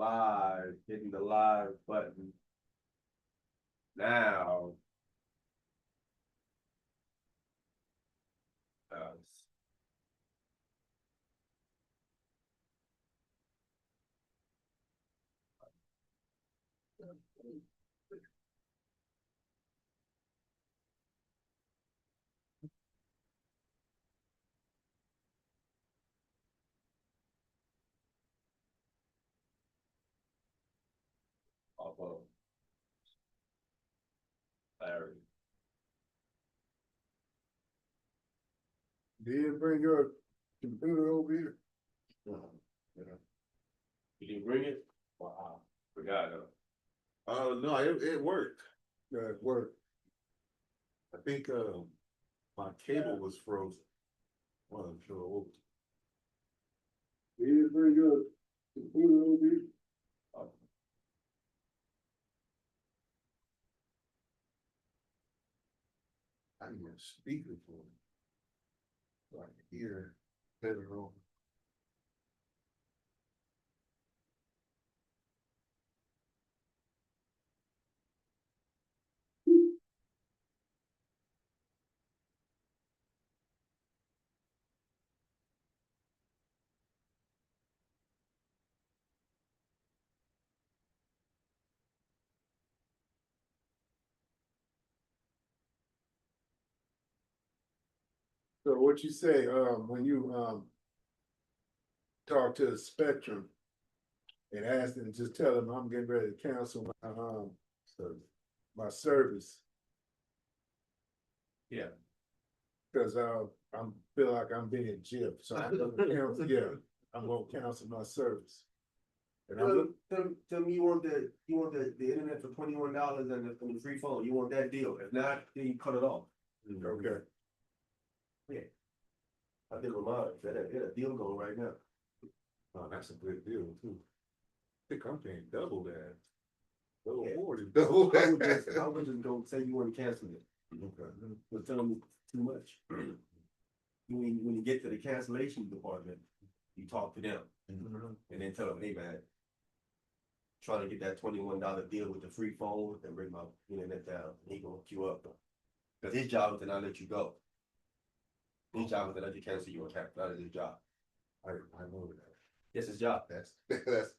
live, hitting the live button. Now. Uh, off of Larry. Did bring your computer over here? You didn't bring it? Wow. Forgot though. No, it worked. Yeah, it worked. I think, my cable was frozen. Wasn't sure. Did bring your computer over here? I need a speaker for it. So I can hear better on. So what you say, when you, talk to the Spectrum and ask them, just tell them I'm getting ready to cancel my service. Yeah. Cause, I'm, feel like I'm being gypped, so I'm gonna cancel, yeah, I'm gonna cancel my service. And I'm, Tell me you want the internet for $21 and the free phone. You want that deal. If not, then you cut it off. okay, I did with mine. That a deal going right now. Oh, that's a good deal too. I think I'm paying double that. Double Yeah. more than double I would that. just go say you want to cancel it. Okay. But tell them too much. When you get to the cancellation department, you talk to them and then tell them, hey man, trying to get that $21 deal with the free phone and bring my internet down. He gonna hook you up. Cause his job is to not let you go. His job is to let you cancel your account. That is his job. I know that. That's his job. That's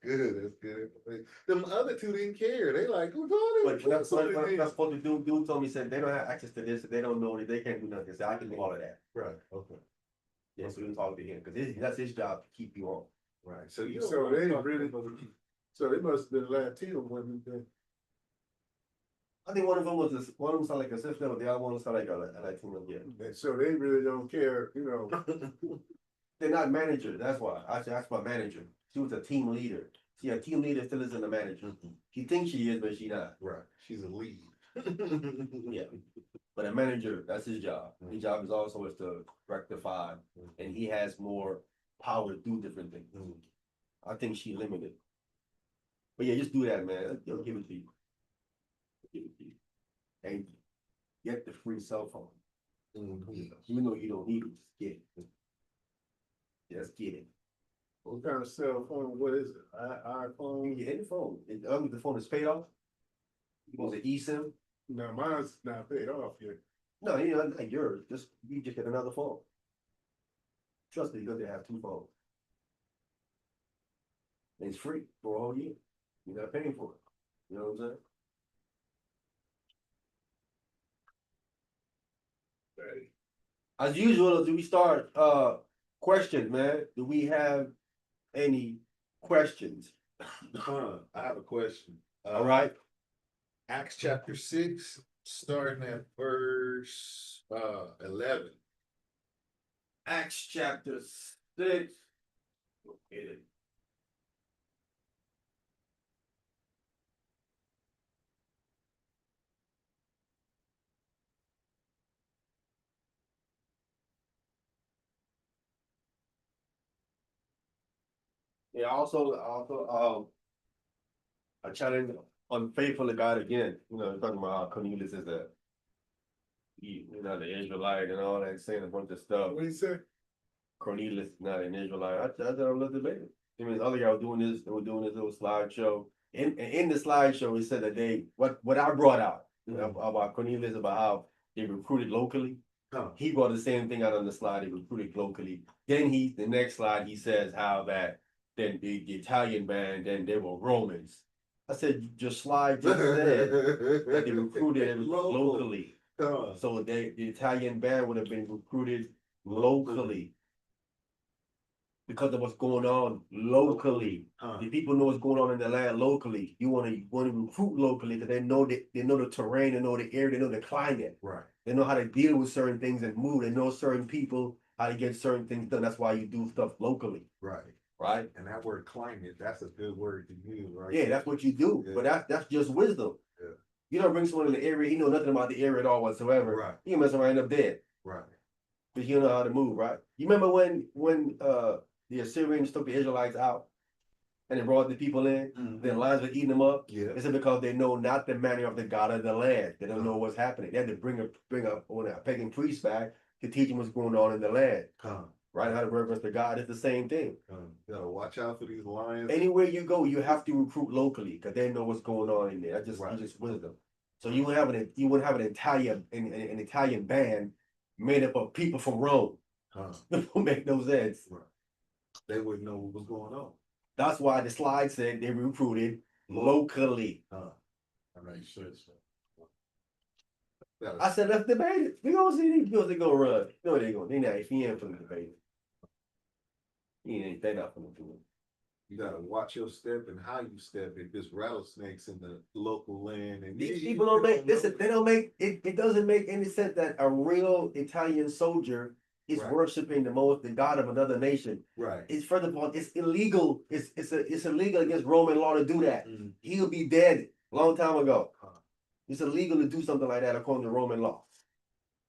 good. That's good. Them other two didn't care. They like, who's on But it? what I'm supposed to do, dude told me, said they don't have access to this, they don't know, they can't do nothing. So I can do all of that. Right. Okay. Yeah, so we talk to him, cause that's his job to keep you on. Right. So you. so they really, so they must have been Latino women then. I think one of them sounded like a sister, but the other one sounded like a Latino, yeah. And so they really don't care, you know. They're not managers, that's why. I should ask my manager. She was a team leader. See, a team leader still isn't a manager. She thinks she is, but she not. Right. She's a lead. Yeah. But a manager, that's his job. His job is also is to rectify, and he has more power to do different things. I think she limited. But yeah, just do that, man. They'll give it to you. Give it to you. And get the free cell phone. Even though you don't need it, just get it. Just get it. What kind of cell phone, what is it, iPhone? Get any phone. The phone is paid off. You want the eSIM? No, mine's not paid off yet. No, you know, like yours. You just get another phone. Trust me, because they have two phones. And it's free for a whole year. You're not paying for it. You know what I'm saying? As usual, do we start questions, man? Do we have any questions? I have a question. All right. Acts chapter 6, starting at verse 11. Acts chapter 6. Okay. Yeah, also, I challenge unfaithful to God again. You know, talking about how Cornelius is the Israelite and all that, saying a bunch of stuff. What do you say? Cornelius is not an Israelite. I said I'm not debating. Him and his other guy were doing this. They were doing this little slideshow. In the slideshow, it said that what I brought out about Cornelius about how they recruited locally. Huh. He brought the same thing out on the slide. They recruited locally. Then the next slide, he says how that then the Italian band, then they were Romans. I said, your slide just said that they recruited locally. So the Italian band would have been recruited locally because of what's going on locally. The people know what's going on in the land locally. You want to recruit locally because they know the terrain, they know the area, they know the climate. Right. They know how to deal with certain things and move. They know certain people how to get certain things done. That's why you do stuff locally, Right. right? And that word climate, that's a good word to use, right? Yeah, that's what you do. Yeah. But that's just wisdom. Yeah. You don't bring someone in the area, he know nothing about the area at all whatsoever. Right. He mess around and end up dead. Right. But he don't know how to move, right? You remember when the Assyrians took the Israelites out and they brought the people in, the lions were eating them up? Yeah. It's because they know not the manner of the God of the land. They don't know what's happening. They had to bring a pagan priest back to teach them what's going on in the land. Right? How to reverence the God. It's the same thing. You gotta watch out for these lions. Anywhere you go, you have to recruit locally because they know what's going on in there. That's just wisdom. So you wouldn't have an Italian band made up of people from Rome. That don't make no sense. Right. They wouldn't know what was going on. That's why the slide said they recruited locally. That makes sense. I said, let's debate it. We gonna see these girls, they gonna run. No, they gonna. They not. If he ain't from the debate, they not from the debate. You gotta watch your step and how you step. If there's rattlesnakes in the local land, and These people don't make this. They don't make it. It doesn't make any sense that a real Italian soldier is worshiping the God of another nation. Right. It's further of all, it's illegal. It's illegal against Roman law to do that. He'll be dead a long time ago. It's illegal to do something like that according to Roman law.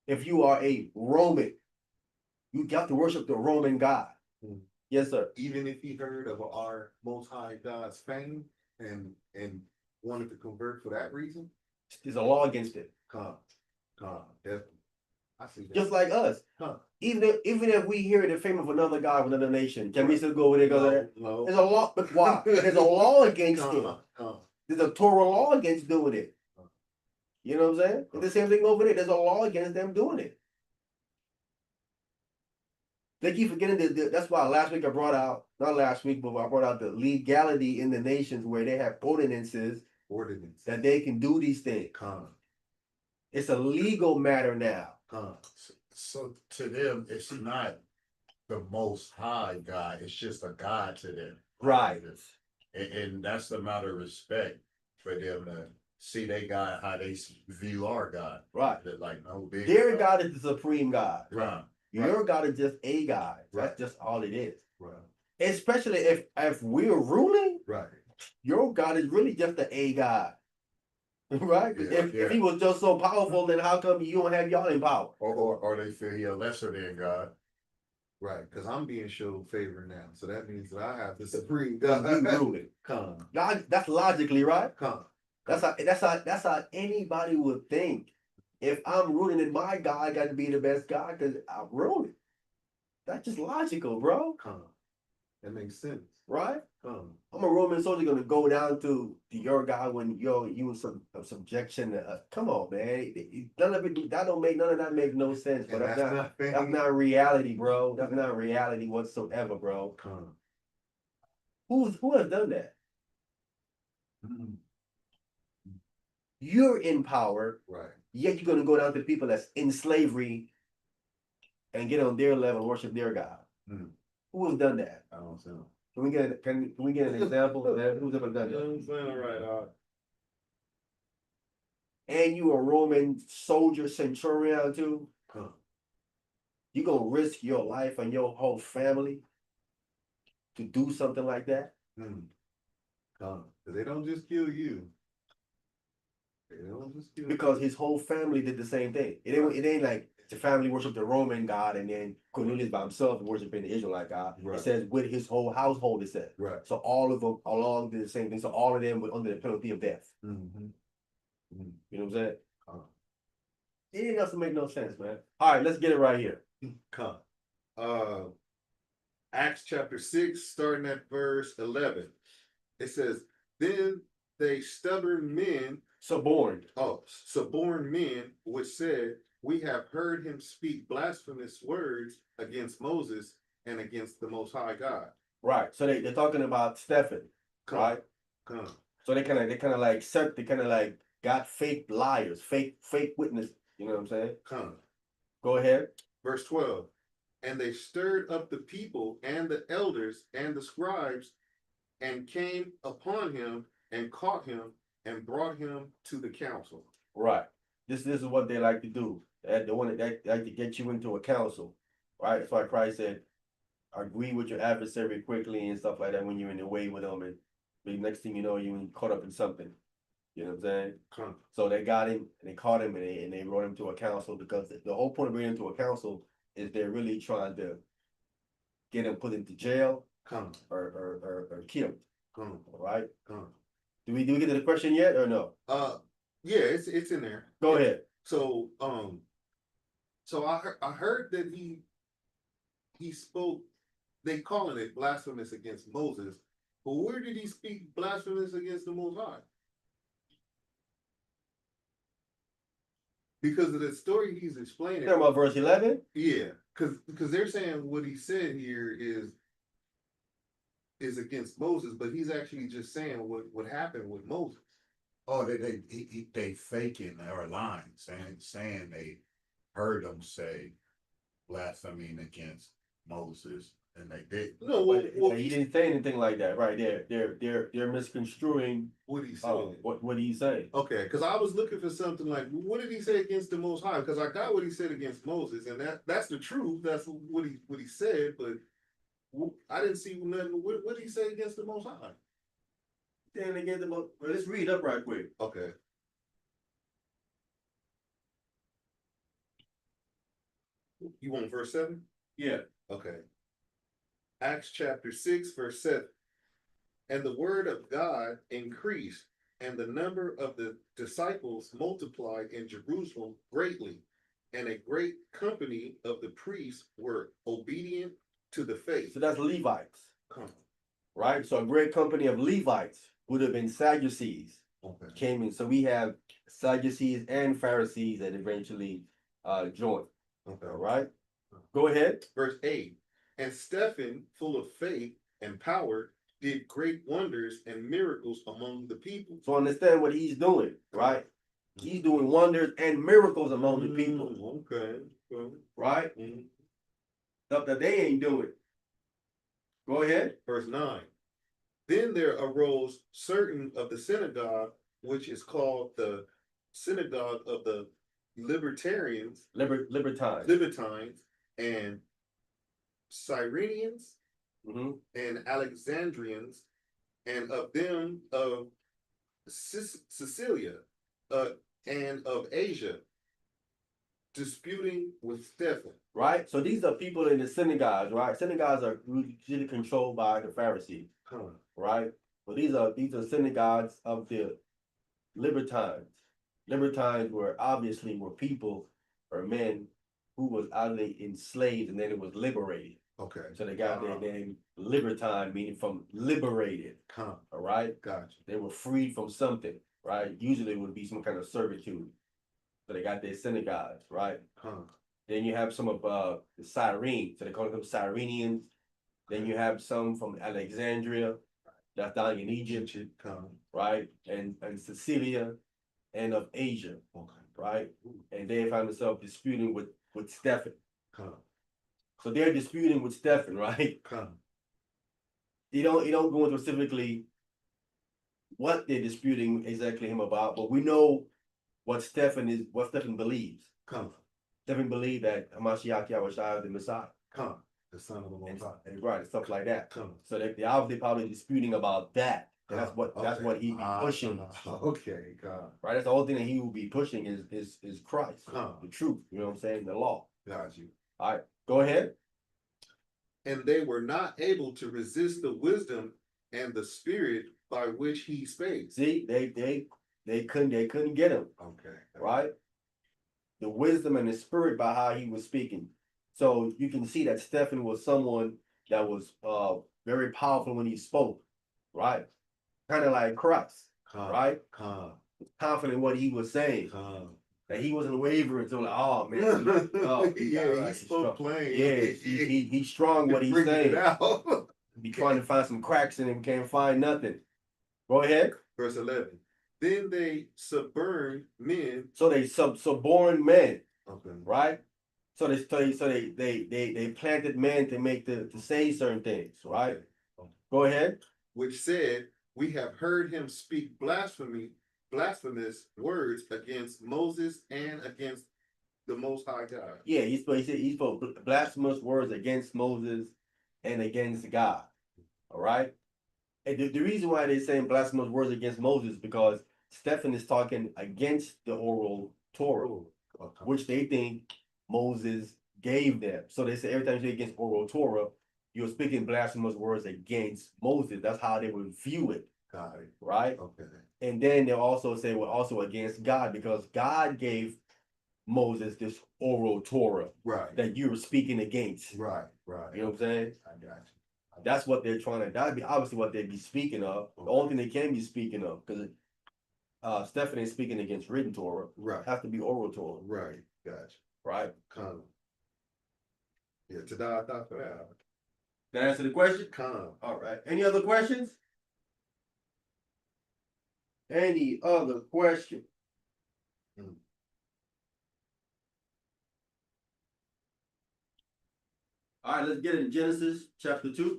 If you are a Roman, you got to worship the Roman God. Yes, sir. Even if he heard of our Most High God's fame and wanted to convert for that reason, There's a law against it. Definitely. I see that. Just like us. Even if we hear the fame of another God of another nation, can we still go over there? No. There's a law, but why? There's a law against it. There's a Torah law against doing it. You know what I'm saying? It's the same thing over there. There's a law against them doing it. They keep forgetting that's why last week I brought out, not last week, but I brought out the legality in the nations where they have ordinances that they can do these things. It's a legal matter now. So to them, it's not the Most High God, it's just a God to them. Right. And that's the matter of respect for them to see they God, how they view our God. Right. They're like, no big. Their God is the supreme God. Right. Your God is just a God. That's just all it is. Right. Especially if we're ruling, Right. your God is really just a God. Right? If he was just so powerful, then how come you don't have y'all in power? Or they feel he a lesser than God. Right, because I'm being shown favor now, so that means that I have the supreme You God. ruling. That's logically right. Come. That's how anybody would think. If I'm ruling, then my God got to be the best God because I'm ruling. That's just logical, bro. That makes sense. Right? I'm a Roman soldier gonna go down to your God when you in some subjection. Come on, man. None of that makes no sense. But that's not reality, bro. That's not reality whatsoever, bro. Who has done that? You're in power, Right. yet you're gonna go down to the people that's in slavery and get on their level and worship their God. Who has done that? I don't know. Can we get an example of that? Who's ever done that? All right. And you a Roman soldier centurion too? You gonna risk your life and your whole family to do something like that? They don't just kill you. They don't just kill Because his whole family did the same thing. It ain't like the family worshiped the Roman God and then Cornelius by himself worshiping the Israelite God. Right. It says with his whole household, it says. Right. So all of them along did the same thing. So all of them were under the penalty of death. You know what I'm saying? It doesn't make no sense, man. All right, let's get it right here. Acts chapter 6, starting at verse 11. It says, then they stubborn men, Suborned. suborned men, which said, we have heard him speak blasphemous words against Moses and against the Most High God. Right. So they're talking about Stephen, Come, right? come. So they kind of like set, they kind of like got fake liars, fake witnesses. You know what I'm saying? Come. Go ahead. Verse 12. And they stirred up the people and the elders and the scribes and came upon him and caught him and brought him to the council. Right. This is what they like to do. They want to like to get you into a council, right? That's why Christ said, agree with your adversary quickly and stuff like that when you're in the way with them, and the next thing you know, you caught up in something. You know what I'm saying? Come. So they got him and they caught him and they brought him to a council, because the whole point of bringing him to a council is they're really trying to get him put into jail Come. or killed. Come. All right. Come. Do we get to the question yet or no? Yeah, it's in there. Go ahead. So I heard that he spoke, they calling it blasphemous against Moses, but where did he speak blasphemous against the Most High? Because of the story he's explaining. Talking about verse 11. Yeah, because they're saying what he said here is against Moses, but he's actually just saying what happened with Moses. Oh, they faking or lying, saying they heard them say blaspheming against Moses, and they did. No, But he didn't say anything like that, right? They're misconstruing what he said. what he say. Okay, because I was looking for something like, what did he say against the Most High? Because I got what he said against Moses, and that's the truth. That's what he said, but I didn't see nothing. What did he say against the Most High? Then again, well, let's read up right quick. Okay. You want verse 7? Yeah. Okay. Acts chapter 6, verse 7. And the word of God increased, and the number of the disciples multiplied in Jerusalem greatly, and a great company of the priests were obedient to the faith. So that's Levites, Come. right? So a great company of Levites would have been Sadducees Okay. came in. So we have Sadducees and Pharisees that eventually joined. Okay. All right. Go ahead. Verse 8. And Stephen, full of faith and power, did great wonders and miracles among the people. So understand what he's doing, right? He's doing wonders and miracles among the people, Okay. right? Mhm. Stuff that they ain't doing. Go ahead. Verse 9. Then there arose certain of the synagogue, which is called the synagogue of the libertarians, Libertines. and Cyrenians Mm-hmm. and Alexandrians, and of them of Sicilia, and of Asia, disputing with Stephen. Right? So these are people in the synagogues, right? Synagogues are usually controlled by the Pharisees, Huh. right? But these are synagogues of the libertines. Libertines were people or men who was either enslaved and then it was liberated. Okay. So they got their name libertine, meaning from liberated. Huh. All right. Gotcha. They were freed from something, right? Usually it would be some kind of servitude. So they got their synagogues, right? Huh. Then you have some of the Cyrene, so they call them Cyrenians. Then you have some from Alexandria, that's down in Egypt, Come. right? And Sicilia, and of Asia, Okay. right? And they find themselves disputing with Stephen. Come. So they're disputing with Stephen, right? Come. You don't go into specifically what they're disputing exactly him about, but we know what Stephen believes. Come. Stephen believed that Hamashiach Yahushua is the Messiah. Come. The son of the Most High. And right, stuff like that. Come. So they obviously probably disputing about that. And that's what he be pushing. Okay, God. Right? That's the whole thing that he will be pushing is Christ, Huh. the truth. You know what I'm saying? The law. Got you. All right, go ahead. And they were not able to resist the wisdom and the spirit by which he spake. See, they couldn't get him, Okay. right? The wisdom and the spirit by how he was speaking. So you can see that Stephen was someone that was very powerful when he spoke, right? Kind of like Christ, right? Confident in what he was saying. That he wasn't wavering until like, oh man, He spoke plain. Yeah, he's strong what he's Bringing it saying. out. Be trying to find some cracks in him, can't find nothing. Go ahead. Verse 11. Then they suborn men. So they suborn men, Okay. right? So they planted men to make to say certain things, right? Okay. Go ahead. Which said, we have heard him speak blasphemous words against Moses and against the Most High God. Yeah, he spoke blasphemous words against Moses and against God. All right. And the reason why they're saying blasphemous words against Moses is because Stephen is talking against the oral Torah, which they think Moses gave them. So they say every time you say against oral Torah, you're speaking blasphemous words against Moses. That's how they would view it. Got it. Right? Okay. And then they'll also say, well, also against God, because God gave Moses this oral Torah Right. that you were speaking against. Right. You know what I'm saying? I got you. That's what they're trying to, that'd be obviously what they'd be speaking of. The only thing they can be speaking of, because Stephen is speaking against written Torah. Right. Have to be oral Torah. Right. Gotcha. Right? Come. Yeah, today I thought for that. That answer the question? Come. All right. Any other questions? Any other question? All right, let's get into Genesis chapter 2.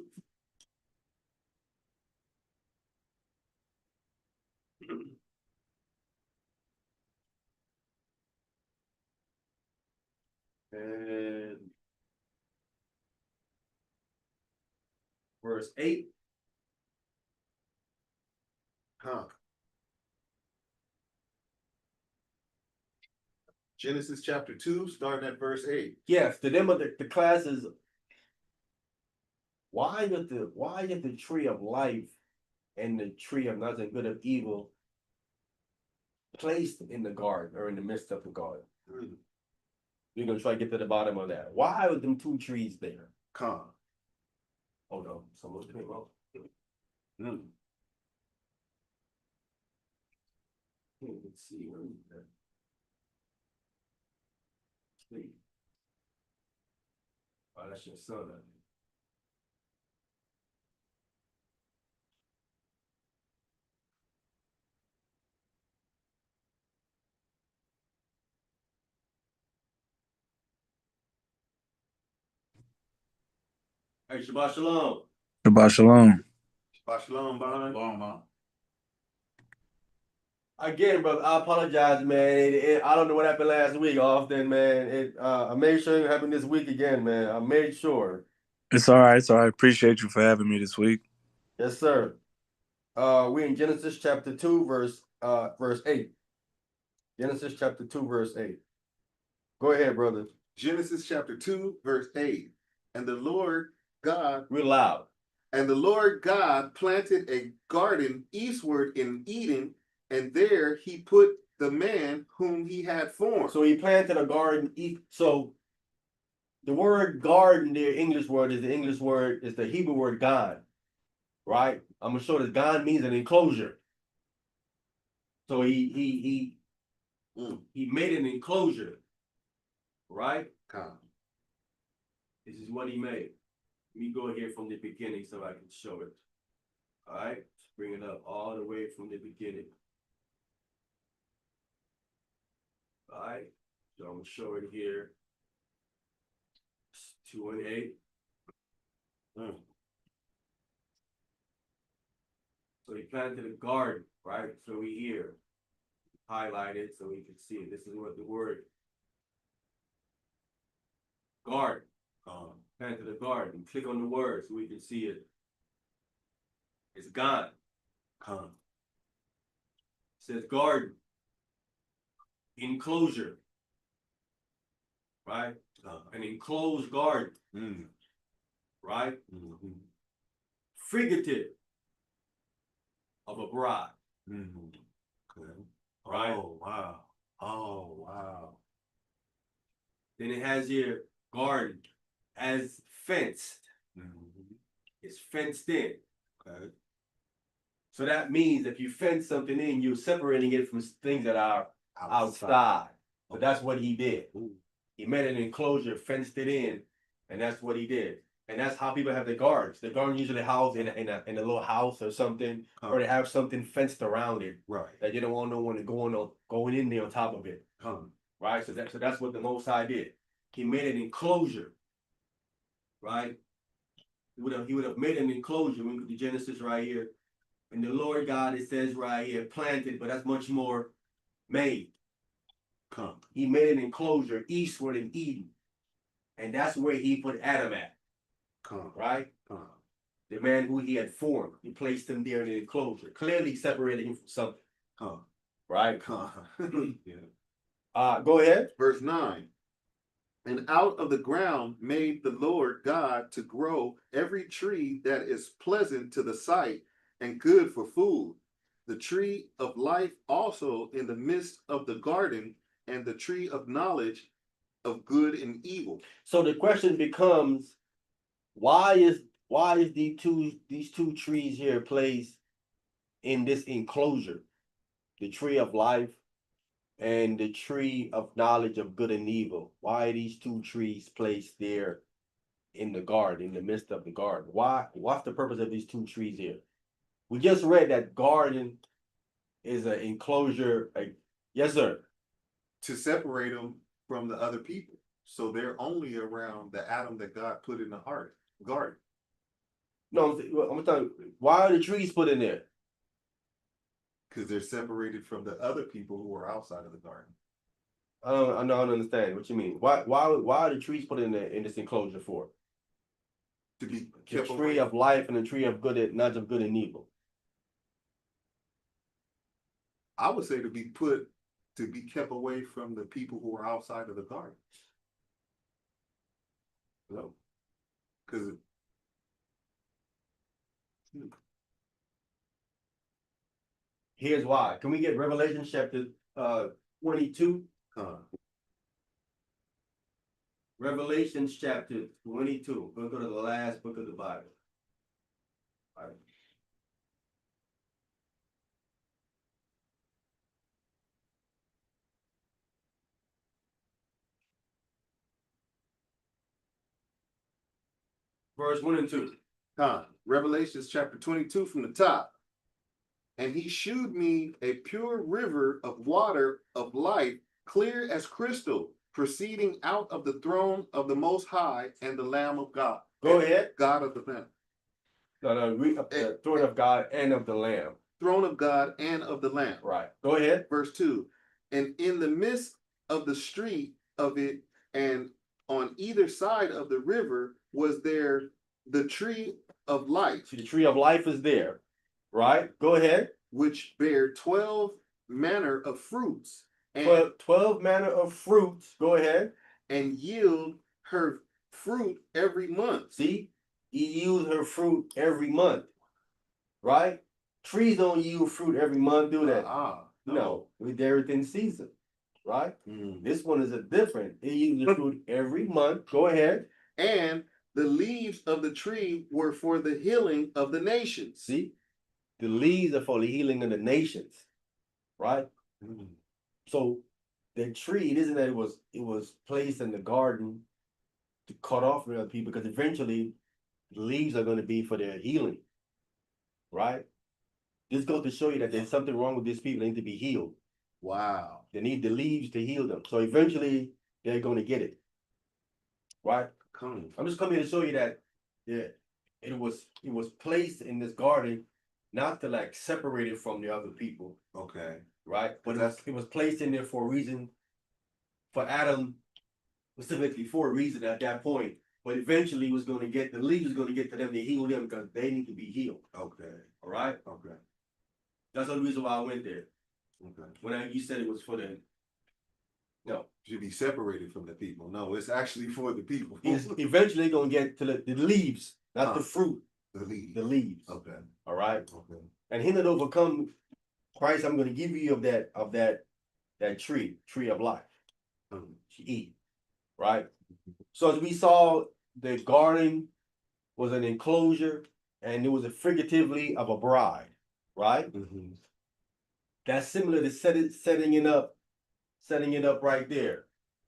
And verse 8. Genesis chapter 2, starting at verse 8. Yes, the name of the class is why is the tree of life and the tree of knowledge and good of evil placed in the garden or in the midst of the garden? We're gonna try to get to the bottom of that. Why are them two trees there? Come. Hold on, someone's doing wrong. Let's see, where is that? See. Oh, that's your son. Hey, Shabbat Shalom. Shabbat Shalom. Shabbat Shalom, Bond. Long, Again, brother, I apologize, man. I don't know what happened last week. Often, man. I made sure it happened this week again, man. I made sure. It's all right. It's all right. Appreciate you for having me this week. Yes, sir. We're in Genesis chapter 2, verse 8. Genesis chapter 2, verse 8. Go ahead, brother. Genesis chapter 2, verse 8. And the Lord God. Real loud. And the Lord God planted a garden eastward in Eden, and there he put the man whom he had formed. So he planted a garden. So the word garden, the English word is the Hebrew word gan, right? I'm gonna show that gan means an enclosure. So he made an enclosure, right? This is what he made. Let me go here from the beginning so I can show it. All right, let's bring it up all the way from the beginning. All right, so I'm gonna show it here. 2 and 8. So he planted a garden, right? So we here highlight it so we can see it. This is what the word garden. Planted a garden. Click on the word so we can see it. It's gone. It says garden. Enclosure. Right? An enclosed garden. Right? Figurative of a bride. Right? Oh, wow. Then it has here garden as fenced. It's fenced in. Okay. So that means if you fence something in, you're separating it from things that are outside. So that's what he did. Ooh. He made an enclosure, fenced it in, and that's what he did. And that's how people have their gardens. The garden usually housed in a little house or something, or they have something fenced around it Right. that you don't want no one going in there on top of it. Right? So that's what the Most High did. He made an enclosure. Right? He would have made an enclosure. We the Genesis right here. And the Lord God, it says right here, planted, but that's much more made. He made an enclosure eastward in Eden. And that's where he put Adam at. Right? The man who he had formed. He placed him there in an enclosure, clearly separating him from something. Right? Yeah. Go ahead. Verse 9. And out of the ground made the Lord God to grow every tree that is pleasant to the sight and good for food, the tree of life also in the midst of the garden, and the tree of knowledge of good and evil. So the question becomes, why is these two trees here placed in this enclosure? The tree of life and the tree of knowledge of good and evil. Why are these two trees placed there in the garden, in the midst of the garden? Why? What's the purpose of these two trees here? We just read that garden is an enclosure. Yes, sir. To separate them from the other people. So they're only around the Adam that God put in the garden. No, I'm telling you, why are the trees put in there? Because they're separated from the other people who are outside of the garden. I don't understand what you mean. Why are the trees put in there in this enclosure for? To be The kept tree away. of life and the tree of good and knowledge of good and evil. I would say to be kept away from the people who are outside of the garden. No. Because Here's why. Can we get Revelation chapter 22? Revelation chapter 22. We'll go to the last book of the Bible. All right. Verse 1 and 2. Revelation chapter 22 from the top. And he shewed me a pure river of water of life, clear as crystal, proceeding out of the throne of the Most High and the Lamb of God. Go ahead. God of the Lamb. No, read up the throne of God and of the Lamb. Throne of God and of the Lamb. Right. Go ahead. Verse 2. And in the midst of the street of it, and on either side of the river, was there the tree of life. See, the tree of life is there. Right? Go ahead. Which bear 12 manner of fruits. And 12 manner of fruits. Go ahead. And yield her fruit every month. See? He yields her fruit every month. Right? Trees don't yield fruit every month, do they? No. They're within season. Right? This one is a different. It yields fruit every month. Go ahead. And the leaves of the tree were for the healing of the nations. See? The leaves are for the healing of the nations. Right? So the tree, it isn't that it was placed in the garden to cut off from other people, because eventually the leaves are going to be for their healing. Right? This goes to show you that there's something wrong with these people. They need to be healed. Wow. They need the leaves to heal them. So eventually they're going to get it. Right? I'm just coming to show you that it was placed in this garden not to like separate it from the other people. Okay. Right? But it was placed in there for a reason, for Adam, specifically for a reason at that point. But eventually the leaves was going to get to them to heal them, because they need to be healed. Okay. All right? Okay. That's the reason why I went there. Okay. When you said it was for the... No. Should be separated from the people. No, it's actually for the people. It's eventually going to get to the leaves, not the fruit. The leaves. The leaves. Okay. All right? Okay. And him that overcome Christ, I'm going to give you of that tree of life. To eat. Right? So as we saw, the garden was an enclosure, and it was a figuratively of a bride, right? That's similar to setting it up right there,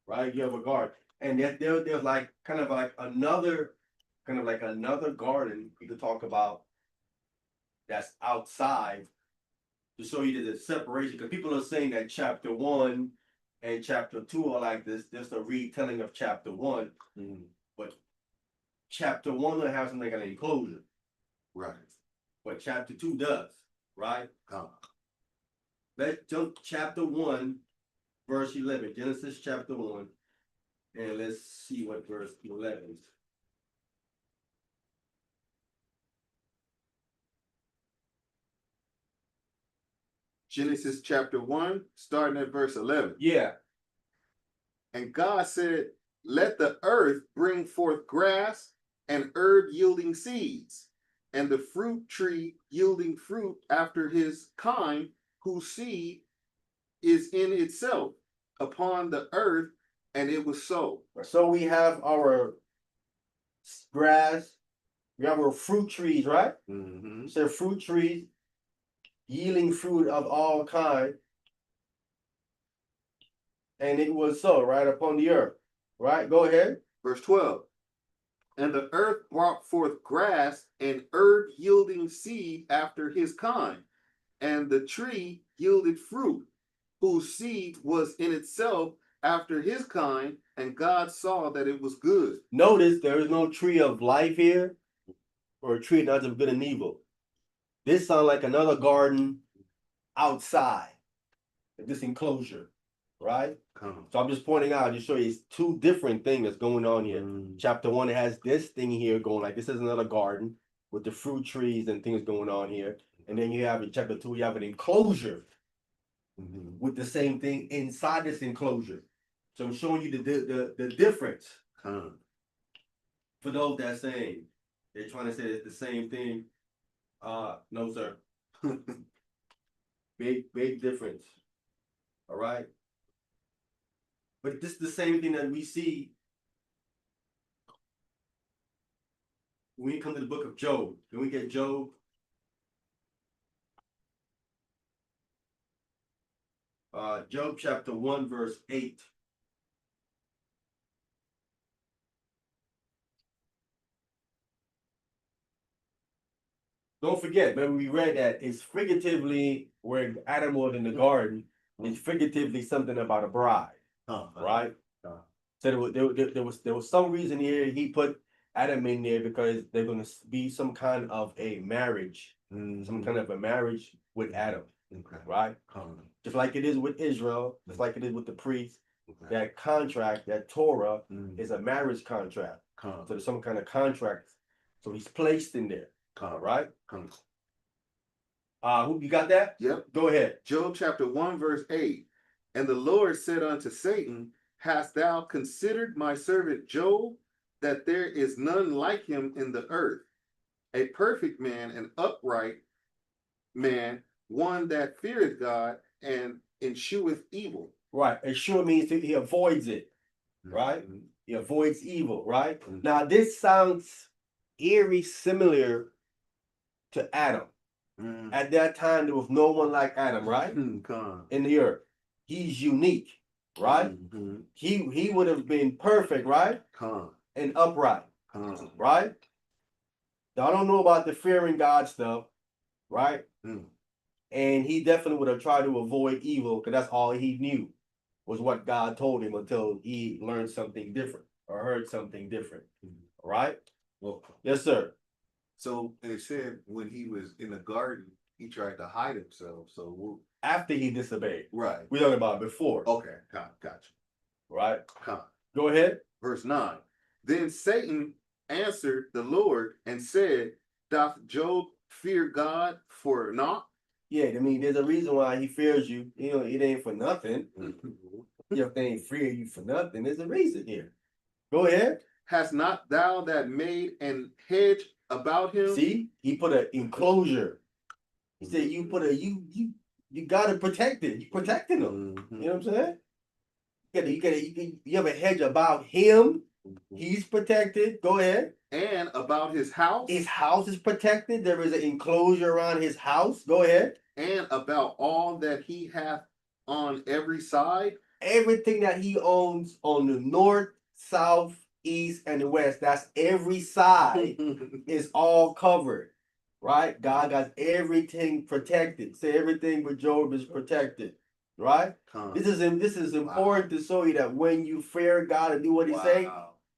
right? You have a garden, and there's like kind of like another garden you could talk about that's outside to show you the separation. Because people are saying that chapter 1 and chapter 2 are like this. There's a retelling of chapter 1, but chapter 1 will have something like an enclosure, Right. but chapter 2 does, right? Con. Let's jump chapter 1, verse 11. Genesis chapter 1, and let's see what verse 11 is. Genesis chapter 1, starting at verse 11. Yeah, And God said, let the earth bring forth grass and herb yielding seeds, and the fruit tree yielding fruit after his kind, whose seed is in itself upon the earth, and it was so. so we have our grass, we have our fruit trees, right? So fruit trees yielding fruit of all kind, and it was so, right, upon the earth, right? Go ahead. Verse 12. And the earth brought forth grass and herb yielding seed after his kind, and the tree yielded fruit, whose seed was in itself after his kind, and God saw that it was good. Notice there is no tree of life here, or a tree not of good and evil. This sounds like another garden outside this enclosure, right? So I'm just pointing out, just show you it's two different things that's going on here. Chapter 1 has this thing here going, like this is another garden with the fruit trees and things going on here. And then you have in chapter 2, you have an enclosure with the same thing inside this enclosure. So I'm showing you the difference. For those that saying they're trying to say it's the same thing. No, sir. Big difference. All right. But this is the same thing that we see when we come to the book of Job. Can we get Job? Job chapter 1, verse 8. Don't forget, but we read that it's figuratively where Adam was in the garden, it's figuratively something about a bride, right? So there was some reason here he put Adam in there because they're going to be some kind of a marriage, some kind of a marriage with Adam, right? Just like it is with Israel, just like it is with the priest. That contract, that Torah, is a marriage contract. So there's some kind of contract. So he's placed in there. Right? Who you got that? Yep. Go ahead. Job chapter 1, verse 8. And the Lord said unto Satan, hast thou considered my servant Job, that there is none like him in the earth, a perfect man, an upright man, one that feareth God and escheweth evil. Right. Eschew means he avoids it. Right? He avoids evil, right? Now this sounds eerie similar to Adam. At that time, there was no one like Adam, right? In the earth. He's unique, right? He would have been perfect, right? And upright, right? Now, I don't know about the fearing God stuff, right? And he definitely would have tried to avoid evil because that's all he knew was what God told him until he learned something different or heard something different, right? Well, Yes, sir. so it said when he was in the garden, he tried to hide himself. So After he disobeyed. right. We talked about it before, Okay, got you. right? Con. Go ahead. Verse 9. Then Satan answered the Lord and said, doth Job fear God for naught? Yeah, I mean, there's a reason why he fears you. You know, it ain't for nothing. If they ain't fear you for nothing, there's a reason here. Go ahead. Hast not thou that made an hedge about him? See, he put an enclosure. He said, "You put a you gotta protect it. You protecting him. You know what I'm saying? You have a hedge about him. He's protected. Go ahead. And about his house. His house is protected. There is an enclosure around his house. Go ahead. And about all that he hath on every side. Everything that he owns on the north, south, east, and the west, that's every side is all covered. Right? God got everything protected. Say everything with Job is protected. Right? Come. This is important to show you that when you fear God and do what he say,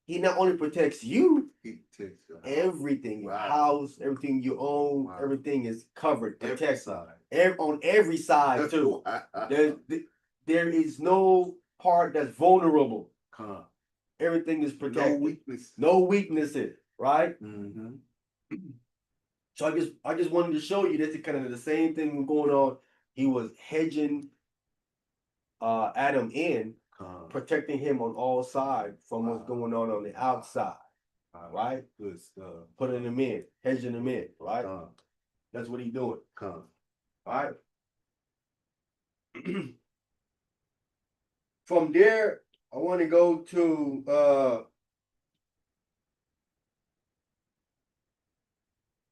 he not only protects you, He takes your everything, your Wow. house, everything you own, Wow. everything is covered, every protected. side. On every side too. There is no part that's vulnerable. Come. Everything is No protected. weakness. No weaknesses, right? Mm-hmm. So I just wanted to show you this is kind of the same thing going on. He was hedging Adam in, Come. protecting him on all sides from what's Wow. going on the outside, right? Good stuff. Putting him in, hedging him in, right? Come. That's what he's doing, Come. right? From there, I want to go to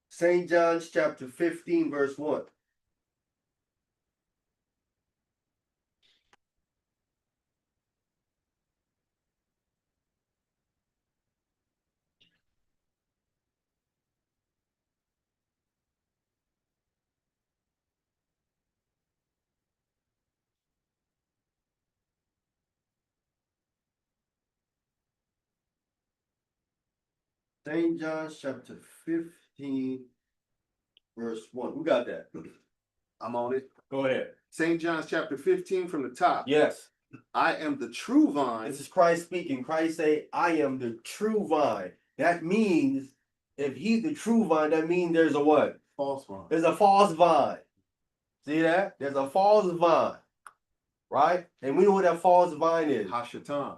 St. John's chapter 15, verse 1. St. John's chapter 15, verse 1. Who got that? I'm on it. Go ahead. St. John's chapter 15 from the top. Yes. I am the true vine. This is Christ speaking. Christ say, I am the true vine. That means if he's the true vine, that means there's a what? False vine. There's a false vine. See that? There's a false vine. Right? And we know what that false vine is. Hashatan.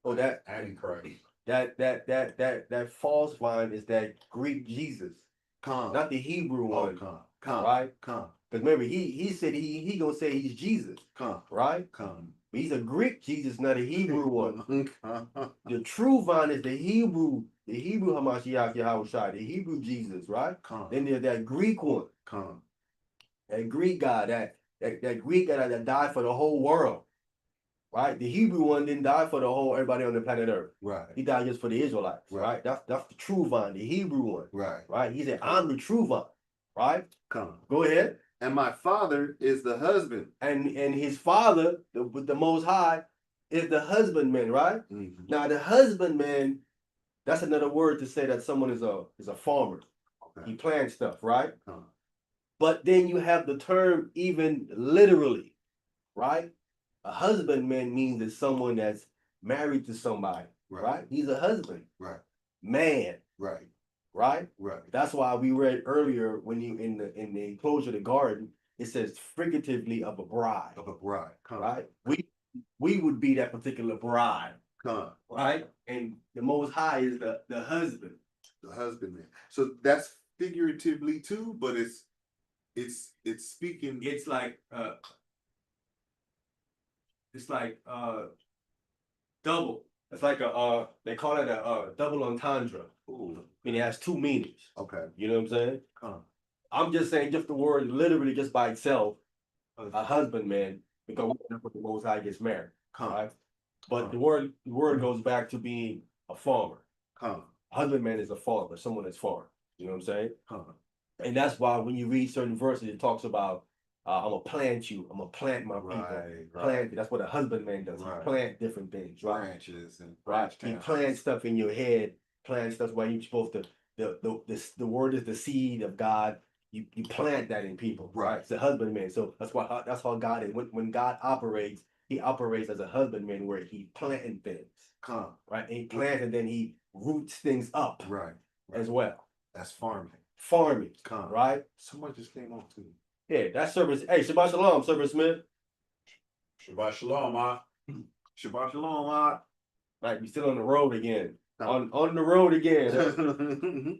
Oh, that Antichrist. that false vine is that Greek Jesus, Come. not the Hebrew Oh, one. come. Come. Right? Come. Because remember, he said he gonna say he's Jesus, Come. right? Come. But he's a Greek Jesus, not a Hebrew one. Come. The true vine is the Hebrew Hamashiach Yahushua, the Hebrew Jesus, right? Come. Then there's that Greek one, Come. that Greek guy, that Greek guy that died for the whole world, right? The Hebrew one didn't die for the whole everybody on the planet Earth. Right. He died just for the Israelites, right? That's the true vine, the Hebrew one, Right. right? He said, "I'm the true vine," right? Come. Go ahead. And my father is the husband. And his father, the Most High, is the husbandman, right? Mhm. Now the husbandman, that's another word to say that someone is a farmer. Okay. He plants stuff, right? Come. But then you have the term even literally, right? A husbandman means it's someone that's married to somebody, right? He's a husband, Right. man, Right. right? Right. That's why we read earlier when you in the enclosure of the garden, it says figuratively of a bride, Of a bride. Come. right? We would be that particular bride, Come. right? And the Most High is the husband. The husbandman. So that's figuratively too, but it's speaking. It's like double. It's like they call it a double entendre. Ooh. And it has two meanings. Okay. You know what I'm saying? Come. I'm just saying just the word literally just by itself, a husbandman, because that's what the Most High gets married, Come. right? But the word goes back to being a farmer. Come. A husbandman is a farmer, someone that's farm. You know what I'm saying? Come. And that's why when you read certain verses, it talks about I'm gonna plant you, I'm gonna plant my people. Right. Plant. That's what a husbandman does. Right. He plant different things, right? Branches and Right. He branch plants stuff in your head. Plant stuff where you're supposed to. The word is the seed of God. You plant that in people, right? Right. It's a husbandman. So that's how God is. When God operates, he operates as a husbandman where he planting things, Come. right? And he plants and then he roots things up Right. as well. That's farming. Farming, Come. right? Someone just came on too. Yeah, that's service. Hey, Shabbat Shalom, Service Smith. Shabbat shalom, Shabbat shalom, Right, we still on the road again. No. On the road again.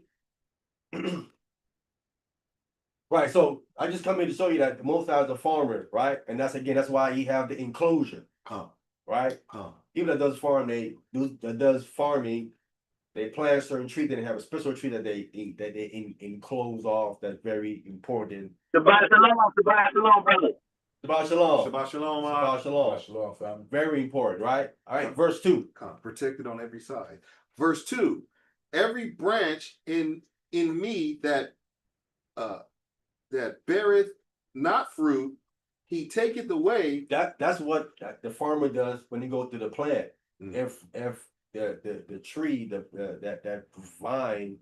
Right, so I just come here to show you that the Most High is a farmer, right? And that's why he have the enclosure, Come. right? Come. People that does farming, They plant certain tree, then they have a special tree that they enclose off. That's very important. Shabbat shalom, brother. Shabbat shalom. Shabbat shalom. Shabbat shalom. Shalom, family. Very important, right? All right, verse 2. Protected on every side. Verse 2. Every branch in me that beareth not fruit, he taketh away. That's what the farmer does when he go through the plant. Mm. If the tree, that vine,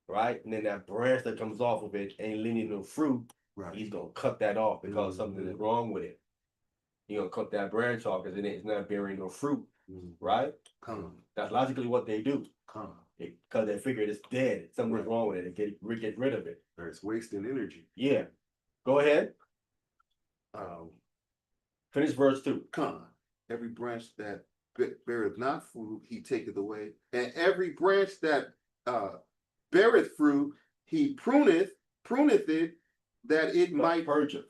right, and then that branch that comes off of it ain't lending no fruit, Right. he's gonna cut that off because something is wrong with it. He's gonna cut that branch off because it's not bearing no fruit, right? Come. That's logically what they do. Come. Because they figure it's dead, something's wrong with it, they get rid of it. It's wasting energy. Yeah. Go ahead, Um, finish verse 2. Come. Every branch that beareth not fruit, he taketh away. And every branch that beareth fruit, he pruneth it, that it might Purge it.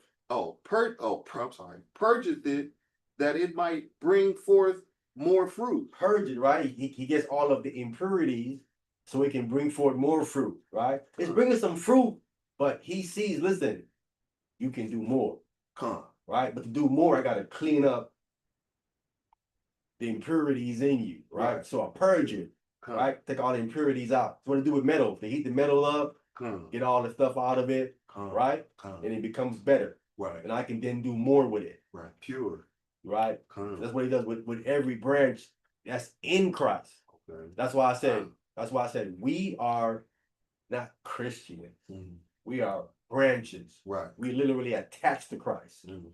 purgeth it, that it might bring forth more fruit. Purge it, right? He gets all of the impurities so he can bring forth more fruit, right? It's bringing some fruit, but he sees, listen, you can do more, Come. right? But to do more, I gotta clean up the impurities in you, right? Right. So I purge it, Come. right? Take all the impurities out. That's what to do with metal. They heat the metal up, Come. get all the stuff out of it, Come. right? Come. And it becomes better. Right. And I can then do more with it, Right. Pure. right? Come. That's what he does with every branch that's in Christ. Okay. That's why I said we are not Christians. Mhm. We are branches. Right. We literally attached to Christ, Mhm.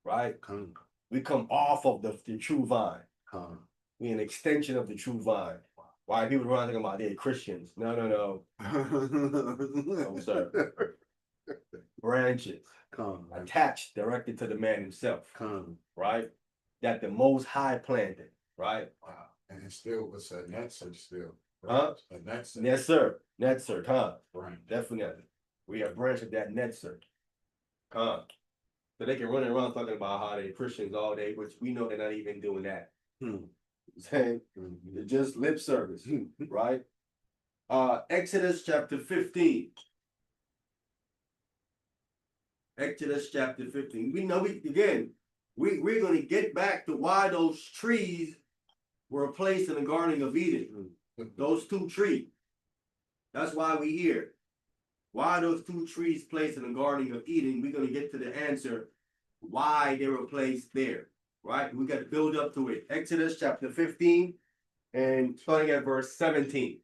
right? Come. We come off of the true vine. Come. We an extension of the true vine. Why people run thinking about they're Christians? No. No, sir. Branches Come. attached directly to the man himself, Come. right? That the Most High planted, right? Wow. And it still was a netzer still. Huh? A netzer. Yes, sir. Net sir, huh? Right. Definitely. We are branch of that net sir. Huh? So they can run around talking about how they're Christians all day, which we know they're not even doing that. Hmm. Saying Mhm. they're just lip service, Hmm. right? Exodus chapter 15. Exodus chapter 15. We know we're gonna get back to why those trees were placed in the Garden of Eden. Those two trees. That's why we here. Why those two trees placed in the Garden of Eden? We're gonna get to the answer why they were placed there. Right? We got to build up to it. Exodus chapter 15 and starting at verse 17.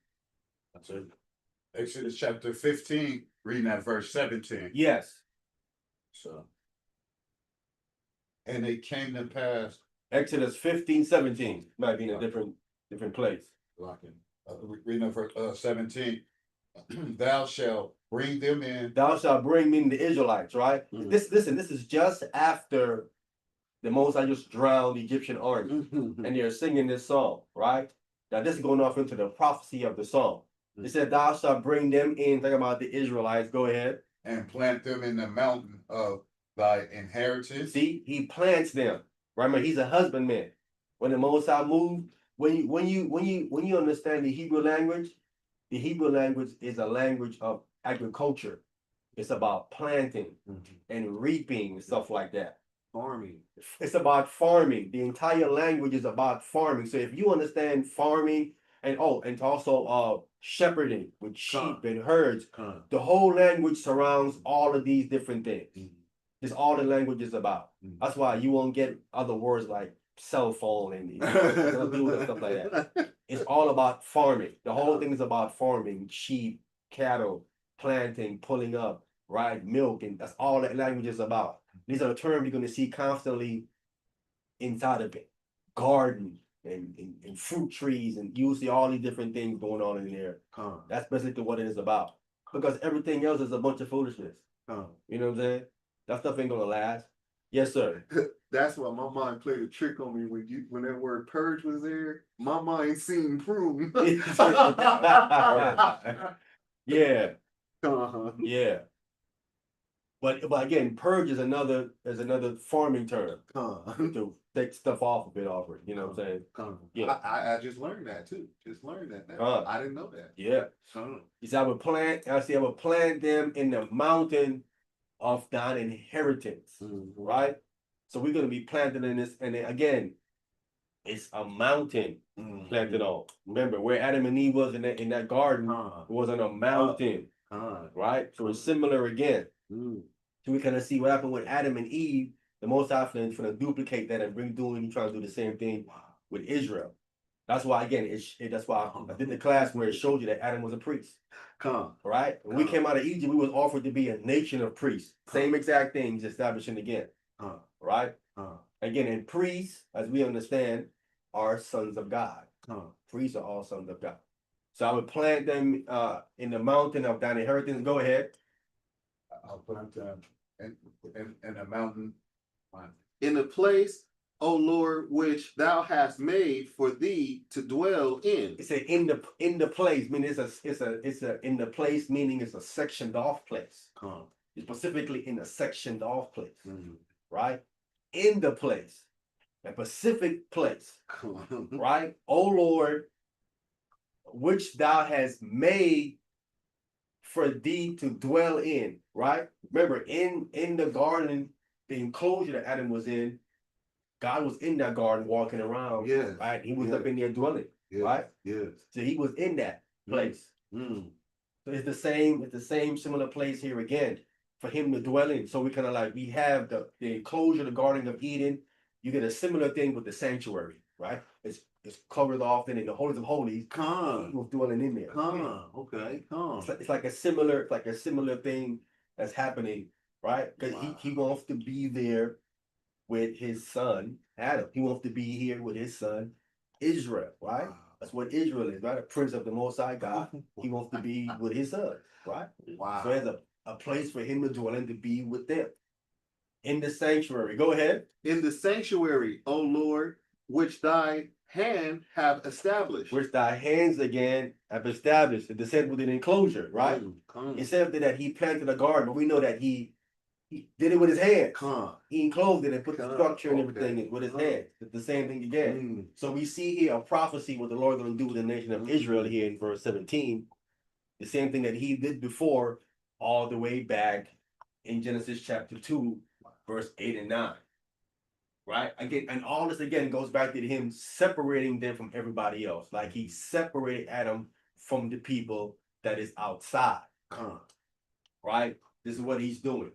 That's it. Exodus chapter 15, reading at verse 17. Yes. So. And it came to pass, Exodus 15, 17. Might be in a different place. locking, reading at verse 17. Thou shalt bring them in. Thou shalt bring me the Israelites, right? Mhm. This is just after the Most High just drowned the Egyptian army. And they're singing this song, right? Now this is going off into the prophecy of the song. It said, thou shalt bring them in. Think about the Israelites. Go ahead. And plant them in the mountain of thy inheritance. See, he plants them. Right? He's a husbandman. When the Most High moved, when you understand the Hebrew language is a language of agriculture. It's about planting and reaping and stuff like that. Farming. It's about farming. The entire language is about farming. So if you understand farming and also shepherding with sheep and herds, Come. the whole language surrounds all of these different things. Mhm. It's all the language is about. Mhm. That's why you won't get other words like cell phone and stuff like that. It's all about farming. The whole thing is about farming, sheep, cattle, planting, pulling up, right? Milk, and that's all that language is about. These are the terms you're going to see constantly inside of it. Garden and fruit trees, and you'll see all these different things going on in there. Come. That's basically what it is about. Because everything else is a bunch of foolishness. Come. You know what I'm saying? That stuff ain't gonna last. Yes, sir. That's why my mind played a trick on me when that word purge was there. My mind seen prune. Yeah, Uh-huh. yeah. But again, purge is another farming term to take stuff off a bit off it. You know what I'm saying? Yeah. I just learned that too. Just learned that now. I didn't know that. Yeah. He said, I will plant them in the mountain of thine inheritance. Right? So we're gonna be planted in this, and then again, it's a mountain planted on. Remember where Adam and Eve was in that garden, it was on a mountain. Right? So it's similar again. So we kind of see what happened with Adam and Eve. The Most High is going to duplicate that and trying to do the same thing with Israel. That's why, again, that's why I did the class where it showed you that Adam was a priest. Right? When we came out of Egypt, we was offered to be a nation of priests. Same exact thing he's establishing again. Right? Again, and priests, as we understand, are sons of God. Priests are all sons of God. So I would plant them in the mountain of thine inheritance. Go ahead. I'll plant them in a mountain. In the place, O Lord, which thou hast made for thee to dwell in. It's a in the place, meaning it's a in the place, meaning it's a sectioned off place. It's specifically in a sectioned off place, right? In the place, a specific place, right? O Lord, which thou hast made for thee to dwell in, right? Remember, in the garden, the enclosure that Adam was in, God was in that garden walking around. Yeah. Right? He was up in there dwelling. Right? Yes. So he was in that place. So it's the same similar place here again for him to dwell in. So we kind of like we have the enclosure, the Garden of Eden. You get a similar thing with the sanctuary, right? It's covered off in the holies of holies. He was dwelling in there. Okay. It's like a similar thing that's happening, right? Because he wants to be there with his son Adam. He wants to be here with his son Israel, right? That's what Israel is, right? A prince of the Most High God. He wants to be with his son, right? Wow. So there's a place for him to dwell and to be with them in the sanctuary. Go ahead. In the sanctuary, O Lord, which thy hand have established. Which thy hands again have established. The descent within enclosure, right? It said that he planted a garden, but we know that he did it with his hands. He enclosed it and put the structure and everything with his hands. It's the same thing again. So we see here a prophecy what the Lord is going to do with the nation of Israel here in verse 17. The same thing that he did before, all the way back in Genesis chapter 2, verse 8 and 9. Right? Again, and all this again goes back to him separating them from everybody else. Like he separated Adam from the people that is outside. Right? This is what he's doing.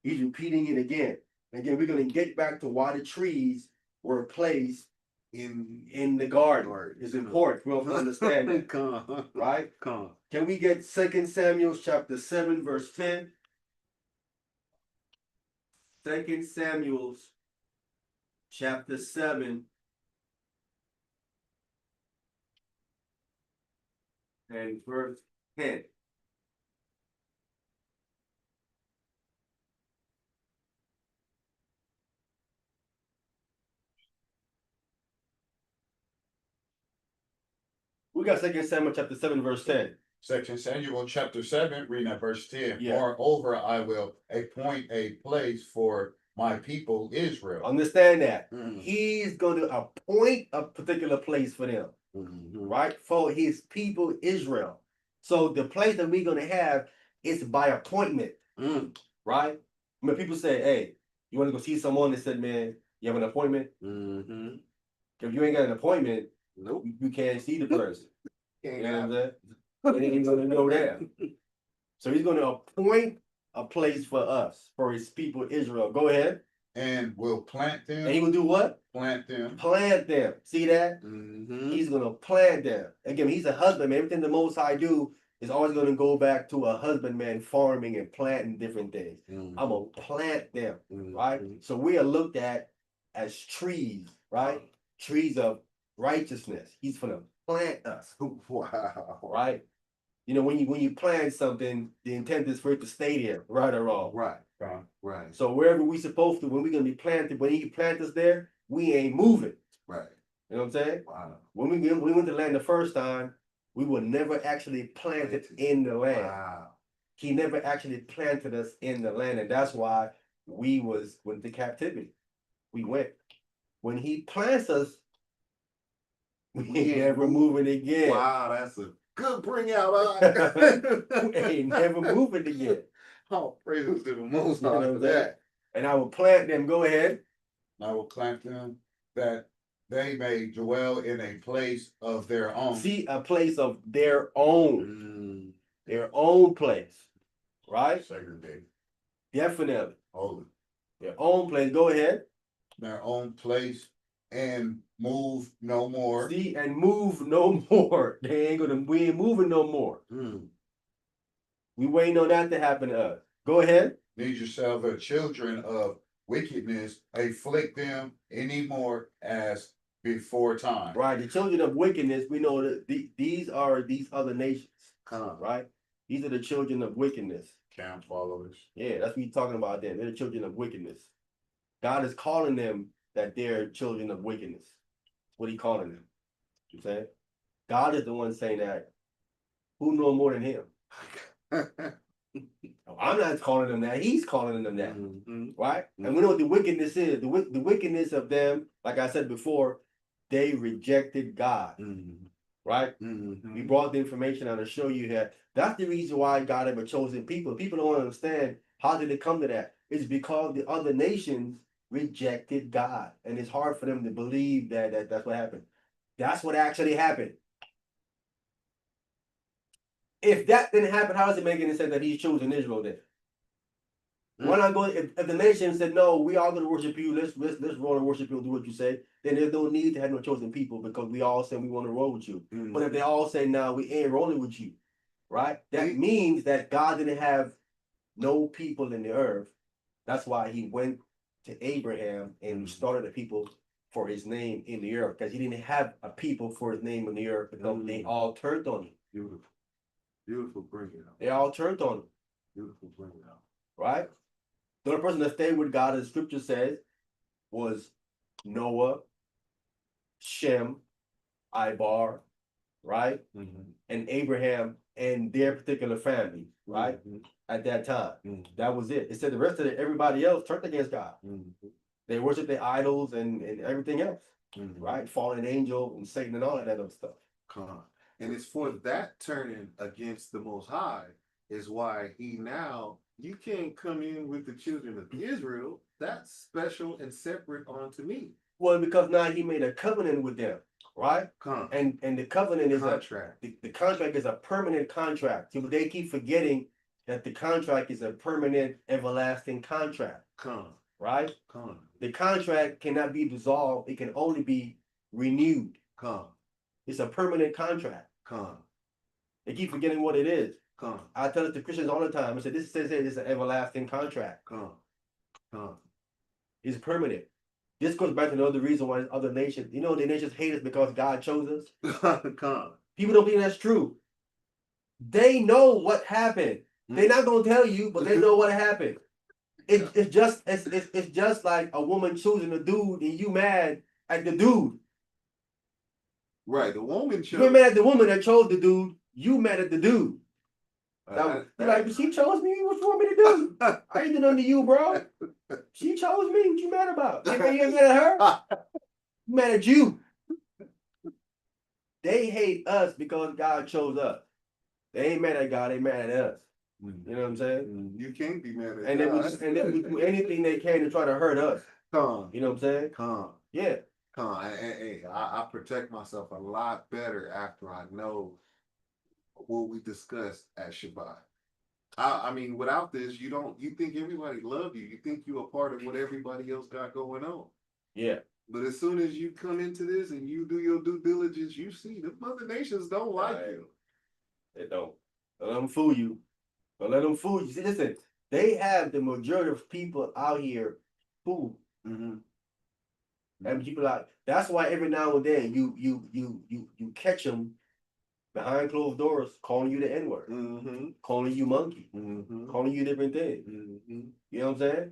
He's repeating it again. Again, we're going to get back to why the trees were placed in the garden. It's important. We don't understand that. Right? Can we get 2 Samuel chapter 7, verse 10? 2 Samuel chapter 7 and verse 10. We got 2 Samuel chapter 7, verse 10. 2 Samuel chapter 7, reading at verse 10. Yeah. Moreover, I will appoint a place for my people Israel. Understand that. He's going to appoint a particular place for them, right? For his people Israel. So the place that we're going to have is by appointment, right? I mean, people say, hey, you want to go see someone that said, man, you have an appointment? If you ain't got an appointment, Nope. you can't see the person. You know what I'm saying? And he's going to go there. So he's going to appoint a place for us, for his people Israel. Go ahead. And will plant them. And he will do what? Plant them. Plant them. See that? He's going to plant them. Again, he's a husbandman. Everything the Most High do is always going to go back to a husbandman farming and planting different things. I'm going to plant them, right? So we are looked at as trees, right? Trees of righteousness. He's going to plant us. Wow. Right? You know, when you plant something, the intent is for it to stay there, right or wrong. Right. So wherever we supposed to, when we're gonna be planted, when he plant us there, we ain't moving. Right. You know what I'm saying? Wow. When we went to land the first time, we were never actually planted in the land. Wow. He never actually planted us in the land, and that's why we went to captivity. We went. When he plants us, we ain't never moving again. Wow, that's a good bring out. We ain't never moving again. Oh, praise to the Most You know High what for I'm saying? that. And I will plant them. Go ahead. I will plant them that they may dwell in a place of their own. See, a place of their own, their own place, right? Segregate, Definitely, holy, their own place. Go ahead. their own place and move no more. See, and move no more. They ain't gonna. We ain't moving no more. We waiting on that to happen to us. Go ahead. Need yourself the children of wickedness, afflict them anymore as before time. Right, the children of wickedness. We know that these are these other nations. Right, these are the children of wickedness. Camp followers. Yeah, that's what you're talking about. Them. They're the children of wickedness. God is calling them that they're children of wickedness. What he calling them? You saying? God is the one saying that. Who know more than him? I'm not calling them that. He's calling them that. Right? And we know what the wickedness is. The wickedness of them, like I said before, they rejected God. Right? We brought the information out to show you that that's the reason why God ever chosen people. People don't understand how did it come to that. It's because the other nations rejected God, and it's hard for them to believe that that's what happened. That's what actually happened. If that didn't happen, how does it make any sense that he's chosen Israel then? Why not go? If the nation said no, we are going to worship you. Let's roll and worship you and do what you say. Then there's no need to have no chosen people because we all say we want to roll with you. But if they all say no, we ain't rolling with you, right? That means that God didn't have no people in the earth. That's why he went to Abraham and started a people for his name in the earth, because he didn't have a people for his name in the earth because they all turned on him. Beautiful. Beautiful bring it out. They all turned on him, Beautiful bring it out. right? The only person that stayed with God, as scripture says, was Noah, Shem, Ibar, right? And Abraham and their particular family, right? At that time. That was it. It said the rest of everybody else turned against God. They worshiped their idols and everything else, right? Fallen angel and Satan and all of that other stuff. And it's for that turning against the Most High is why he now, you can't come in with the children of Israel. That's special and separate onto me. Well, because now he made a covenant with them, right? And the covenant is contract. The contract is a permanent contract. They keep forgetting that the contract is a permanent, everlasting contract. Right? The contract cannot be dissolved. It can only be renewed. It's a permanent contract. They keep forgetting what it is. I tell it to Christians all the time. I said, this says it's an everlasting contract. It's permanent. This goes back to the other reason why other nations, the nations hate us because God chose us. People don't think that's true. They know what happened. They're not gonna tell you, but they know what happened. It's just like a woman choosing a dude and you mad at the dude. Right, the woman chose. You're mad at the woman that chose the dude. You mad at the dude. You're like, she chose me. What you want me to do? I ain't doing nothing to you, bro. She chose me. What you mad about? You ain't mad at her. You mad at you. They hate us because God chose us. They ain't mad at God. They mad at us. You know what I'm saying? You can't be mad at and then we do anything they can to try to hurt us. You know what I'm saying? Yeah. I protect myself a lot better after I know what we discussed at Shabbat. I mean, without this, you think everybody love you. You think you're a part of what everybody else got going on. Yeah. But as soon as you come into this and you do your due diligence, you see the other nations don't like you. They don't. Don't let them fool you. Don't let them fool you. See, listen, they have the majority of people out here fooled. And people like, that's why every now and then you catch them behind closed doors calling you the N-word, calling you monkey, calling you different things. You know what I'm saying?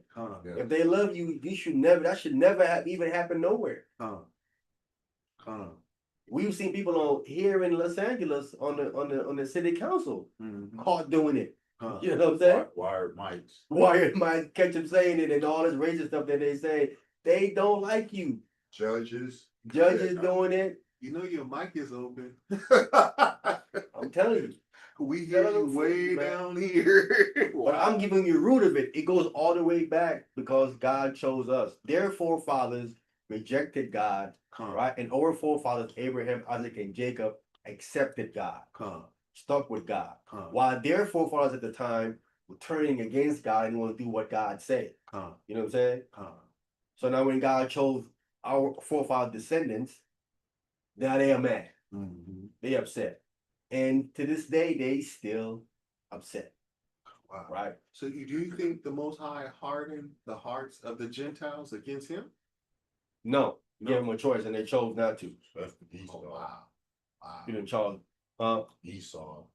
If they love you, that should never even happen nowhere. We've seen people here in Los Angeles on the city council caught doing it. You know what I'm saying? Wired mics. Why might catch them saying it and all this racist stuff that they say. They don't like you. Judges. Judges Yeah. doing it. You know your mic is open. I'm telling you. We hear Tell you them way man. down here. But I'm giving you root of it. It goes all the way back because God chose us. Their forefathers rejected God, Come, right? And our forefathers, Abraham, Isaac, and Jacob, accepted God, come, stuck with God. come, While their forefathers at the time were turning against God and want to do what God said. come, You know what I'm saying? come. So now when God chose our forefather descendants, now they are mad. Mhm. They upset. And to this day, they still upset, Wow. right? So do you think the Most High hardened the hearts of the Gentiles against him? No, you gave them a choice and they chose not to. That's the Esau. Oh, wow. Wow. You didn't charge. Esau.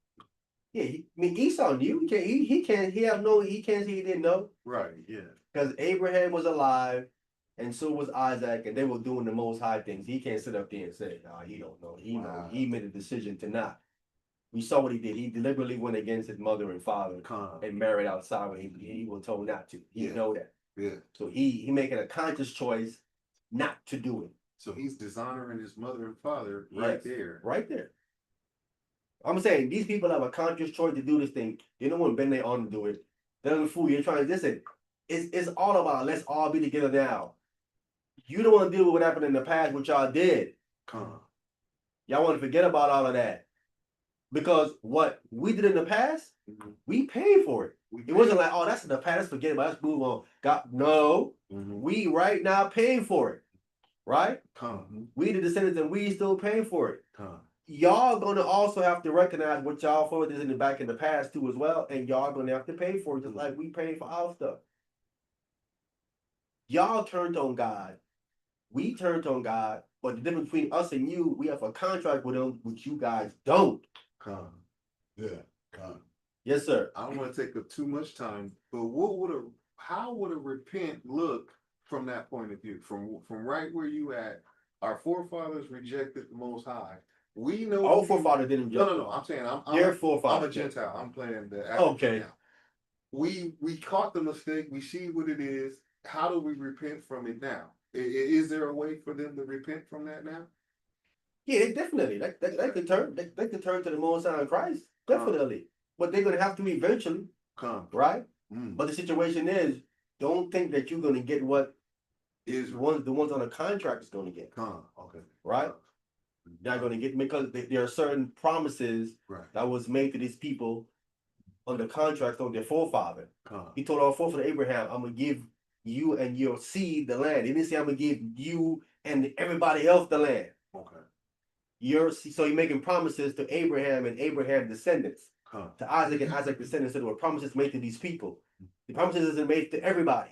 Yeah, I mean Esau knew. He can't say he didn't know. Right, yeah. Because Abraham was alive and so was Isaac, and they were doing the most high things. He can't sit up there and say, nah, he don't know. He Wow. know. He made a decision to not. We saw what he did. He deliberately went against his mother and father Come. and married outside when he was told not to. He Yeah. know that. Yeah. So he making a conscious choice not to do it. So he's dishonoring his mother and father right Yes, there. Right there. I'm saying these people have a conscious choice to do this thing. They don't want to bend their arm to do it. They're the fool. You're trying to listen. It's all about let's all be together now. You don't want to deal with what happened in the past, what y'all did. Come. Y'all want to forget about all of that. Because what we did in the past, Mhm. we paid for it. We It wasn't like, oh, that's in the past, let's forget about it, let's move on. No, Mhm. we right now paying for it. Right? Come. We the descendants and we still paying for it. Come. Y'all gonna also have to recognize what y'all fathers in the back in the past too as well, and y'all gonna have to pay for it just like we pay for our stuff. Y'all turned on God, we turned on God, but the difference between us and you, we have a contract with him, which you guys don't. Come. Yeah. Come. Yes, sir. I don't want to take up too much time, but how would a repent look from that point of view? From right where you at, our forefathers rejected the Most High. We know Our forefather didn't No. I'm saying Their I'm forefather. a Gentile. I'm playing the Okay. now. We caught the mistake. We see what it is. How do we repent from it now? Is there a way for them to repent from that now? Yeah, definitely. They could turn. They could turn to the Most High in Christ. Definitely. But they're gonna have to eventually, Come. right? Mm. But the situation is, don't think that you're gonna get what Is the ones on the contract is gonna get. come. Okay. Right? You're not gonna get because there are certain promises Right. that was made to these people under contracts on their forefather. Come. He told our forefather Abraham, I'm gonna give you and your seed the land. He didn't say I'm gonna give you and everybody else the land. Okay. So he's making promises to Abraham and Abraham's descendants, Come. to Isaac and Isaac's descendants. So there were promises made to these people. The promises isn't made to everybody.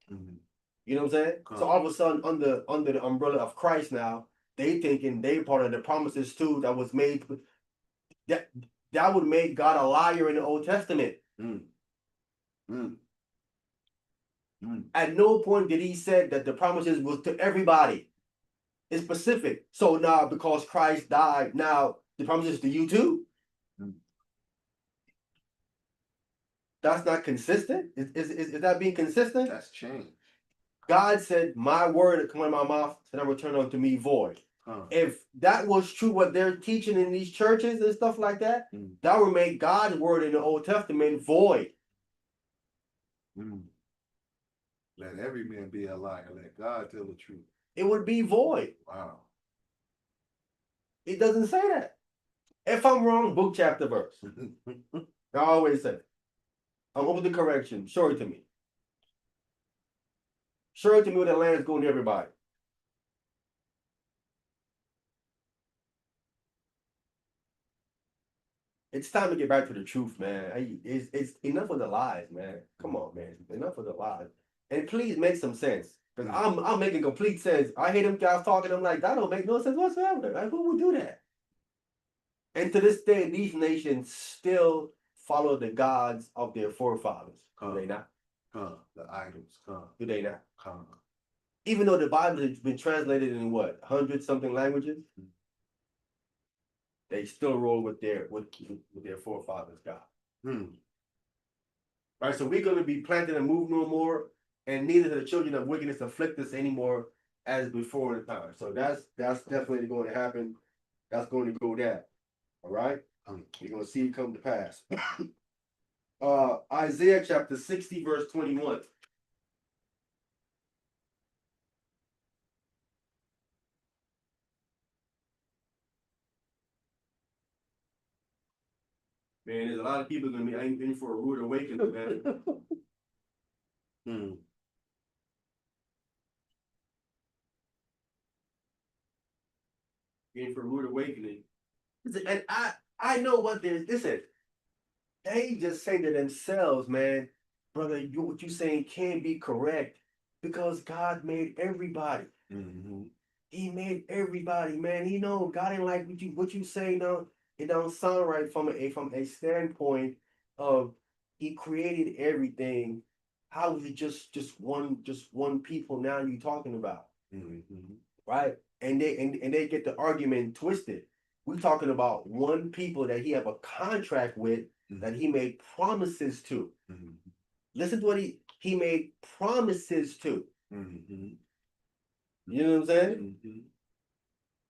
Mhm. You know what I'm saying? So all of a sudden, under the umbrella of Christ now, they thinking they part of the promises too that was made. That would make God a liar in the Old Testament. Mm. Mm. Mm. At no point did he say that the promises was to everybody. It's specific. So now because Christ died, now the promises to you too. Mm. That's not consistent. Is that being consistent? That's change. God said, "My word that come out of my mouth shall not return unto me void." If that was true, what they're teaching in these churches and stuff like that, Mm. that would make God's word in the Old Testament void. Mm. Let every man be a liar. Let God tell the truth. It would be void. Wow. It doesn't say that. If I'm wrong, book, chapter, verse. I always say, I'm open to correction. Show it to me. Show it to me where the land is going to everybody. It's time to get back to the truth, man. It's enough of the lies, man. Come on, man. Enough of the lies. And please make some sense. Because I'm making complete sense. I hear them guys talking, I'm like, that don't make no sense whatsoever. Like, who would do that? And to this day, these nations still follow the gods of their forefathers. Do they not? The idols. Do they not? Come. Even though the Bible has been translated in what, 100-something languages, they still roll with their forefathers' God. Hmm. Right, so we're gonna be planted and move no more, and neither the children of wickedness afflict us anymore as before in time. So that's definitely going to happen. That's going to go down. All right, you're gonna see it come to pass. Isaiah chapter 60, verse 21. Man, there's a lot of people gonna be in for a rude awakening, man. In for a rude awakening. Listen, and I know what there's. Listen, they just say to themselves, man, brother, what you saying can't be correct because God made everybody. He made everybody, man. He know God ain't like what you say. No, it don't sound right from a standpoint of He created everything. How is it just one people now you talking about, right? And they get the argument twisted. We're talking about one people that He have a contract with, that He made promises to. Listen to what he made promises to. You know what I'm saying?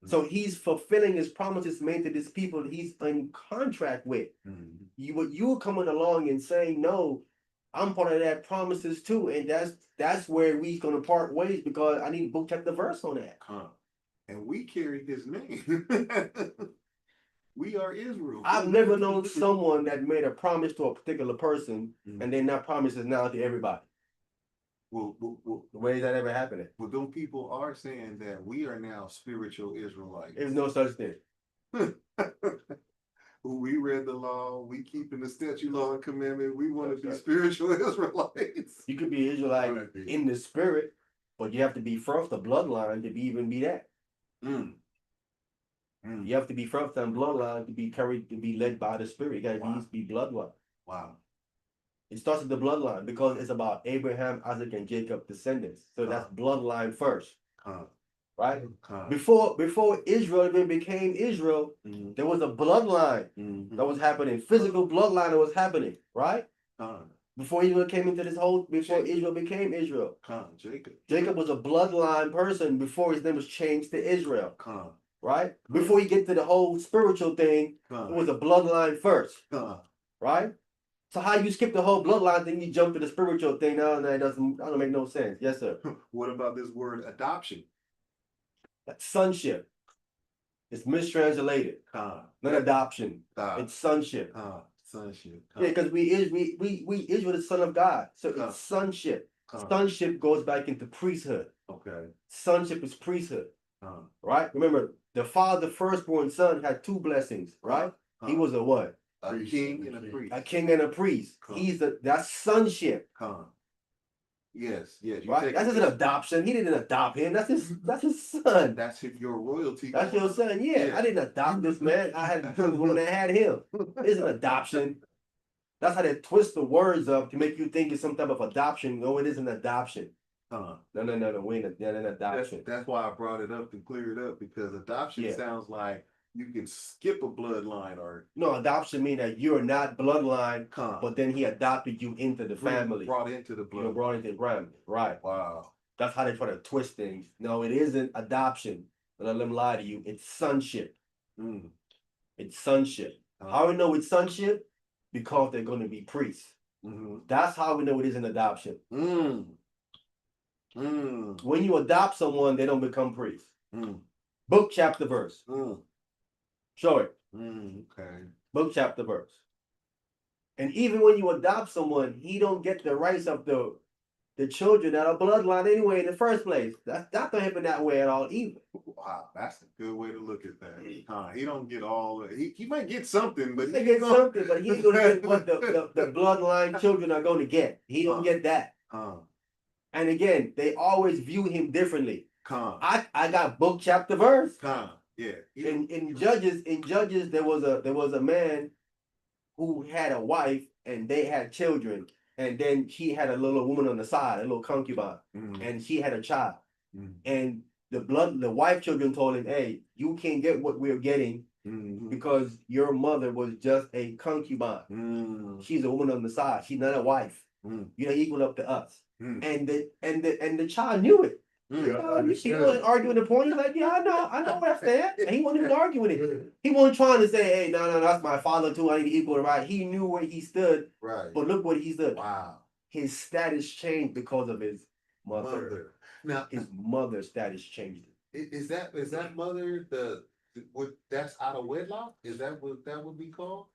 So He's fulfilling His promises made to this people that He's in contract with. You coming along and saying, no, I'm part of that promises too, and that's where we gonna part ways, because I need book chapter verse on that. And we carry His name. We are Israel. I've never known someone that made a promise to a particular person and then that promise is now to everybody. Well, The way is that ever happening? well, those people are saying that we are now spiritual Israelites. There's no such thing. We read the law, we keeping the statute, law, and commandment. We want to be spiritual Israelites. You could be Israelite in the spirit, but you have to be first a bloodline to even be that. You have to be first on bloodline to be carried, to be led by the spirit. You gotta be bloodline. Wow. It starts with the bloodline because it's about Abraham, Isaac, and Jacob descendants. So that's bloodline first, right? Before Israel even became Israel, there was a bloodline that was happening, physical bloodline that was happening, right? Before Israel came into this whole, before Israel became Israel. Jacob was a bloodline person before his name was changed to Israel. Right? Before you get to the whole spiritual thing, it was a bloodline first. Right? So how you skip the whole bloodline thing, you jump to the spiritual thing now, and that doesn't make no sense. Yes, sir. What about this word adoption? That's sonship. It's mistranslated. Not adoption. It's sonship. Sonship. Yeah, because we Israel the son of God. So it's sonship. Sonship goes back into priesthood. Okay. Sonship is priesthood. Right? Remember, the father, firstborn son, had two blessings, right? He was a what? A king and a priest. A king and a priest. That's sonship. Yes. Right? That's his adoption. He didn't adopt him. That's his son. That's your royalty. That's your son. Yeah. I didn't adopt this man. I had the woman that had him. It's an adoption. That's how they twist the words up to make you think it's some type of adoption. No, it is an adoption. No, we ain't an adoption. That's why I brought it up to clear it up, because adoption sounds like you can skip a bloodline, or no, adoption means that you're not bloodline, but then He adopted you into the family. Brought into the blood. You're brought into the family. Right. Wow. That's how they try to twist things. No, it isn't adoption. Don't let them lie to you. It's sonship. It's sonship. How we know it's sonship? Because they're going to be priests. That's how we know it isn't adoption. When you adopt someone, they don't become priests. Book, chapter, verse. Show it. Okay. Book, chapter, verse. And even when you adopt someone, he don't get the rights of the children that are bloodline anyway in the first place. That's not gonna happen that way at all either. Wow, that's a good way to look at that. He don't get all. He might get something, but he get something, but he ain't gonna get what the bloodline children are gonna get. He don't get that. And again, they always view him differently. I got book, chapter, verse. Yeah. In Judges, there was a man who had a wife and they had children, and then he had a little woman on the side, a little concubine, and she had a child. And the wife children told him, "Hey, you can't get what we're getting because your mother was just a concubine. She's a woman on the side. She's not a wife. You're not equal up to us. And the child knew it. He wasn't arguing the point. He's like, yeah, I know where I stand. And he wasn't even arguing it. He wasn't trying to say, hey, no, that's my father too. I need to equal right. He knew where he stood. Right. But look what he stood. Wow. His status changed because of his mother. Mother. Now, His mother's status changed. is that mother that's out of wedlock? Is that what that would be called?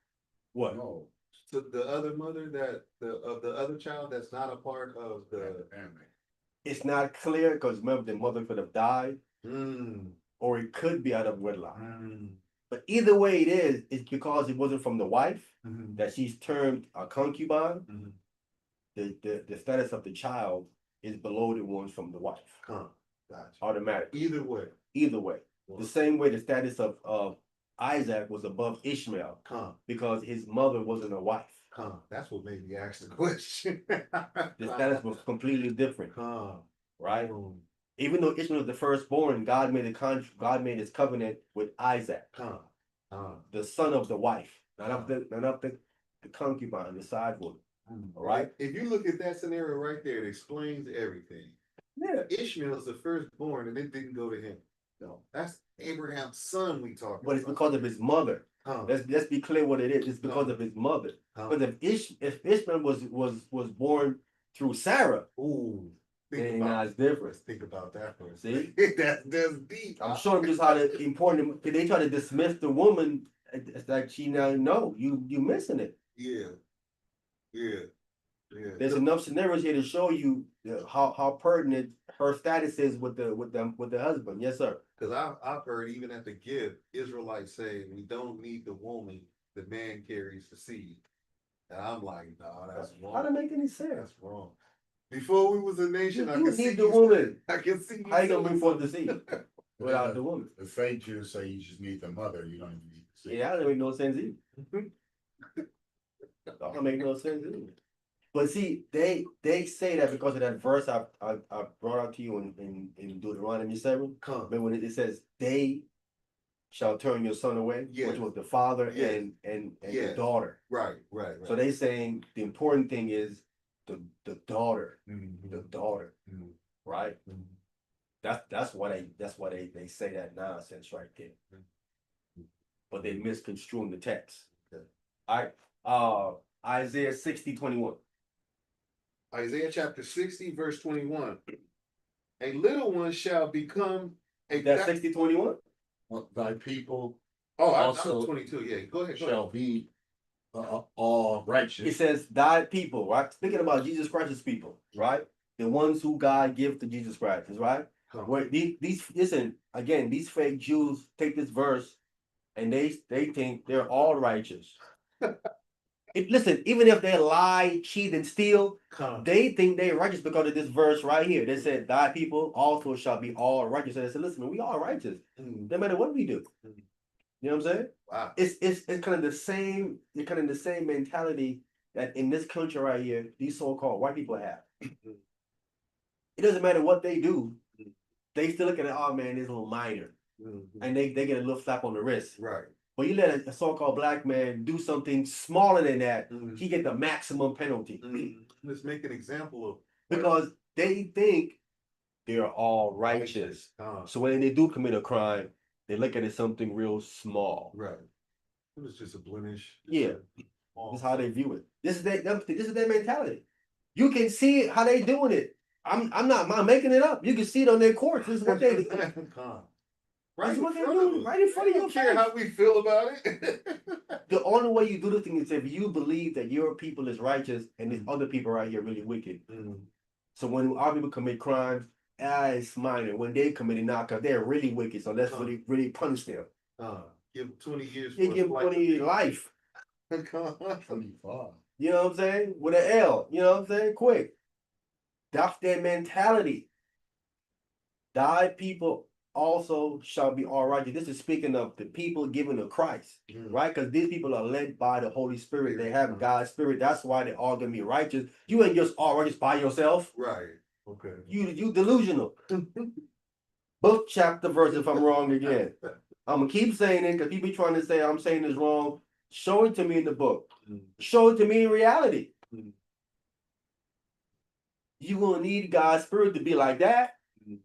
What? No, So the other mother of the other child that's not a part of the. family. It's not clear because remember the mother could have died, or it could be out of wedlock. But either way it is, it's because it wasn't from the wife that she's termed a concubine. The status of the child is below the ones from the wife. Gotcha. Automatically. Either way. Either way. The same way the status of Isaac was above Ishmael because his mother wasn't a wife. That's what made me ask the question. The status was completely different, right? Mm. Even though Ishmael was the firstborn, God made his covenant with Isaac, the son of the wife, not of the concubine, the side woman. All right. If you look at that scenario right there, it explains everything. Yeah. Ishmael's the firstborn, and it didn't go to him. No, that's Abraham's son we talking But it's about. because of his mother. Huh. Let's be clear what it is. It's because of his mother. Because if Ishmael was born through Sarah, Ooh, then it's different. let's think about that for a See? second. That's deep. I'm showing just how important. They try to dismiss the woman. It's like she now know you missing it. Yeah. There's enough scenarios here to show you how pertinent her status is with the husband. Yes, sir. Because I've heard even at the gift, Israelites say we don't need the woman, the man carries the seed. And I'm like, no, that's wrong. How to make any sense? That's wrong. Before we was a nation, I You could see need the woman. I can see How you gonna bring forth the seed without the woman? The fake Jews say you just need the mother, you don't even need the seed. Yeah, that doesn't make no sense either. That don't make no sense either. But see, they say that because of that verse I brought out to you in Deuteronomy 7. Remember when it says they shall turn your son away, Yes. which was the father Yes. and the Yes. daughter. Right. So they saying the important thing is the daughter, Mhm. the daughter, Mhm. right? Mhm. That's why they say that nonsense right there. But they misconstruing the text. Okay. All right. Isaiah 60:21. Isaiah chapter 60, verse 21. A little one shall become a That's 60:21. Thy people Oh, I also was 22. Yeah, go ahead. shall be all It righteous. says thy people, right? Speaking about Jesus Christ's people, right? The ones who God give to Jesus Christ, right? Where these listen again, these fake Jews take this verse and they think they're all righteous. Listen, even if they lie, cheat, and steal, they think they're righteous because of this verse right here. They said, "Thy people also shall be all righteous." And they said, "Listen, we all righteous, no matter what we do." You know what I'm saying? Wow. It's kind of the same. It's kind of the same mentality that in this country right here, these so-called white people have. It doesn't matter what they do, they still look at it. Oh man, this little minor, and they get a little slap on the wrist. Right. But you let a so-called black man do something smaller than that, he get the maximum penalty Let's make an example of because they think they're all righteous. So when they do commit a crime, they look at it something real small. Right. It was just a blemish. Yeah. That's how they view it. This is their mentality. You can see how they doing it. I'm making it up. You can see it on their courts. This is what they do. Right in what they front do, of us. right in front of I your don't care face. how we feel about it. The only way you do this thing is if you believe that your people is righteous and these other people right here really wicked. So when our people commit crimes, it's minor. When they commit it, not because they're really wicked. So let's really punish them. Give them 20 years. They give 20 years life. 25. You know what I'm saying? With an L. You know what I'm saying? Quick. That's their mentality. Thy people also shall be all righteous. This is speaking of the people given to Christ, right? Because these people are led by the Holy Spirit. They have God's Spirit. That's why they're all gonna be righteous. You ain't just all righteous by yourself. Right. Okay. You delusional. Book, chapter, verse, if I'm wrong again. I'm gonna keep saying it because people trying to say I'm saying this wrong. Show it to me in the book. Mm. Show it to me in reality. Mm. You gonna need God's spirit to be like that, Mm.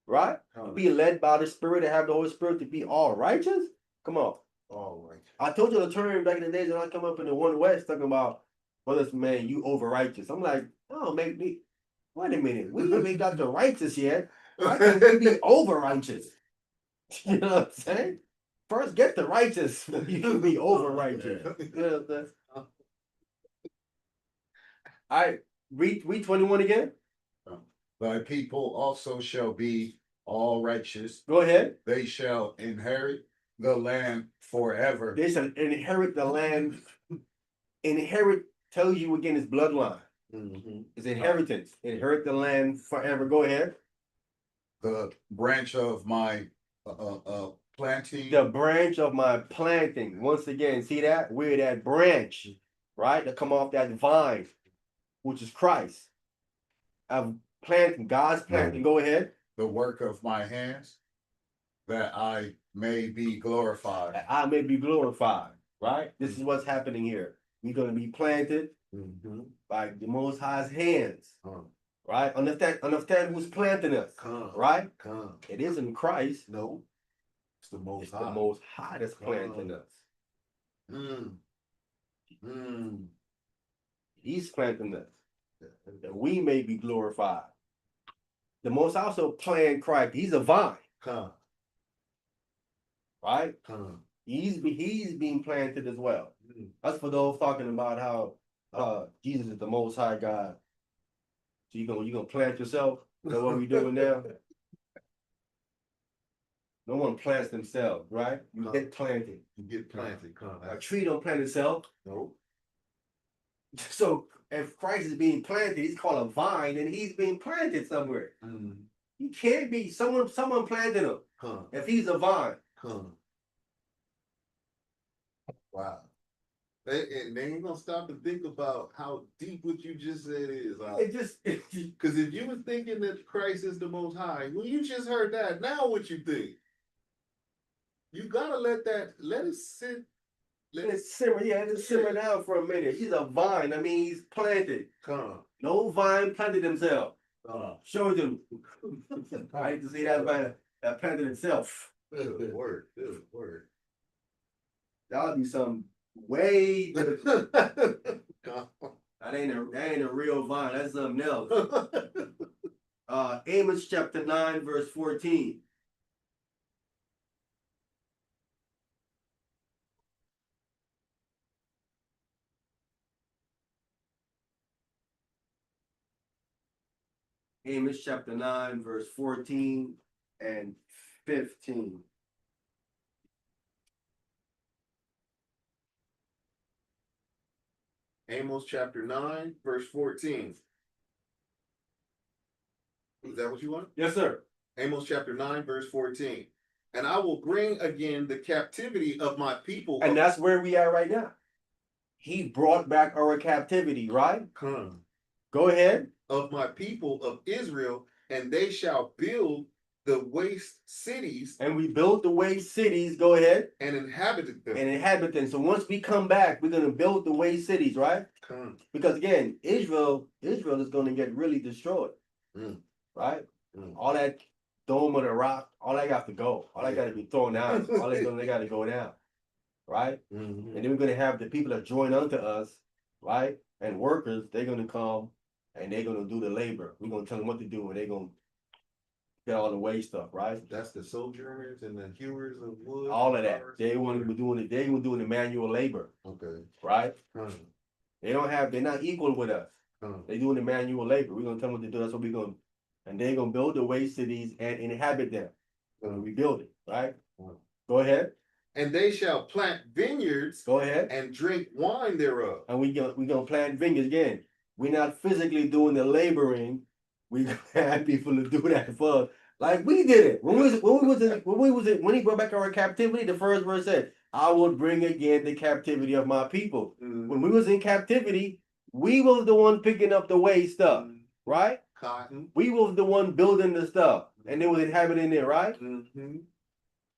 right? Con. Be led by the Spirit and have the Holy Spirit to be all righteous. Come on. All right. I told you the term back in the days when I come up in the One West talking about, well, this man, you over righteous. I'm like, oh, make me. Wait a minute, we ain't got the righteous yet. Why can't we be over righteous? You know what I'm saying? First, get the righteous. You can be over righteous. You know what I'm saying? All right, read 21 again. Thy people also shall be all righteous. Go ahead. They shall inherit the land forever. They shall inherit the land. Inherit tells you again it's bloodline. Mhm. It's inheritance. Inherit the land forever. Go ahead. The branch of my planting. The branch of my planting. Once again, see that? We're that branch, right? That come off that vine, which is Christ. Of planting, God's planting. Go ahead. The work of my hands, that I may be glorified. That I may be glorified, right? This is what's happening here. We're going to be planted Mhm. by the Most High's hands, Con. right? Understand who's planting us, Con. right? Con. It isn't Christ. No. It's the most It's high. the Most High that's planting us. Mm. Mm. He's planting us, that we may be glorified. The Most High also planted Christ. He's a vine, Con. right? Con. He's being planted as well. Mm. That's for those talking about how Jesus is the Most High God. So you gonna plant yourself? Is that what we doing now? No one plants themselves, right? You get planted. You get planted. Con. A tree don't plant itself. No. So if Christ is being planted, he's called a vine, and he's being planted somewhere. Mm. He can't be someone planted him. Con. If he's a vine, Con. Wow. They ain't gonna stop and think about how deep what you just said is. it just Because if you were thinking that Christ is the most high, when you just heard that, now what you think? You gotta let it sit. Let it simmer. Yeah, let it simmer down for a minute. He's a vine. I mean, he's planted. come. No vine planted himself. Show them. I hate to see that vine that planted itself. Good word. Good word. That would be some way. That Come. ain't a real vine. That's something else. Amos chapter 9, verse 14. Amos chapter 9, verse 14 and 15. Amos chapter 9, verse 14. Is that what you want? Yes, sir. Amos chapter 9, verse 14. And I will bring again the captivity of my people. And that's where we are right now. He brought back our captivity, right? Come. Go ahead. Of my people of Israel, and they shall build the waste cities And we built the waste cities. Go ahead. and inhabit them. And inhabit them. So once we come back, we're gonna build the waste cities, right? Come. Because again, Israel is gonna get really destroyed. Mm. Right? Mm. All that dome of the rock, all that got to go. All that got to be thrown out. All they got to go down. Right? Mhm. And then we're gonna have the people that join unto us, right? And workers, they're gonna come and they're gonna do the labor. We're gonna tell them what to do, and they're gonna get all the waste stuff, right? That's the sojourners and the hewers of wood. All of that. They want to be doing it. They want doing the manual labor, Okay. right? Come. They're not equal with us. Come. They doing the manual labor. We're gonna tell them what to do. That's what we're gonna, and they're gonna build the waste cities and inhabit them. Gonna rebuild it, right? Go ahead. And they shall plant vineyards Go ahead. and drink wine thereof. And we gonna plant vineyards again. We're not physically doing the laboring. We gonna have people to do that for us, like we did it when he brought back our captivity. The first verse said, "I will bring again the captivity of my people." Mm. When we was in captivity, we was the one picking up the waste stuff, right? Cotton. We was the one building the stuff, and they was inhabiting it, right? Mm-hmm.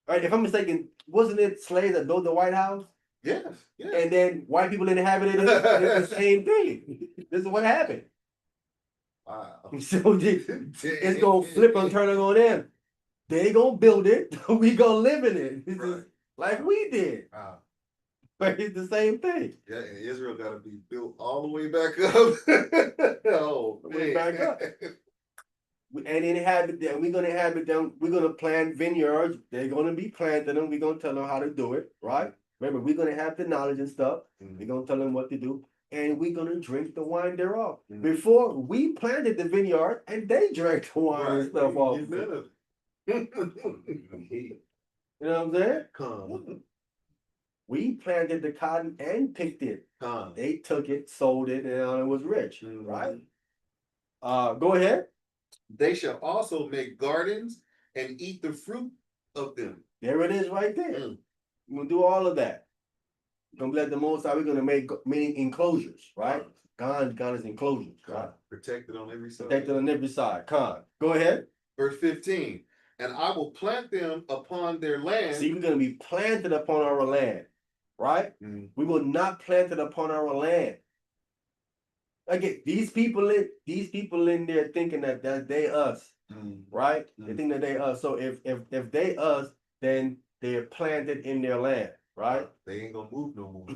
Right, if I'm mistaken, wasn't it slaves that built the White House? Yes, yes. And then white people inhabited it? It's the same thing. This is what happened. Wow. So it's gonna flip and turn on them. They gonna build it, we gonna live in it. This is Right. like we did. Wow. But it's the same thing. Yeah, and Israel gotta be built all the way back up. Oh, Way man. back up. And inhabit them. We're gonna inhabit them. We're gonna plant vineyards. They're gonna be planting them. We're gonna tell them how to do it, right? Remember, we're gonna have the knowledge and stuff. Mhm. We're gonna tell them what to do, and we're gonna drink the wine thereof. Mhm. Before we planted the vineyard, and they drank the wine and Right, stuff we off. get none of it. You know what I'm saying? Come, We planted the cotton and picked it. come. They took it, sold it, and it was rich, Mhm. right? Go ahead. They shall also make gardens and eat the fruit of them. There it is, right there. Mm. We're gonna do all of that. We're gonna let the most out. We're gonna make many enclosures, right? God is enclosures, right? Protected on every side. Protected on every side. Go ahead. Verse 15, and I will plant them upon their land. See, we're gonna be planted upon our land, right? Mm. We will not plant it upon our land. Again, these people in there thinking that they us, Mm. right? They Mm. think that they us. So if they us, then they're planted in their land, right? They ain't gonna move no more.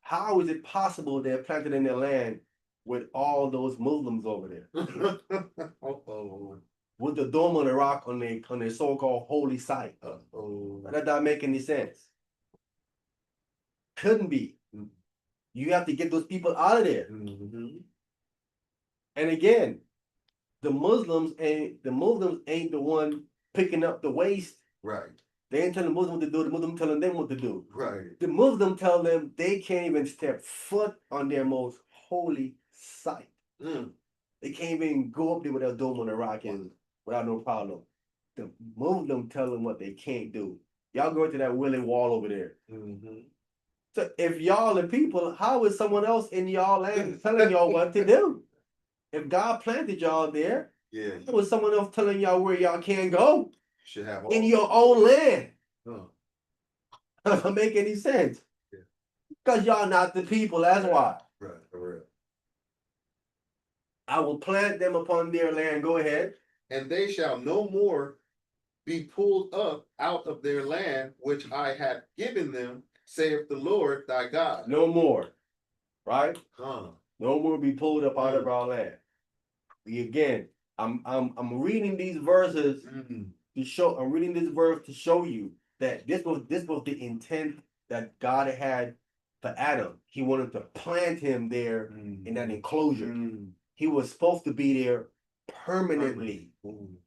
How is it possible they're planted in their land with all those Muslims over there? Uh-oh. With the Dome on the Rock on their so-called holy site? Uh-oh. That doesn't make any sense. Couldn't be. Mm. You have to get those people out of there. Mhm. And again, the Muslims ain't the one picking up the waste. Right, They ain't telling the Muslim what to do. The Muslim telling them what to do. right. The Muslim tell them they can't even step foot on their most holy site. Mm. They can't even go up there with a Dome on the Rock is without no problem. The Muslim tell them what they can't do. Y'all go to that Willing Wall over there. Mhm. So if y'all the people, how is someone else in y'all land telling y'all what to do? If God planted y'all there, Yeah, how is someone else telling y'all where y'all can't go you should have all. in your own land? Huh. Doesn't make any sense. Yeah. Because y'all not the people, that's why. Right, for real. I will plant them upon their land. Go ahead. And they shall no more be pulled up out of their land which I have given them, saith the Lord thy God. No more. Right? Huh. No more be pulled up out of our land. Again, I'm reading these verses Mm. to show. I'm reading this verse to show you that this was the intent that God had for Adam. He wanted to plant him there in that enclosure. Mm. He was supposed to be there permanently. Mm.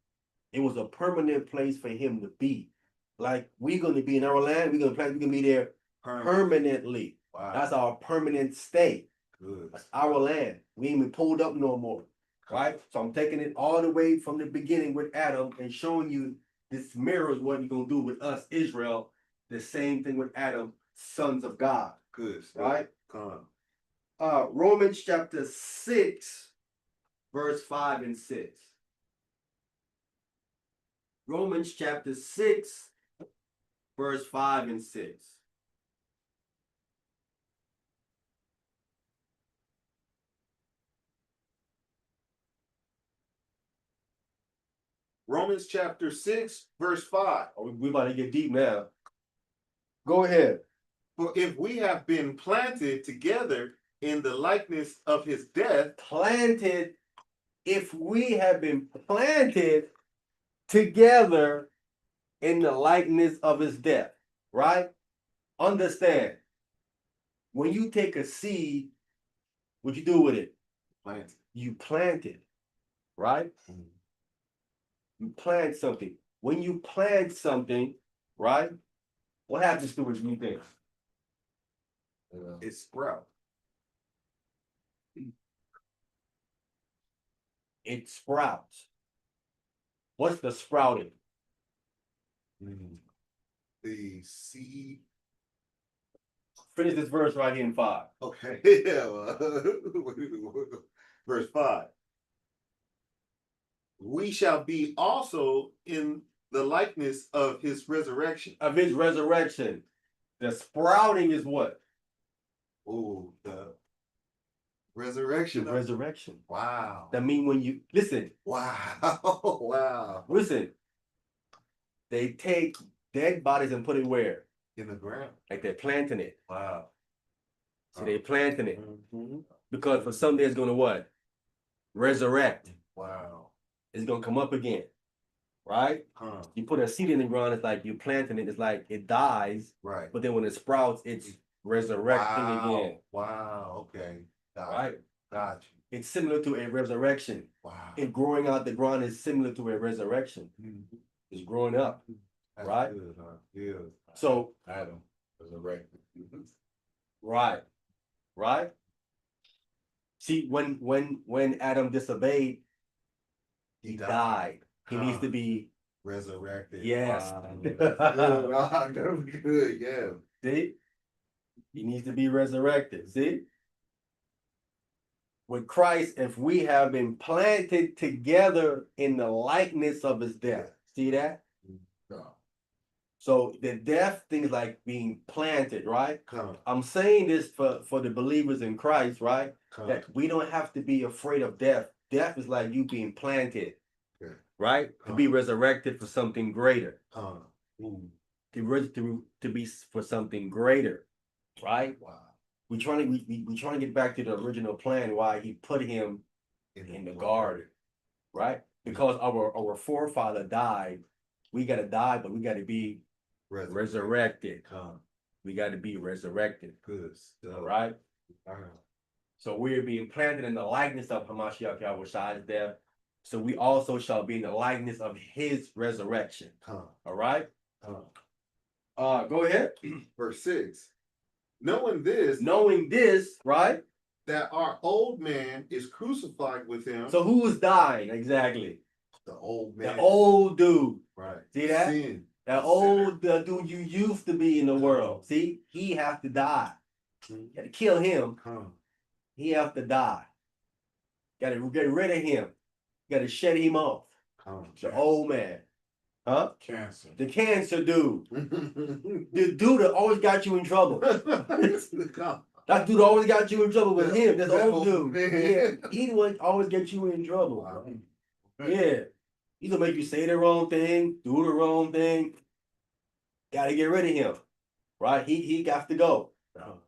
It was a permanent place for him to be. Like we're gonna be in our land, we're gonna be there permanently. Wow. That's our permanent stay. Good. That's our land. We ain't been pulled up no more. Right? So I'm taking it all the way from the beginning with Adam and showing you this mirrors what you're gonna do with us, Israel. The same thing with Adam, sons of God. Good. Right? Come. Romans chapter 6, verse 5 and 6. Romans chapter 6, verse 5 and 6. Romans chapter 6, verse 5. Oh, we about to get deep now. Go ahead. For if we have been planted together in the likeness of his death, Planted, if we have been planted together in the likeness of his death, right? Understand, when you take a seed, what you do with it? planted. You plant it, right? Mhm. You plant something. When you plant something, right? What happens to it, you think? It sprout. It sprouts. What's the sprouting? The seed. Finish this verse right here in 5. Okay. Yeah. Verse 5. We shall be also in the likeness of his resurrection. Of his resurrection. The sprouting is what? Oh, the The resurrection. resurrection. Wow. That mean when you listen, Wow. Wow. listen. They take dead bodies and put it where? In the ground. Like they're planting it. Wow. See, they're planting it. Mhm. Because for someday it's gonna what? Resurrect. Wow. It's gonna come up again. Right? Huh. You put a seed in the ground, it's like you planting it, it's like it dies, Right. but then when it sprouts, it's resurrecting Wow. again. Wow. Okay. Got Right? you. Got you. It's similar to a resurrection. Wow. And growing out the ground is similar to a resurrection. Mhm. It's growing up. That's Right? good, huh? Yeah. So, Adam resurrected. right. Right? See, when Adam disobeyed, he died. He needs to be resurrected. Yes. Wow. Good. Wow, that was good. Yeah. see? He needs to be resurrected. See? With Christ, if we have been planted together in the likeness of his death. See that? No. So the death thing is like being planted, right? Come. I'm saying this for the believers in Christ, right? Come. That we don't have to be afraid of death. Death is like you being planted, Okay. right? To be resurrected for something greater. Come. Ooh. To be for something greater, right? Wow. We trying to get back to the original plan why he put him in the garden, right? Because our forefather died. We gotta die, but we gotta be resurrected. Come. We gotta be resurrected, Good stuff. all right? All right. So we're being planted in the likeness of Hamashiach Yahushai's death. So we also shall be in the likeness of his resurrection. Come. All right? Come. Go ahead. Verse 6. Knowing this, Knowing this, right? that our old man is crucified with him. So who's dying exactly? The old man. The old dude. Right. See that? Sin. That old dude you used to be in the world. See, he has to die. You gotta kill him. Come. He has to die. Gotta get rid of him. Gotta shed him off. Come. The old man. Huh? Cancer. The cancer dude. Come. The dude that always got you in trouble. Come. That dude always got you in trouble with him. This That old old dude. man. Yeah. He would always get you in trouble. Wow. Yeah. He's gonna make you say the wrong thing, do the wrong thing. Gotta get rid of him. Right? He got to go.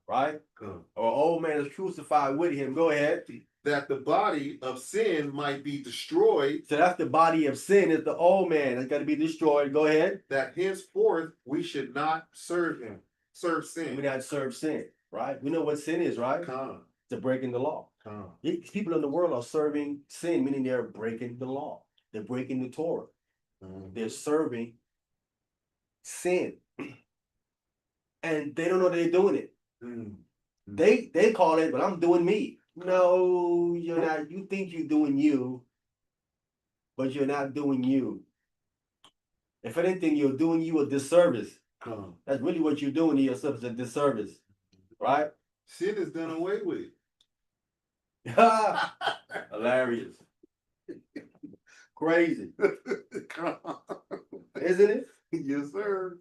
Right? Come. Or old man is crucified with him. Go ahead. That the body of sin might be destroyed, So that's the body of sin, is the old man. It's gotta be destroyed. Go ahead. that henceforth we should not serve We sin. not serve sin, right? We know what sin is, right? Come. It's breaking the law. Come. These people in the world are serving sin, meaning they're breaking the law. They're breaking the Torah. They're serving sin. And they don't know they're doing it. Mm. They call it, but I'm doing me. No, you're not. You think you're doing you, but you're not doing you. If anything, you're doing you a disservice. Come. That's really what you're doing to yourself, is a disservice. Right? Sin is done away with. Hilarious. Crazy. Come. Isn't it? Yes, sir.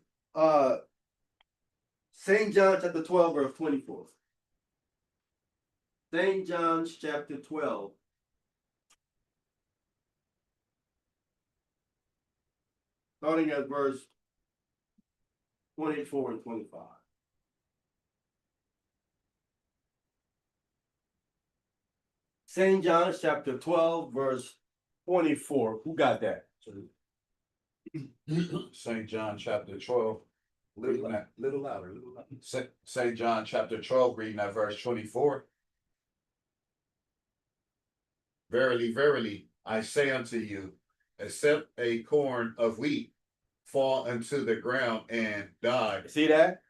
St. John chapter 12, verse 24. St. John chapter 12. Starting at verse 24 and 25. St. John chapter 12, verse 24. Who got that? St. John chapter 12. Little Reading that. louder, little louder. St. John chapter 12, reading at verse 24. Verily, verily, I say unto you, except a corn of wheat fall into the ground and die. See that?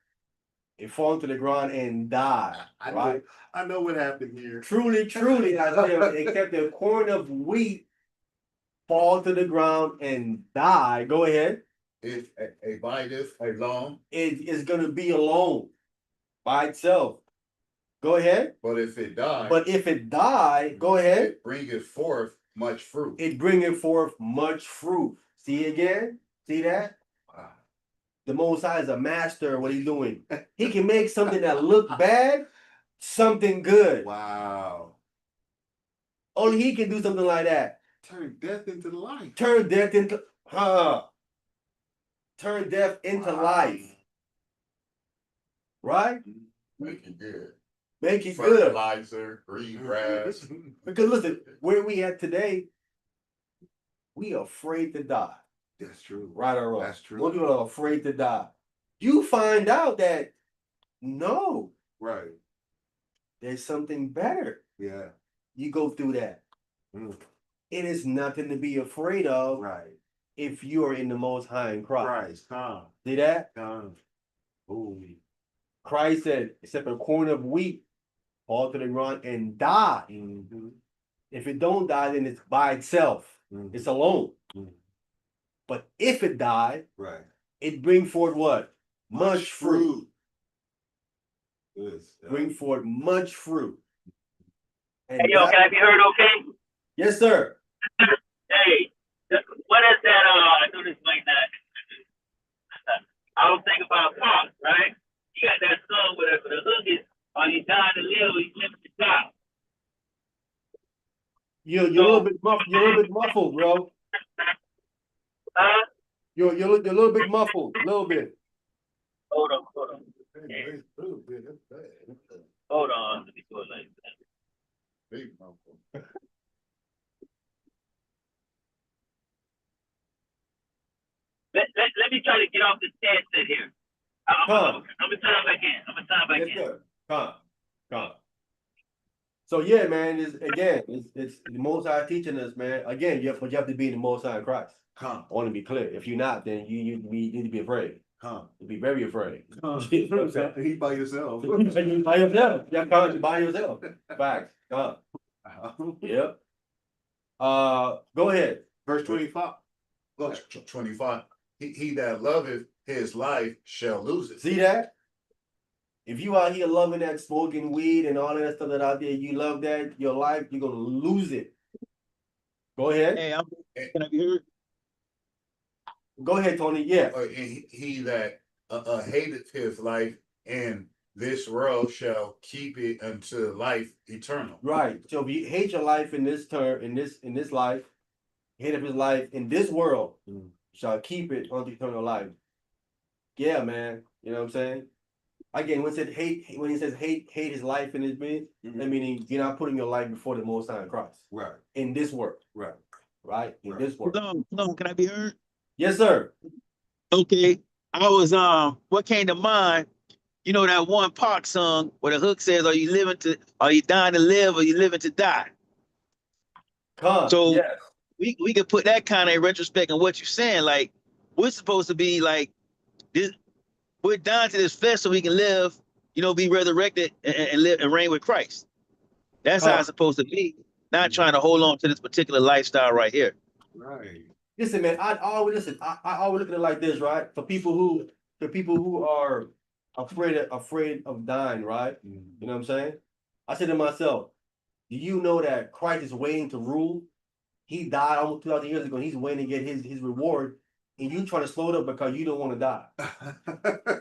It fall into the ground and die. Right? I know what happened here. Truly, truly, I say, except a corn of wheat fall to the ground and die. Go ahead. If abideth alone, It is going to be alone by itself. Go ahead. but if it die, But if it die, go ahead. it bringeth forth much fruit. It bringeth forth much fruit. See again? See that? Wow. The Most High is a master of what he's doing. He can make something that look bad, something good. Wow. Only he can do something like that. Turn death into life. Turn death into turn death into Wow. life. Right? Make it good. Make it good. Fertilizer, green grass. Because listen, where we at today, we are afraid to die. That's true. Right or wrong. That's true. Most people are afraid to die. You find out that no, Right. there's something better. Yeah. You go through that. Mm. It is nothing to be afraid of Right. if you are in the Most High in Christ. Christ. Come. See that? Come. Ooh. Christ said, except a corn of wheat, fall to the ground and die. Mm-hmm. If it don't die, then it's by itself. Mhm. It's alone. Mhm. But if it die, Right. it bring forth what? Much fruit. Yes. Bring forth much fruit. And Hey, yo, that- can I be heard okay? yes, sir. Hey, what is that? I know this might not. I was thinking about Fox, right? You got that song where the hook is, are you dying to live or you living to die? You're a little bit muffled. You're a little bit muffled, bro. Huh? You're a little bit muffled. A little bit. Hold on. Hold on. Let me do it like that. Big mouthful. Let me try to get off this headset here. I'm gonna turn back in. Yes, sir. Come. So yeah, man. It's the Most High teaching us, man. Again, you have to be in the Most High in Christ. Come. I want to be clear. If you're not, then you need to be afraid. Come. You be very afraid. He by yourself. You by yourself. Yeah, come by yourself. Facts. Come. Yep. Go ahead. Verse 25. Go ahead. 25. He that loveth his life shall lose it. See that? If you out here loving that smoking weed and all that stuff that out there, you love that, your life, you're gonna lose it. Go ahead. Hey, can I be heard? Go ahead, Tony. Yeah. And he that hateth his life in this world shall keep it unto life eternal. Right. So if you hate your life in this life, hate of his life in this world, shall keep it unto eternal life. Yeah, man. You know what I'm saying? Again, when he says hate his life in his being, that meaning you're not putting your life before the Most High in Christ. Right. In this world. Right. Right? In Right. this world. Hold on, can I be heard? Yes, sir. Okay. I was what came to mind, you know that one Park song where the hook says, are you dying to live or you living to die? Come. So yes. we could put that kind of in retrospect on what you're saying. Like, we're supposed to be like this, we're dying to this flesh so we can live, be resurrected and live and reign with Christ. That's how it's supposed to be. Not trying to hold on to this particular lifestyle right here. Right. Listen, man, I always look at it like this, right? For people who are afraid of dying, right? You know what I'm saying? I said to myself, do you know that Christ is waiting to rule? He died almost 2,000 years ago, and he's waiting to get his reward, and you trying to slow it up because you don't want to die.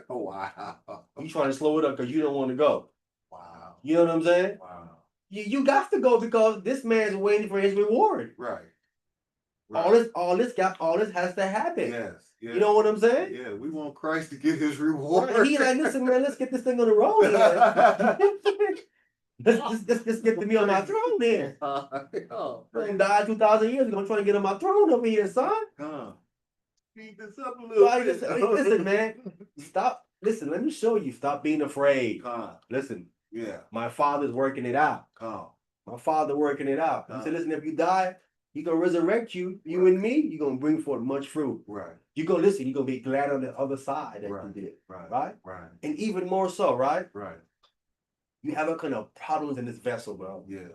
Wow. You trying to slow it up because you don't want to go. Wow. You know what I'm saying? Wow. You got to go because this man's waiting for his reward. Right. All this has to happen. Yes. Yes. You know what I'm saying? Yeah, we want Christ to get his reward. He like, listen, man, let's get this thing on the road here. let's get the me on my throne here. I died 2,000 years ago. I'm trying to get on my throne over here, son. Speed this up a little Like, bit. listen, man. Stop. Listen, let me show you. Stop being afraid. Listen, Yeah. my father's working it out. My father working it out. He said, listen, if you die, he gonna resurrect you, you and me, you're gonna bring forth much fruit. Right. You're gonna be glad on the other side that Right. you did. Right. Right? Right. And even more so, right? Right. You have a kind of problems in this vessel, bro. Yeah.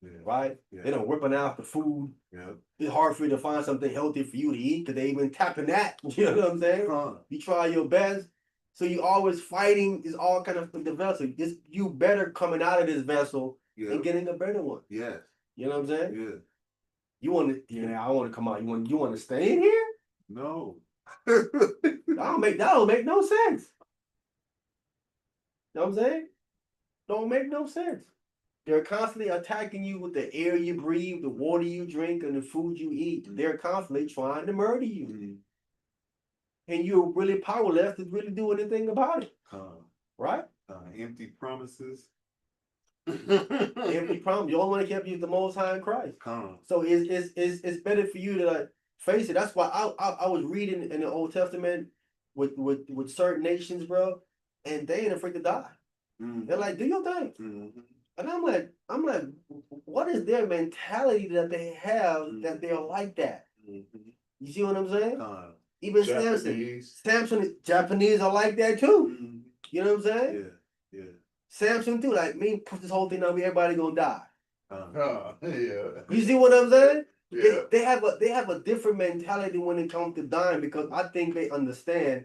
Yeah. Right? Yeah. They don't whipping out the food. Yeah. It's hard for you to find something healthy for you to eat because they even tapping that. You know what I'm saying? You try your best. So you always fighting is all kind of the vessel. You better coming out of this vessel Yeah. and getting a better one. Yes. You know what I'm saying? Yeah. You want to, I want to come out. You want to stay in here? No. That don't make no sense. You know what I'm saying? Don't make no sense. They're constantly attacking you with the air you breathe, the water you drink, and the food you eat. They're constantly trying to murder you. And you're really powerless to really do anything about it. Right? Empty promises. Every problem, the only one that kept you is the Most High in Christ. So it's better for you to like face it. That's why I was reading in the Old Testament with certain nations, bro, and they ain't afraid to die. They're like, do your thing. And I'm like, what is their mentality that they have that they're like that? You see what I'm saying? Even Samson, Japanese are like that too. You know what I'm saying? Yeah. Samson too, like me, put this whole thing on me, everybody gonna die. Yeah. You see what I'm saying? Yeah. They have a different mentality when it comes to dying because I think they understand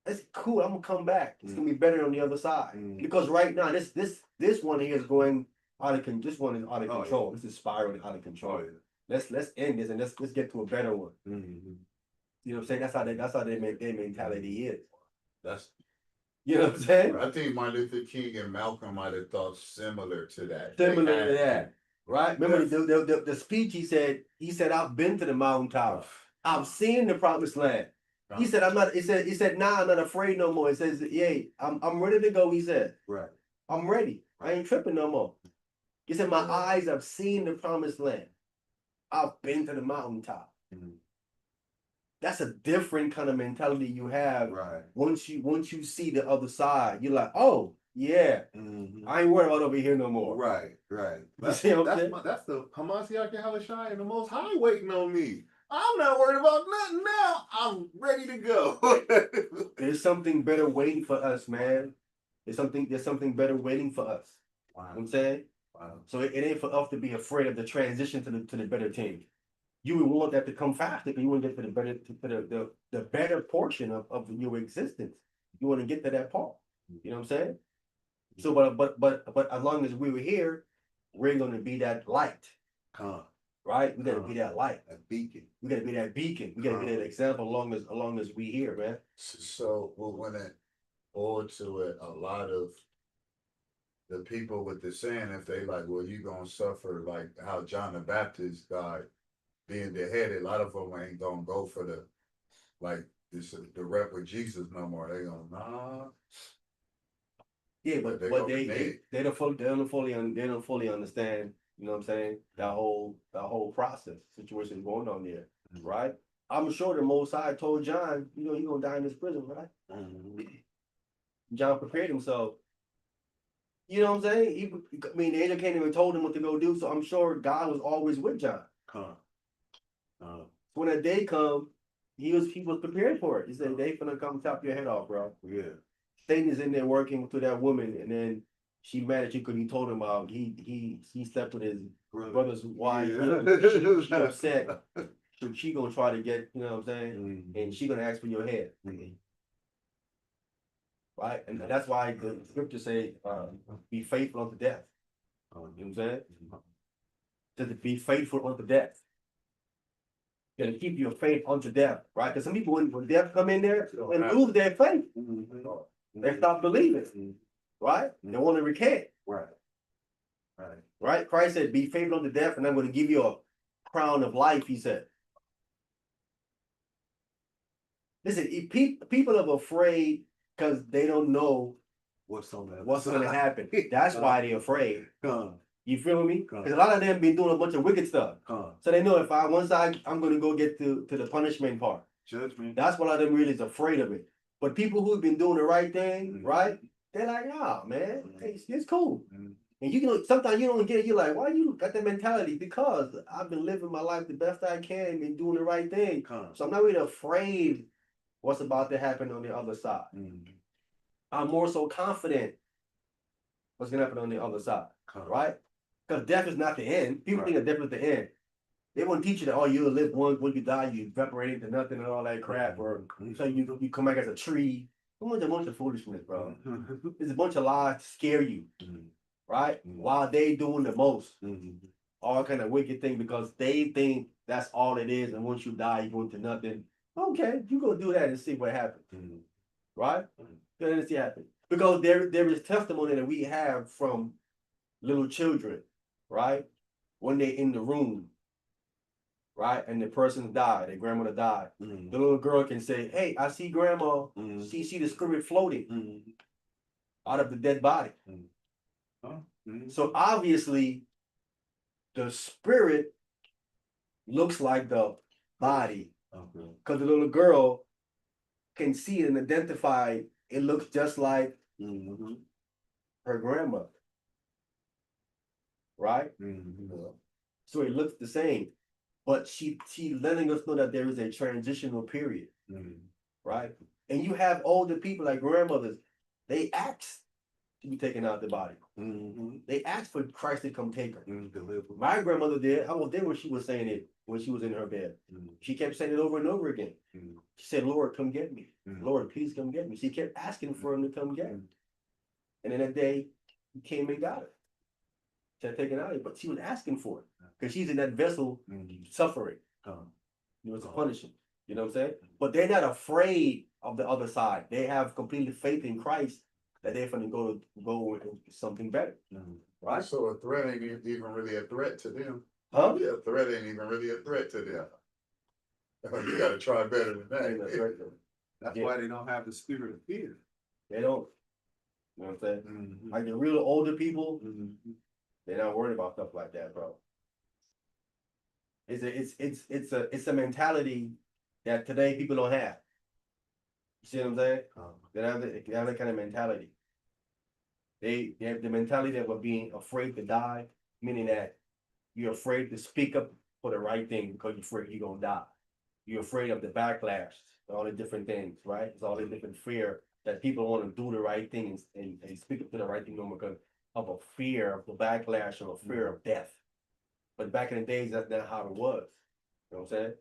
it's cool, I'm gonna come back. It's gonna be better on the other side. Because right now this one here is going out of this one is out of control. This is spiraling out of control. Let's end this and let's get to a better one. You know what I'm saying? That's how their mentality is. That's You know what I'm saying? I think Martin Luther King and Malcolm might have thought similar to that. Similar to that. Right? Remember the speech he said, I've been to the mountaintop. I've seen the promised land. He said, he said, nah, I'm not afraid no more. He says, yeah, I'm ready to go, he said. Right. I'm ready. I ain't tripping no more. He said, my eyes have seen the promised land. I've been to the mountaintop. That's a different kind of mentality you have. Right. Once you see the other side, you're like, oh yeah, I ain't worried about over here no more. Right. You see what I'm saying? That's the Hamashiach Yahushua and the Most High waiting on me. I'm not worried about nothing now. I'm ready to go. There's something better waiting for us, man. There's something better waiting for us. Wow. You know what I'm saying? Wow. So it ain't for us to be afraid of the transition to the better team. You would want that to come faster because you want to get to the better portion of your existence. You want to get to that part. You know what I'm saying? So but as long as we were here, we're gonna be that light. Right? We gotta be that light. A beacon. We gotta be that beacon. We gotta be that example as long as we here, man. So when it or to it, a lot of the people with the saying, if they like, well, you gonna suffer like how John the Baptist died being beheaded, a lot of them ain't gonna go for the rep with Jesus no more. They gonna nah. Yeah, but they don't fully understand, you know what I'm saying, that whole process situation going on there, right? I'm sure the Most High told John, you know, you're gonna die in this prison, right? John prepared himself. You know what I'm saying? The angel came and told him what to go do, so I'm sure God was always with John. When that day come, he was prepared for it. He said, they finna come chop your head off, bro. Yeah. Satan is in there working to that woman, and then she mad at you because he told him about he slept with his brother's wife. Yeah. She upset. So she gonna try to get, you know what I'm saying, and she gonna ask for your head, right? And that's why the scripture say, "Be faithful unto death." You know what I'm saying? To be faithful unto death. Gonna keep your faith unto death, right? Because some people, when death come in there and lose their faith, they stop believing, right? They want to recant, right? Christ said, "Be faithful unto death, and I'm going to give you a crown of life." He said. Listen, people are afraid because they don't know What's going to happen. That's why they're afraid. You feel me? Because a lot of them been doing a bunch of wicked stuff. So they know if I'm gonna go get to the punishment part. Judgment. That's why a lot of them really is afraid of it. But people who've been doing the right thing, right? They're like, nah, man, it's cool. And you know, sometimes you don't get it. You're like, why you got that mentality? Because I've been living my life the best I can, been doing the right thing. So I'm not really afraid what's about to happen on the other side. I'm more so confident what's gonna happen on the other side, right? Because death is not the end. People think that death is the end. They won't teach you that, oh, you'll live once, when you die, you evaporate into nothing and all that crap, or so you come back as a tree. It's a bunch of foolishness, bro. It's a bunch of lies to scare you, right? While they doing the most, all kind of wicked thing, because they think that's all it is, and once you die, you go into nothing. Okay, you go do that and see what happens, Mhm. right? Mhm. Go ahead and see what happens. Because there is testimony that we have from little children, right? When they in the room, right? And the person died, their grandmother died. Mhm. The little girl can say, "Hey, I see grandma. Mhm. She see the spirit floating Mhm. out of the dead body." Huh? Mhm. So obviously, the spirit looks like the body Okay. because the little girl can see it and identify it looks just like Mhm. her grandmother, right? Mhm. So it looks the same, but she letting us know that there is a transitional period, Mhm. right? And you have older people like grandmothers, they ask to be taken out the body. Mhm. They asked for Christ to come take her. Deliver. My grandmother did. I was there when she was saying it when she was in her bed. Mhm. She kept saying it over and over again. Mhm. She said, "Lord, come get me. Mhm. Lord, please come get me." She kept asking for him to come get her. Mhm. And then that day, he came and got her. She had taken out of it, but she was asking for it because she's in that vessel Mhm. suffering. Huh. You know, it's a punishment. You know what I'm saying? But they're not afraid of the other side. They have completely faith in Christ that they're going to go into something better, Mhm. right? So a threat ain't even really a threat to them. Huh? Yeah, a threat ain't even really a threat to them. You gotta try better than that. That's Yeah. why they don't have the spirit of fear. They don't. You know what I'm saying? Mhm. Like the real older people, Mhm. they're not worried about stuff like that, bro. It's a mentality that today people don't have. You see what I'm saying? They have that kind of mentality. They have the mentality of being afraid to die, meaning that you're afraid to speak up for the right thing because you're afraid you're gonna die. You're afraid of the backlash, all the different things, right? It's all the different fear that people want to do the right thing and speak up to the right thing because of a fear of the backlash or a fear of death. But back in the days, that's not how it was. You know what I'm saying?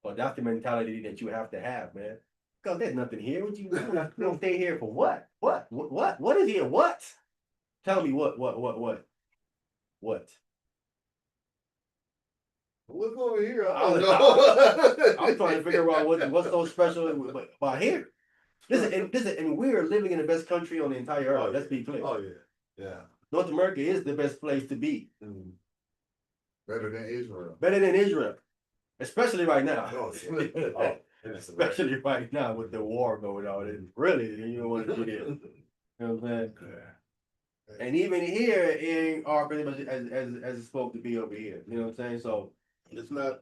But that's the mentality that you have to have, man. Because there's nothing here. What you gonna stay here for what? What is here? What? Tell me what? What? Look over here. I I'm, don't know. I'm trying to figure out what's so special about here. Listen, and we're living in the best country on the entire earth. Oh, Let's be clear. Oh yeah. Yeah. North America is the best place to be. Mhm. Better than Israel. Better than Israel. Especially right now. Oh, yeah. Oh, that's right. Especially right now with the war going on. It really, you don't want to be there. You know what I'm saying? And even here, it ain't all pretty much as it's supposed to be over here. You know what I'm saying? So It's not,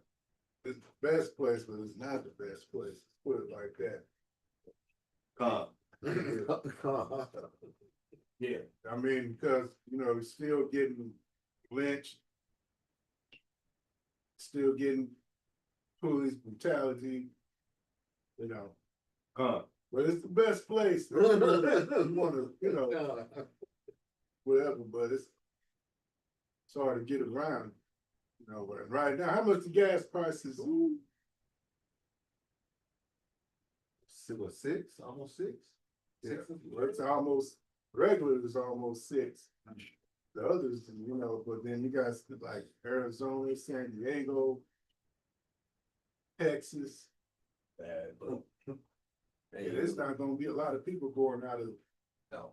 it's the best place, but it's not the best place. Put it like that. yeah. I mean, because, you know, we're still getting lynched, still getting police brutality, you know, but it's the best place. You wanna, you know, whatever, but it's hard to get around. You know, but right now, how much the gas prices? Six, almost six. Yeah, it's almost, regular is almost 6. The others, you know, but then you guys like Arizona, San Diego, Texas. It's not gonna be a lot of people going out of No,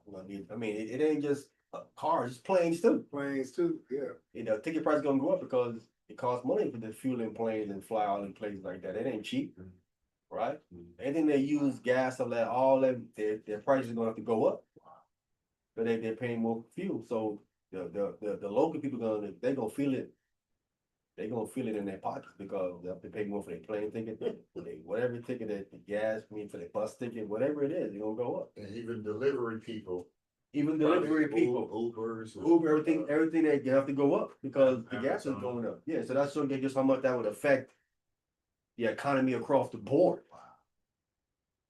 I mean, it ain't just cars, it's planes too. planes too, yeah. You know, ticket price gonna go up because it costs money for the fuel in planes and fly out in places like that. It ain't cheap, right? Anything they use gas or that, all that, their prices are gonna have to go up. But they're paying more for fuel, so the local people they gonna feel it. They gonna feel it in their pockets because they have to pay more for their plane ticket, whatever ticket, the gas, I mean, for their bus ticket, whatever it is, it's gonna go up. And even delivery people. Even delivery people, Ubers. Uber, everything they have to go up because the gas is going up. Yeah, so that's showing just how much that would affect the economy across the board.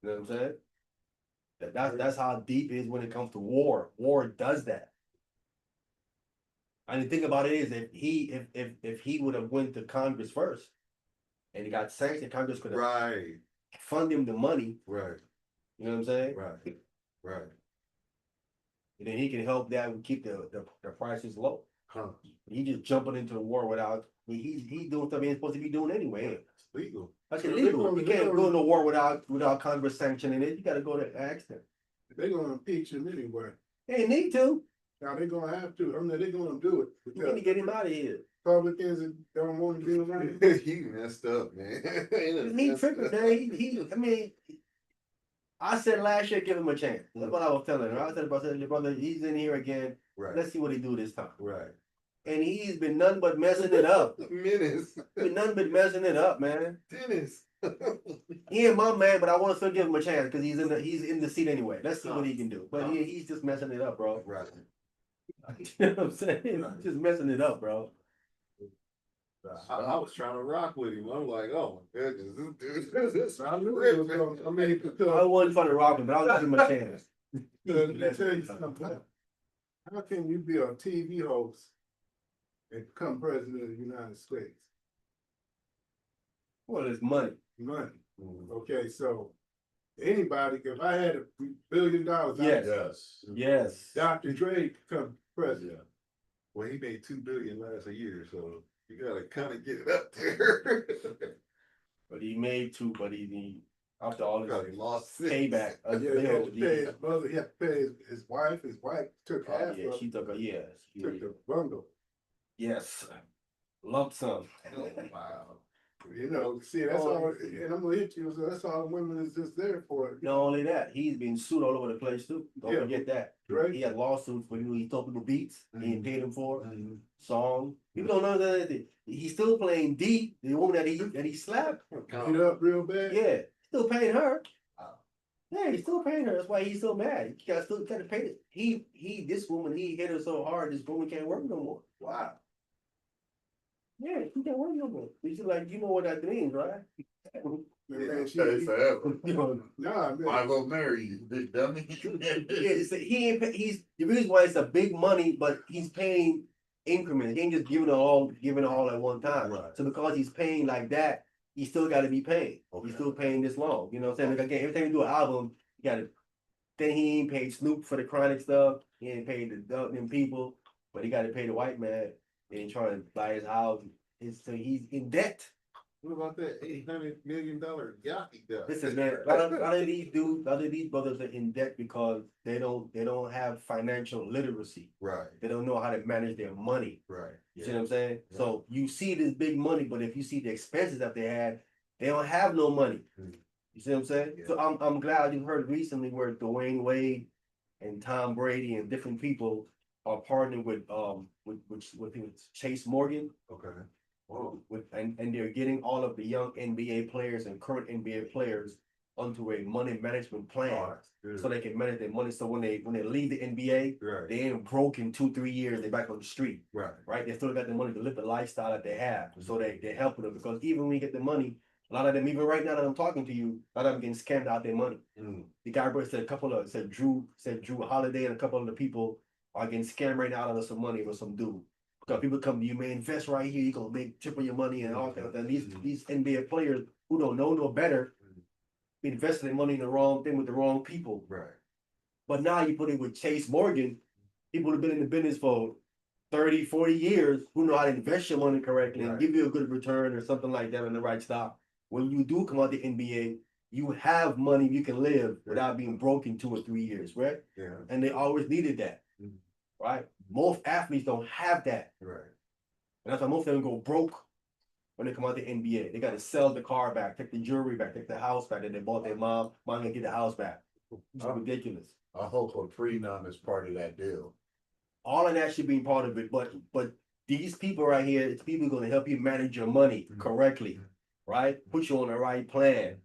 You know what I'm saying? That's how deep it is when it comes to war. War does that. And the thing about it is, if he would have went to Congress first, and he got sanctioned, Congress could have Right, fund him the money. right, You know what I'm saying? right. And then he can help that and keep the prices low. Huh. He just jumping into the war without. I mean, he's doing stuff he ain't supposed to be doing anyway. It's legal. That's So illegal. they're You gonna- can't go to war without Congress sanctioning it. You gotta go to ask them. They're gonna impeach him anyway. They need to. Now they're gonna have to. I mean, they're gonna do it You need to because get him out of here. Republicans don't want to deal with it. He messed up, man. He tripping, man. I mean, I said last year, give him a chance. That's what I was telling her. I said, brother, he's in here again. Right, Let's see what he do this time. right. And he's been nothing but messing it up. Menace. Been nothing but messing it up, man. Dennis. He ain't my man, but I want to still give him a chance because he's in the seat anyway. Let's see what he can do. But he's just messing it up, bro. Right. You know what I'm saying? He's just messing it up, bro. I was trying to rock with him. I'm like, oh my goodness, this dude. I knew it was gonna, I mean, I because, wasn't trying to rock him, but I was giving him a chance. let me tell you something. How can you be a TV host and become president of the United States? Well, it's money. Money. Okay, so anybody, if I had $1 billion, Yes. Yes. Yes. Dr. Dre become president. Well, he made $2 billion last year, so you gotta kind of get it up there. But he made two, but he after all this Probably lost six. payback. Yeah, he had to pay his mother, he had to pay his wife. His wife took half Yeah, of she took a yes. took the bundle. Yes. Lump sum. Wow. You know, see, that's all, and I'm gonna hit you, so that's all women is just there for. Not only that, he's been sued all over the place too. Don't Yeah. forget that. Right. He had lawsuits for he told people beats. He ain't paid him for Mhm. song. People don't know that he's still playing D, the woman that he slapped. Beat up real bad. Yeah, still paying her. Wow. Yeah, he's still paying her. That's why he's so mad. He got still got to pay it. This woman, he hit her so hard. This woman can't work no more. Wow. Yeah, she can't work no more. She's like, you know what that means, right? Man, Stay forever. You know, Nah, man. I will marry you, big dummy. yeah, he ain't. He's the reason why it's a big money, but he's paying increments. He ain't just giving it all at one time. Right. So because he's paying like that, he still got to be paying. Okay. He's still paying this long. You know what I'm saying? Like again, every time you do an album, you got to. Then he ain't paid Snoop for the Chronic stuff. He ain't paid them people, but he got to pay the white man. They ain't trying to buy his house. So he's in debt. What about that $800 million yacht he got? Listen, man, a lot of these dudes, a lot of these brothers are in debt because they don't have financial literacy. Right, They don't know how to manage their money. right. You see what I'm saying? So you see this big money, but if you see the expenses that they had, they don't have no money. Mm. You see what I'm saying? Yeah. So I'm glad you heard recently where Dwayne Wade and Tom Brady and different people are partnering with Chase Morgan. Okay. And they're getting all of the young NBA players and current NBA players onto a money management plan Oh, that's good. so they can manage their money. So when they leave the NBA, Right, they ain't broke in 2-3 years. They're back on the street, right. right? They still got the money to live the lifestyle that they have. So they're helping them because even when you get the money, a lot of them, even right now that I'm talking to you, a lot of them getting scammed out their money. Mm. The guy said Drew Holiday and a couple of the people are getting scammed right now out of some money with some dude. Because people come to you, man, invest right here, you're gonna make triple your money and all that. And these NBA players who don't know no better, investing their money in the wrong thing with the wrong people. Right. But now you put it with Chase Morgan, people who've been in the business for 30, 40 years, who know how to invest your money correctly and Right. give you a good return or something like that in the right stock. When you do come out the NBA, you have money you can live without being broke in 2 or 3 years, right? Yeah, And they always needed that, Mhm. right? Most athletes don't have that. right. And that's why most of them go broke when they come out the NBA. They got to sell the car back, take the jewelry back, take the house back that they bought their mom. Mom gonna get the house back. It's ridiculous. I hope a prenup is part of that deal. All of that should be part of it, but these people right here, it's people gonna help you manage your money correctly, right? Put you on the right plan.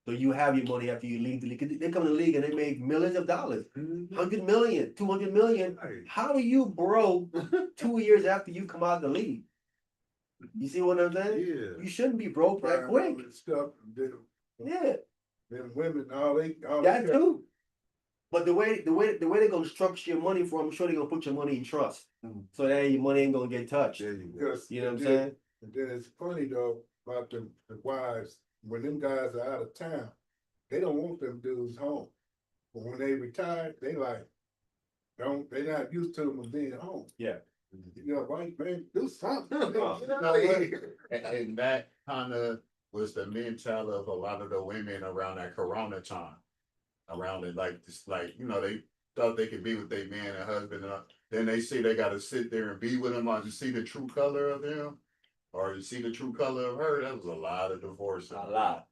So you have your money after you leave the league. They come in the league and they make millions of dollars. 100 million, 200 million. Right. How are you broke 2 years after you come out of the league? You see what I'm saying? Yeah. You shouldn't be broke that Buying all quick. this Stuff, Yeah, then women, all they. that too. But the way they're gonna structure your money for, I'm sure they're gonna put your money in trust. Mhm. So that your money ain't gonna get touched. There you go. Because You know what I'm then- saying? And then it's funny though, about the wives, when them guys are out of town, they don't want them dudes home. But when they retire, they like, they're not used to them being home. Yeah. You know, right, man, do something. Get out of here. And that kind of was the mentality of a lot of the women around that Corona time. Around it, like this, like, you know, they thought they could be with their man and husband, and then they see they gotta sit there and be with him, or to see the true color of him, or to see the true color of her. That was a lot of divorce. A lot.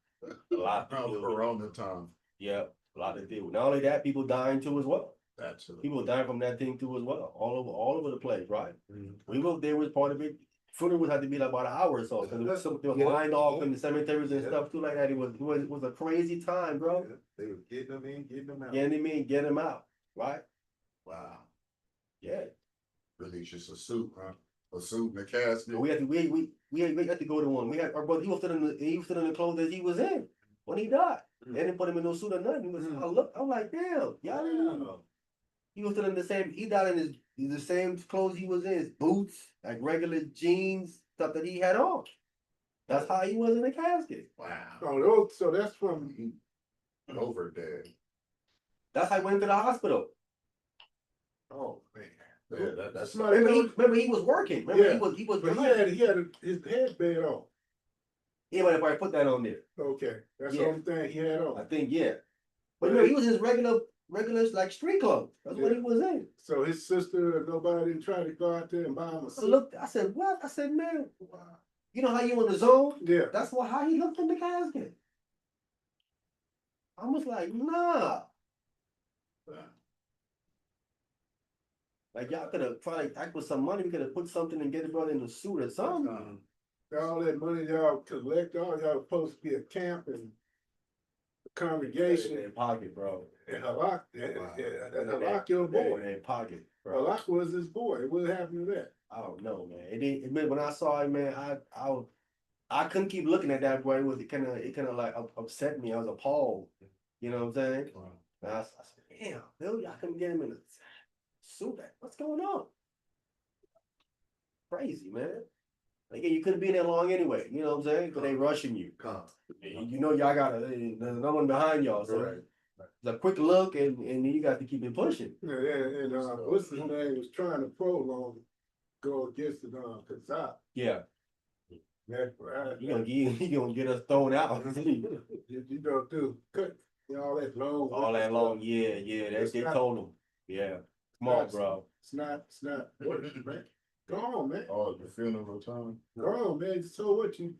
A lot. Around Corona time. Yeah, a lot of people. Not only that, people dying too as well. Absolutely. People dying from that thing too as well. All over the place, right? Mhm. We were there was part of it. Funerals had to be like about an hour or so, because they were lined off in the cemeteries and stuff too like that. It was a crazy time, bro. They were getting them in, getting them out. Get him in, get him out, right? Wow. Yeah. Really just a suit, huh? A suit and a casket. We had to go to one. We had our brother. He was still in the clothes that he was in when he died. They didn't put him in no suit or nothing. He was, I'm like, damn, y'all didn't know. He was still in the same. He died in the same clothes he was in, his boots, like regular jeans, stuff that he had on. That's how he was in the casket. Wow. So that's from, Over dead. That's how he went to the hospital. oh, man. Yeah, that's Somebody Remember he was working. Remember Yeah, he was. But he had his headband on. Yeah, but if I put that on there, Okay, that's Yeah. the only thing he had I on. think yeah. But you know, he was in his regular like street clothes. That's what he was in. So his sister or nobody didn't try to go out there and buy him a I suit. looked. I said, what? I said, man, you know how you in the zone? Yeah, That's how he looked in the casket. I was like, nah. Like y'all could have probably act with some money. We could have put something and get the brother in a suit or something. all that money y'all collect, all y'all supposed to be a camp and a congregation. In pocket, bro. And Halak, Halak your In boy. their pocket, bro. Halak was his boy. What happened to that? I don't know, man. When I saw it, man, I couldn't keep looking at that boy. It kind of like upset me. I was appalled. You know what I'm saying? And I said, damn, Bill, y'all couldn't get him in a suit. What's going on? Crazy, man. Like, you couldn't be in there long anyway. You know what I'm saying? But they rushing you. You know y'all got there's no one behind y'all. So Right. it's a quick look, and then you got to keep it pushing. Yeah, and what's his name was trying to prolong, go against the Kazak. Yeah, That's right. you gonna get us thrown out. You don't do cut all that long. All that long, yeah. They told him, yeah. Come on, bro. It's not working, man. Go on, man. Oh, the funeral time. Go on, man. So what you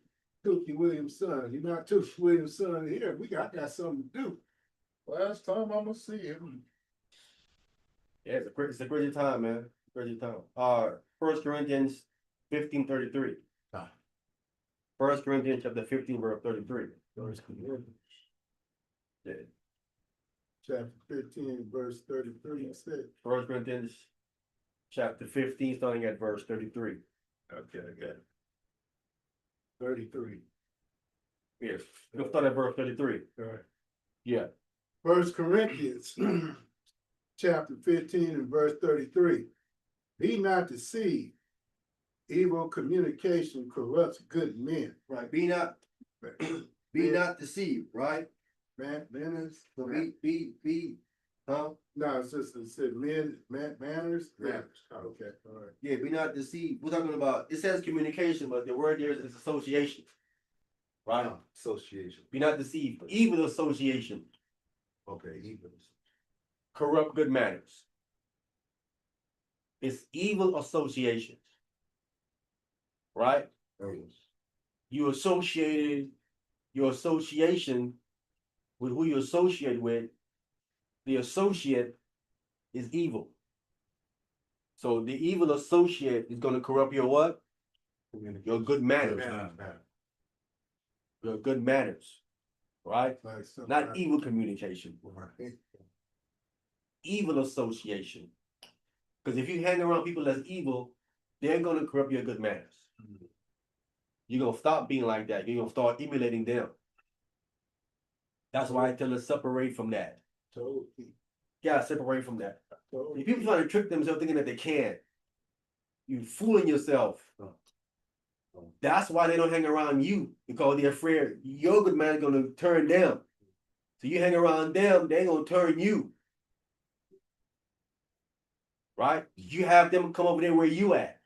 Tookie Williams' son? You're not Tookie Williams' son here. I got something to do. Last time I'm gonna see him. Yeah, it's a crazy time, man. Crazy time. 1 Corinthians 15:33. Ah. 1 Corinthians chapter 15, verse 33. Yeah. Chapter 15, verse 33 said. 1 Corinthians chapter 15, starting at verse 33. Okay, I got it. 33. Yes, we'll start at verse 33. All right. Yeah. 1 Corinthians chapter 15 and verse 33. Be not deceived. Evil communication corrupts good men. Right. Be not deceived, right? Manners. So huh? No, it said manners. Okay, all right. Yeah, be not deceived. We're talking about, it says communication, but the word there is association. Right? Association. Be not deceived. Evil association Okay, even. corrupt good manners. It's evil associations. Right? You associated your association with who you associate with. The associate is evil. So the evil associate is going to corrupt your what? Your good manners. Your good manners. Right? Like something Not like- evil communication. Evil association. Because if you hang around people that's evil, they're going to corrupt your good manners. You're going to stop being like that. You're going to start emulating them. That's why I tell us separate from that. Totally. Yeah, separate from that. Totally. If people try to trick themselves thinking that they can, you fooling yourself. That's why they don't hang around you, because they're afraid your good man is gonna turn them. So you hang around them, they're gonna turn you. Right? You have them come over there where you at.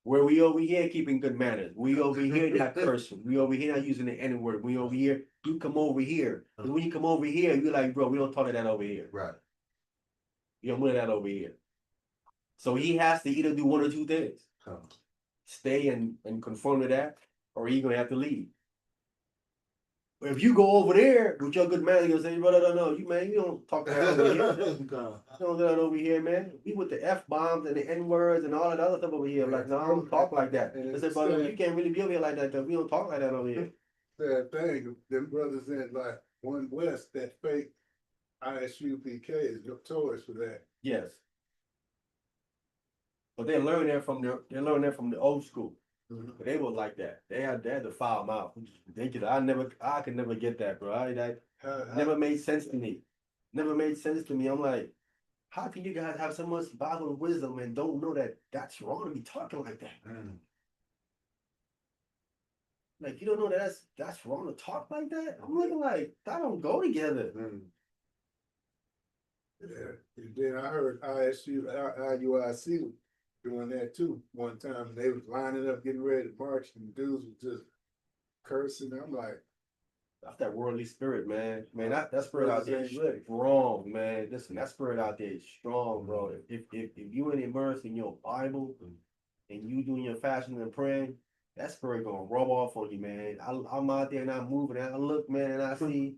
Where we over here keeping good manners. We over here not cursing. We over here not using the N word. We over here, you come over here. And when you come over here, you're like, bro, we don't talk to that over here. Right. You don't do that over here. So he has to either do one or two things. Huh. Stay and conform to that, or he's gonna have to leave. But if you go over there with your good manners, you're gonna say, brother, no, you man, you don't talk to that over here. You don't do that over here, man. We with the F-bombs and the N-words and all that other stuff over here. Like, no, I don't talk like that. I said, brother, you can't really be over here like that, because we don't talk like that over here. Sad thing, them brothers in like One West, that fake ISUPK is notorious for that. Yes. But they learn that from the old school. But they was like that. They had to foul mouth, which is ridiculous. I could never get that, bro. That never made sense to me. Never made sense to me. I'm like, how can you guys have so much Bible wisdom and don't know that that's wrong to be talking like that? Like, you don't know that that's wrong to talk like that? I'm looking like, that don't go together. Yeah, and then I heard IUIC doing that too. One time they was lining up, getting ready to march, and dudes was just cursing. I'm like, That's that worldly spirit, man. Man, that spirit out there is strong, man. Listen, that spirit out there is strong, bro. If you ain't immersed in your Bible and you doing your fasting and praying, that spirit gonna rub off on you, man. I'm out there and I'm moving and I look, man, and I see,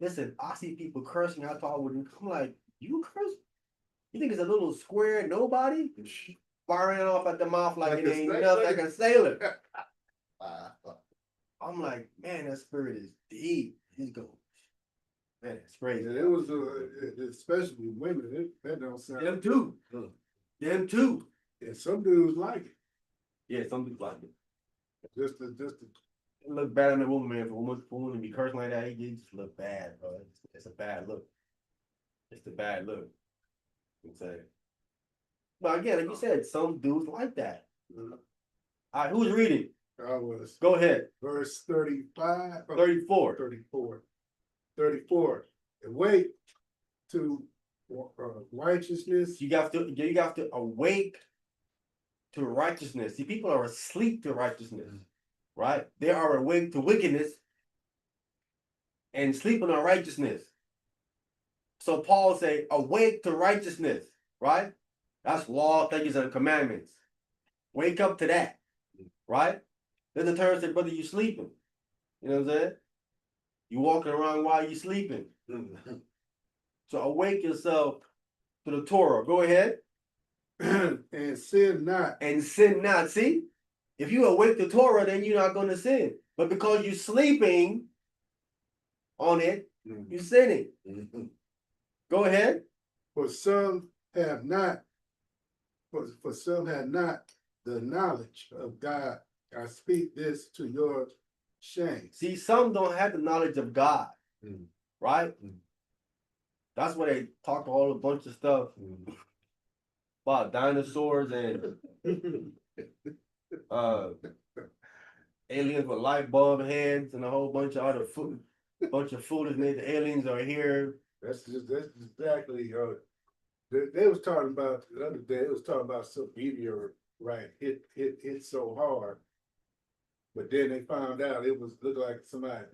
listen, I see people cursing. I talk with them. I'm like, you curse? You think it's a little square nobody? Firing off at the mouth like it ain't nothing, like a sailor. I'm like, man, that spirit is deep. He's going, man, it's crazy. and it was especially women. That don't sound. Them too. Them too. And some dudes like it. Yeah, some people like it. Just to It look bad on the woman, man. For women to be cursing like that, it just look bad, bro. It's a bad look. It's a bad look. I'm saying. But again, like you said, some dudes like that. All right, who's reading? I was Go ahead. verse 35, 34. 34. And wait to righteousness. You have to awake to righteousness. See, people are asleep to righteousness, right? They are awake to wickedness and sleeping on righteousness. So Paul say, awake to righteousness, right? That's law, statutes, and commandments. Wake up to that, right? Then the term said, brother, you sleeping. You know what I'm saying? You walking around while you sleeping. So awake yourself to the Torah. Go ahead. And sin not. And sin not. See? If you awake to Torah, then you're not going to sin. But because you're sleeping on it, you're sinning. Go ahead. For some have not, for some have not the knowledge of God. I speak this to your shame. See, some don't have the knowledge of God, right? That's why they talk all a bunch of stuff about dinosaurs and aliens with light bulb heads and a whole bunch of other bunch of foolishness. The aliens are here. That's exactly. They was talking about the other day. They was talking about some meteor, right? Hit so hard, but then they found out it was looked like somebody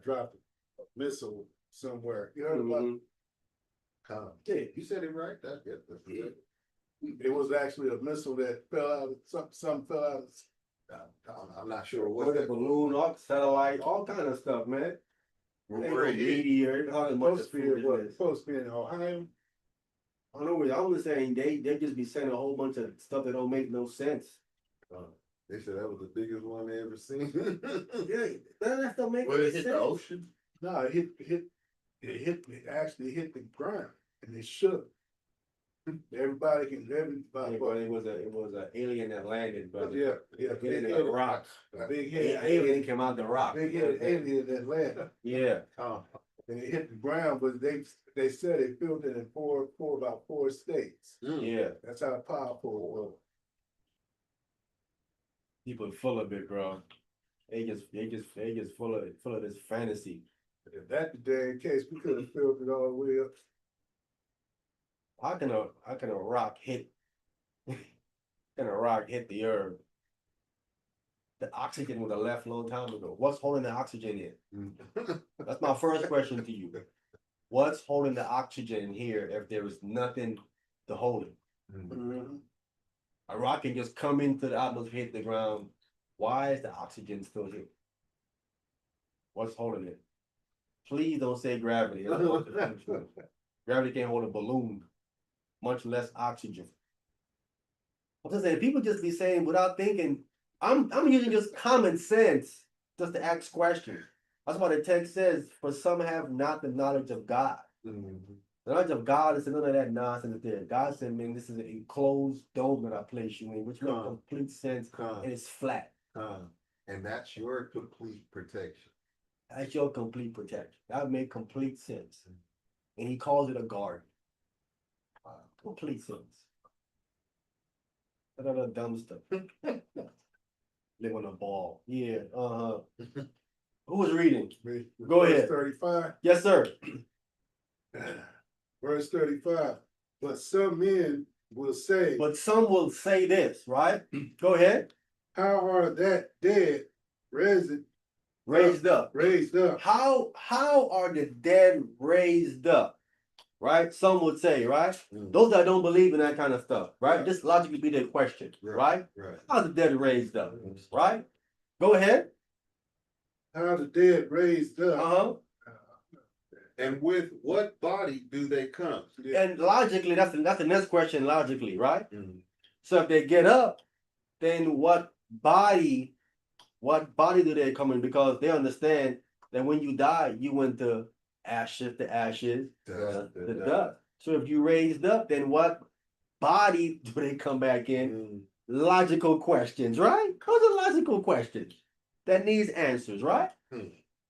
dropped a missile somewhere. You know about? Yeah, you said it right. That's good. That's good. It was actually a missile that fell out. Something fell out. I'm not sure What what a that balloon, all satellite, all kind of stuff, man. Ain't no meteor, all a bunch of foolishness. Supposed to be in Ohio. I don't know. I was saying they just be saying a whole bunch of stuff that don't make no sense. They said that was the biggest one they ever seen. Yeah, that don't make Well, any it hit sense. the ocean. No, it actually hit the ground and it shook. Everybody. Yeah, but it was a alien that landed, but Yeah, alien in the rock. Big Yeah, head alien came out the rock. Big head alien that landed. Yeah, And it hit the ground, but they said it filled it in about four states. yeah. That's how powerful it was. People full of it, bro. They just full of this fantasy. If that's the damn case, we could have filled it all the way up. How can a rock hit and a rock hit the earth, the oxygen would have left a long time ago. What's holding the oxygen in? That's my first question to you. What's holding the oxygen here if there is nothing to hold it? A rock can just come into the atmosphere, hit the ground. Why is the oxygen still here? What's holding it? Please don't say gravity. Gravity can't hold a balloon, much less oxygen. I'm just saying, people just be saying without thinking. I'm using just common sense just to ask questions. That's why the text says, "For some have not the knowledge of God." The knowledge of God is none of that nonsense there. God said, "Man, this is an enclosed dome that I place you in," which makes complete sense, and it's flat. And that's your complete protection. That's your complete protection. That would make complete sense. And he calls it a garden. Complete sense. That other dumb stuff. Live on a ball. Yeah, Who was reading? Go ahead. 35. Yes, sir. Verse 35. But some men will say, But some will say this, right? Go ahead. how are that dead Raised up. raised up? How are the dead raised up? Right? Some would say, right? Those that don't believe in that kind of stuff, right? Right. Just logically be their question, right? Right. How's the dead raised up? Right? Go ahead. How the dead raised up? Uh-huh. And with what body do they come? And logically, that's the next question, logically, right? So if they get up, then what body do they come in? Because they understand that when you die, you went to ashes, the dust. So if you raised up, then what body do they come back in? Logical questions, right? Those are logical questions that needs answers, right?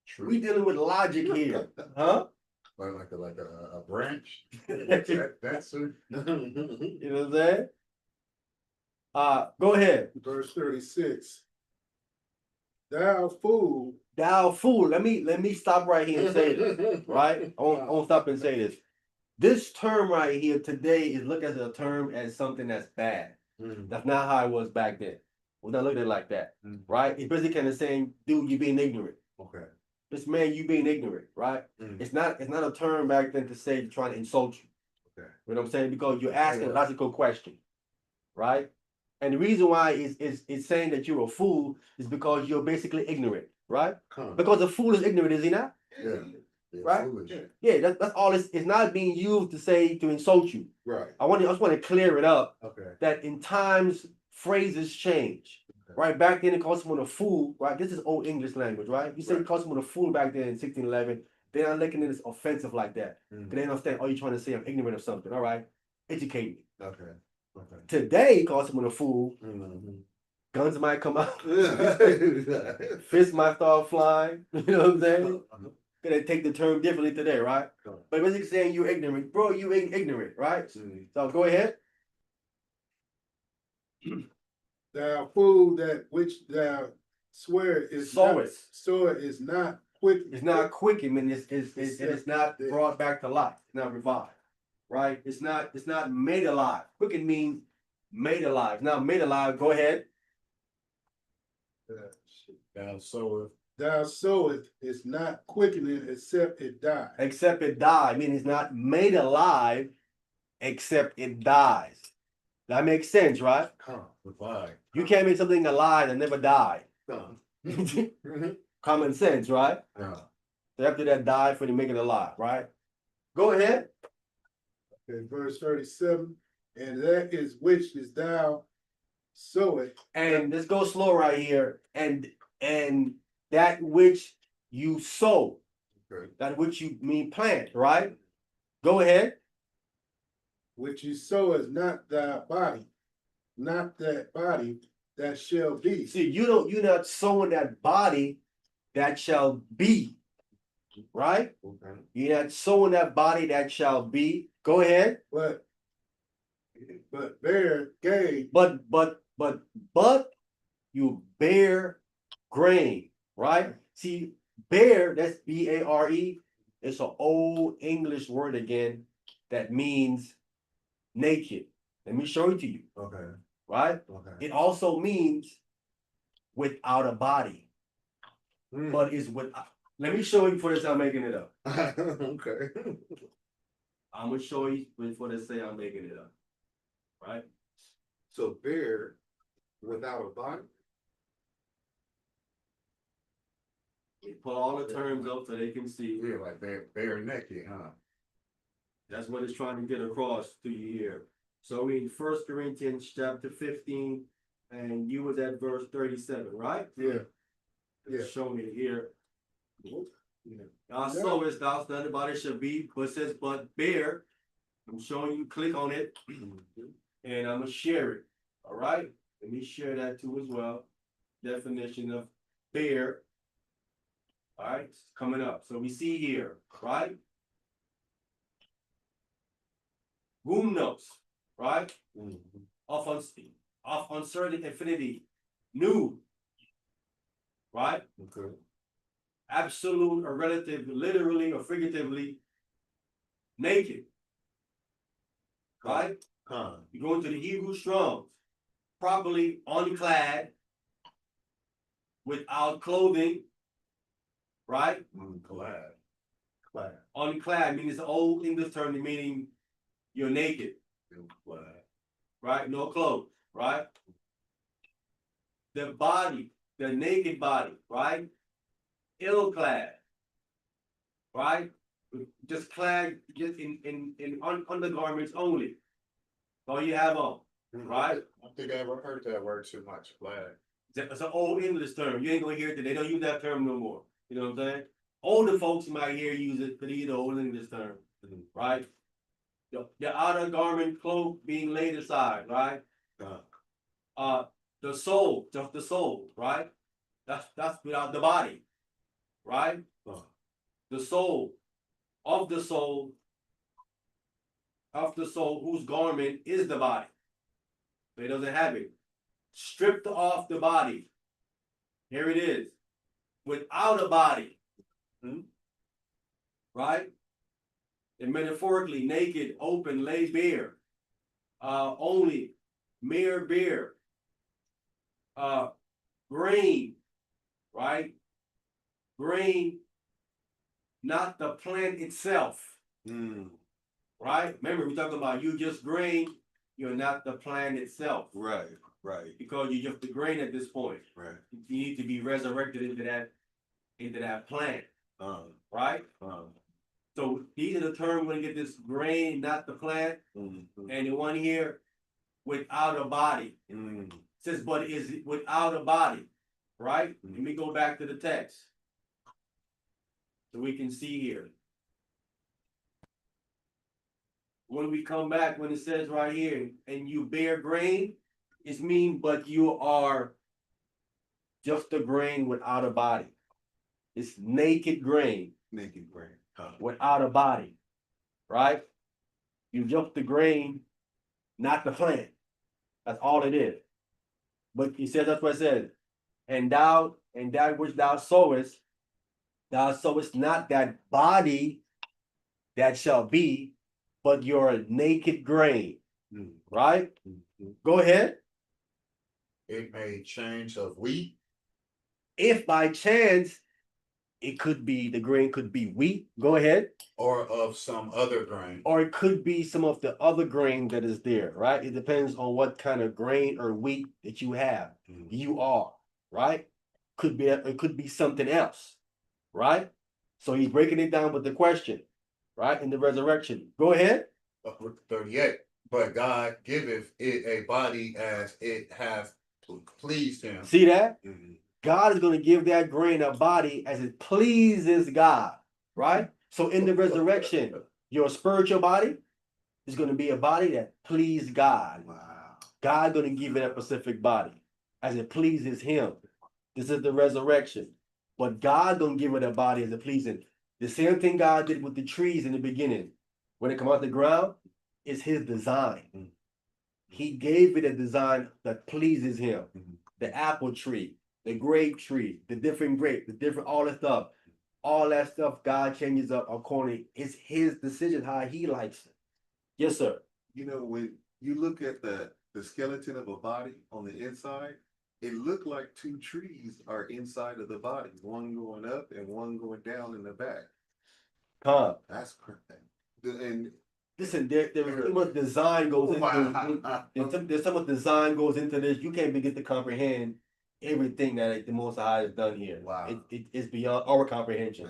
True. We dealing with logic here, huh? Like a branch. That's That's it. You know what I'm saying? Go ahead. Verse 36. Thou fool. Thou fool. Let me stop right here and say this, right? I won't stop and say this. This term right here today is looked at as a term as something that's bad. That's not how it was back then. We're not looking at it like that, right? It's basically kind of saying, dude, you being ignorant. Okay. This man, you being ignorant, right? It's not a term back then to say trying to insult you. Okay. You know what I'm saying? Because you're asking a logical question, right? And the reason why it's saying that you're a fool is because you're basically ignorant, right? Because a fool is ignorant, is he not? Yeah. Yeah, Right? foolish. Yeah, that's all it's not being used to say to insult you. Right. I just want to clear it up Okay. that in times phrases change. Right, back then it called someone a fool, right? This is old English language, right? You say you call someone a fool back then in 1611, they're not looking at it as offensive like that. They don't understand, oh, you're trying to say I'm ignorant of something. All right, educate me. Okay. Okay. Today, you call someone a fool, guns might come out, fists might start flying, you know what I'm saying? Gonna take the term differently today, right? But basically saying you're ignorant, bro, you ain't ignorant, right? So go ahead. Thou fool, that which thou swear is Sowest. not quick. It's not quick. I mean, it's not brought back to life. It's not revived, right? It's not made alive. Quicken means made alive. Now made alive. Go ahead. Thou sowest is not quickening except it die. Except it die. I mean, it's not made alive, except it dies. That makes sense, right? Revive. You can't make something alive that never died. Common sense, right? Yeah. So after that died for to make it alive, right? Go ahead. Okay, verse 37. And that is which is thou sowest. And let's go slow right here. And that which you sow, that which you mean plant, right? Go ahead. Which you sow is not thy body, not that body that shall be. See, you're not sowing that body that shall be, right? You're not sowing that body that shall be. Go ahead. But bear gain. But you bear grain, right? See, bear, that's B-A-R-E. It's an old English word again that means naked. Let me show it to you. Okay. right? Okay. It also means without a body, Mm. but is with. Let me show you before this. I'm making it up. Okay. I'm gonna show you before they say I'm making it up, right? So bear without a body. Put all the terms up so they can see. Yeah, like bare naked, huh? That's what it's trying to get across to you here. So in 1 Corinthians chapter 15, and you was at verse 37, right? Yeah. It's showing it here. Yeah. Also, it's thou none about it shall be, but it says, but bear. I'm showing you, click on it, and I'm gonna share it. All right, let me share that too as well. Definition of bear. All right, it's coming up. So we see here, right? Gumnos, right? Of uncertain infinity, new, right? Okay. Absolute or relative, literally or figuratively, naked, right? You go into the Hebrew Strong's, properly unclad, without clothing, right? Glad. Unclad means the old English term meaning you're naked, right? No clothes, right? The body, the naked body, right? Ill-clad, right? Just clad, just in undergarments only. All you have on, right? I don't think I ever heard that word too much. Glad. It's an old English term. You ain't gonna hear it. They don't use that term no more. You know what I'm saying? Older folks might hear use it, but it's the old English term, right? The outer garment cloak being laid aside, right? The soul, just the soul, right? That's without the body, right? The soul of the soul whose garment is the body. So he doesn't have it. Stripped off the body. Here it is. Without a body. Right? And metaphorically, naked, open, laid bare. Only, mere bare. Grain, right? Grain, not the plant itself. Right? Remember, we're talking about you just grain, you're not the plant itself. Right. Because you're just the grain at this point. Right. You need to be resurrected into that plant. Right? So these are the terms when you get this grain, not the plant. And the one here, without a body. Says, but is it without a body? Right? Let me go back to the text. So we can see here. When we come back, when it says right here, and you bear grain, it's mean, but you are just a grain without a body. It's naked grain. Naked brain. Without a body, right? You just the grain, not the plant. That's all it is. But he says, that's what it says. And that which thou sowest not that body that shall be, but your naked grain, right? Go ahead. It may change of wheat. If by chance, it could be, the grain could be wheat. Go ahead. Or of some other grain. Or it could be some of the other grain that is there, right? It depends on what kind of grain or wheat that you have. You are, right? It could be something else, right? So he's breaking it down with the question, right? In the resurrection. Go ahead. 38. But God giveth it a body as it hath pleased him. See that? God is going to give that grain a body as it pleases God, right? So in the resurrection, your spiritual body is going to be a body that pleases God. Wow. God going to give it a specific body as it pleases him. This is the resurrection. But God going to give it a body as it pleases him. The same thing God did with the trees in the beginning. When it come out the ground, it's his design. He gave it a design that pleases him. The apple tree, the grape tree, the different grape, all that stuff God changes up according. It's his decision how he likes it. Yes, sir. You know, when you look at the the skeleton of a body on the inside, it looked like two trees are inside of the body, one going up and one going down in the back. Con, That's correct. And listen, there's so much design goes into, there's so much design goes into this, you can't begin to comprehend everything that like, the Most High has done here. Wow. It's beyond our comprehension.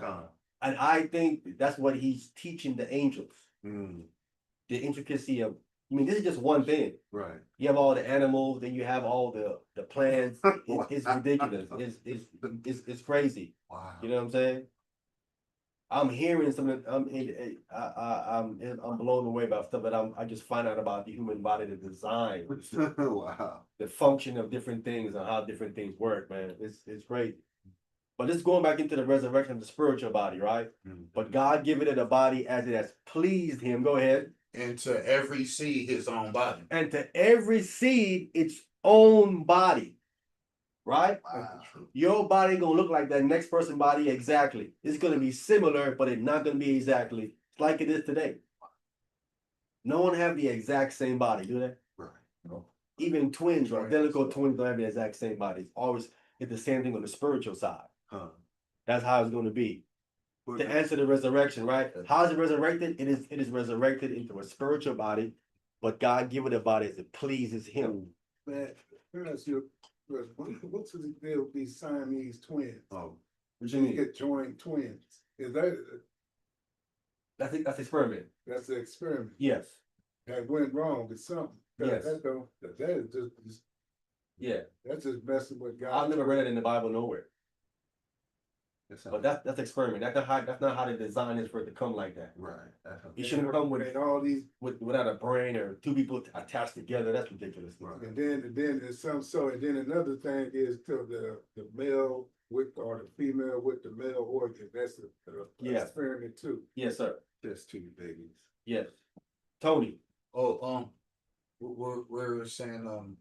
And I think that's what he's teaching the angels, the intricacy of, I mean, this is just one thing. right. You have all the animals, then you have all the plants. It's ridiculous. It's crazy. Wow. You know what I'm saying? I'm hearing some of I'm blown away by stuff that I just find out about the human body, the design, Wow. the function of different things and how different things work, man. It's great. But this is going back into the resurrection of the spiritual body, right? But God giving it a body as it has pleased him. Go ahead. And to every seed his own body. And to every seed its own body. Right? Wow. Your body gonna look like that next person's body exactly. It's gonna be similar, but it's not gonna be exactly like it is today. No one have the exact same body, do they? Right. No. Even twins or identical twins don't have the exact same body. It's the same thing on the spiritual side. Huh. That's how it's gonna be. To answer the resurrection, right? How is it resurrected? It is resurrected into a spiritual body, but God give it a body as it pleases him. Man, let me ask you, what's the deal with these Siamese twins? Oh, What you You mean? get joined twins. Is That's experiment. that's an experiment? Yes. That went wrong with something. Yes. That is just, Yeah. that's just messing with God. I've never read it in the Bible nowhere. that But sounds that's experiment. That's not how the design is for it to come like that. right. That sounds- It shouldn't come with And all these, without a brain or two people attached together. That's ridiculous. Right. and then there's some, so, and then another thing is to the male with, or the female with the male organ, that's a Yeah. experiment too. Yes, sir. Just two babies. Yes. Tony. Oh, we're saying,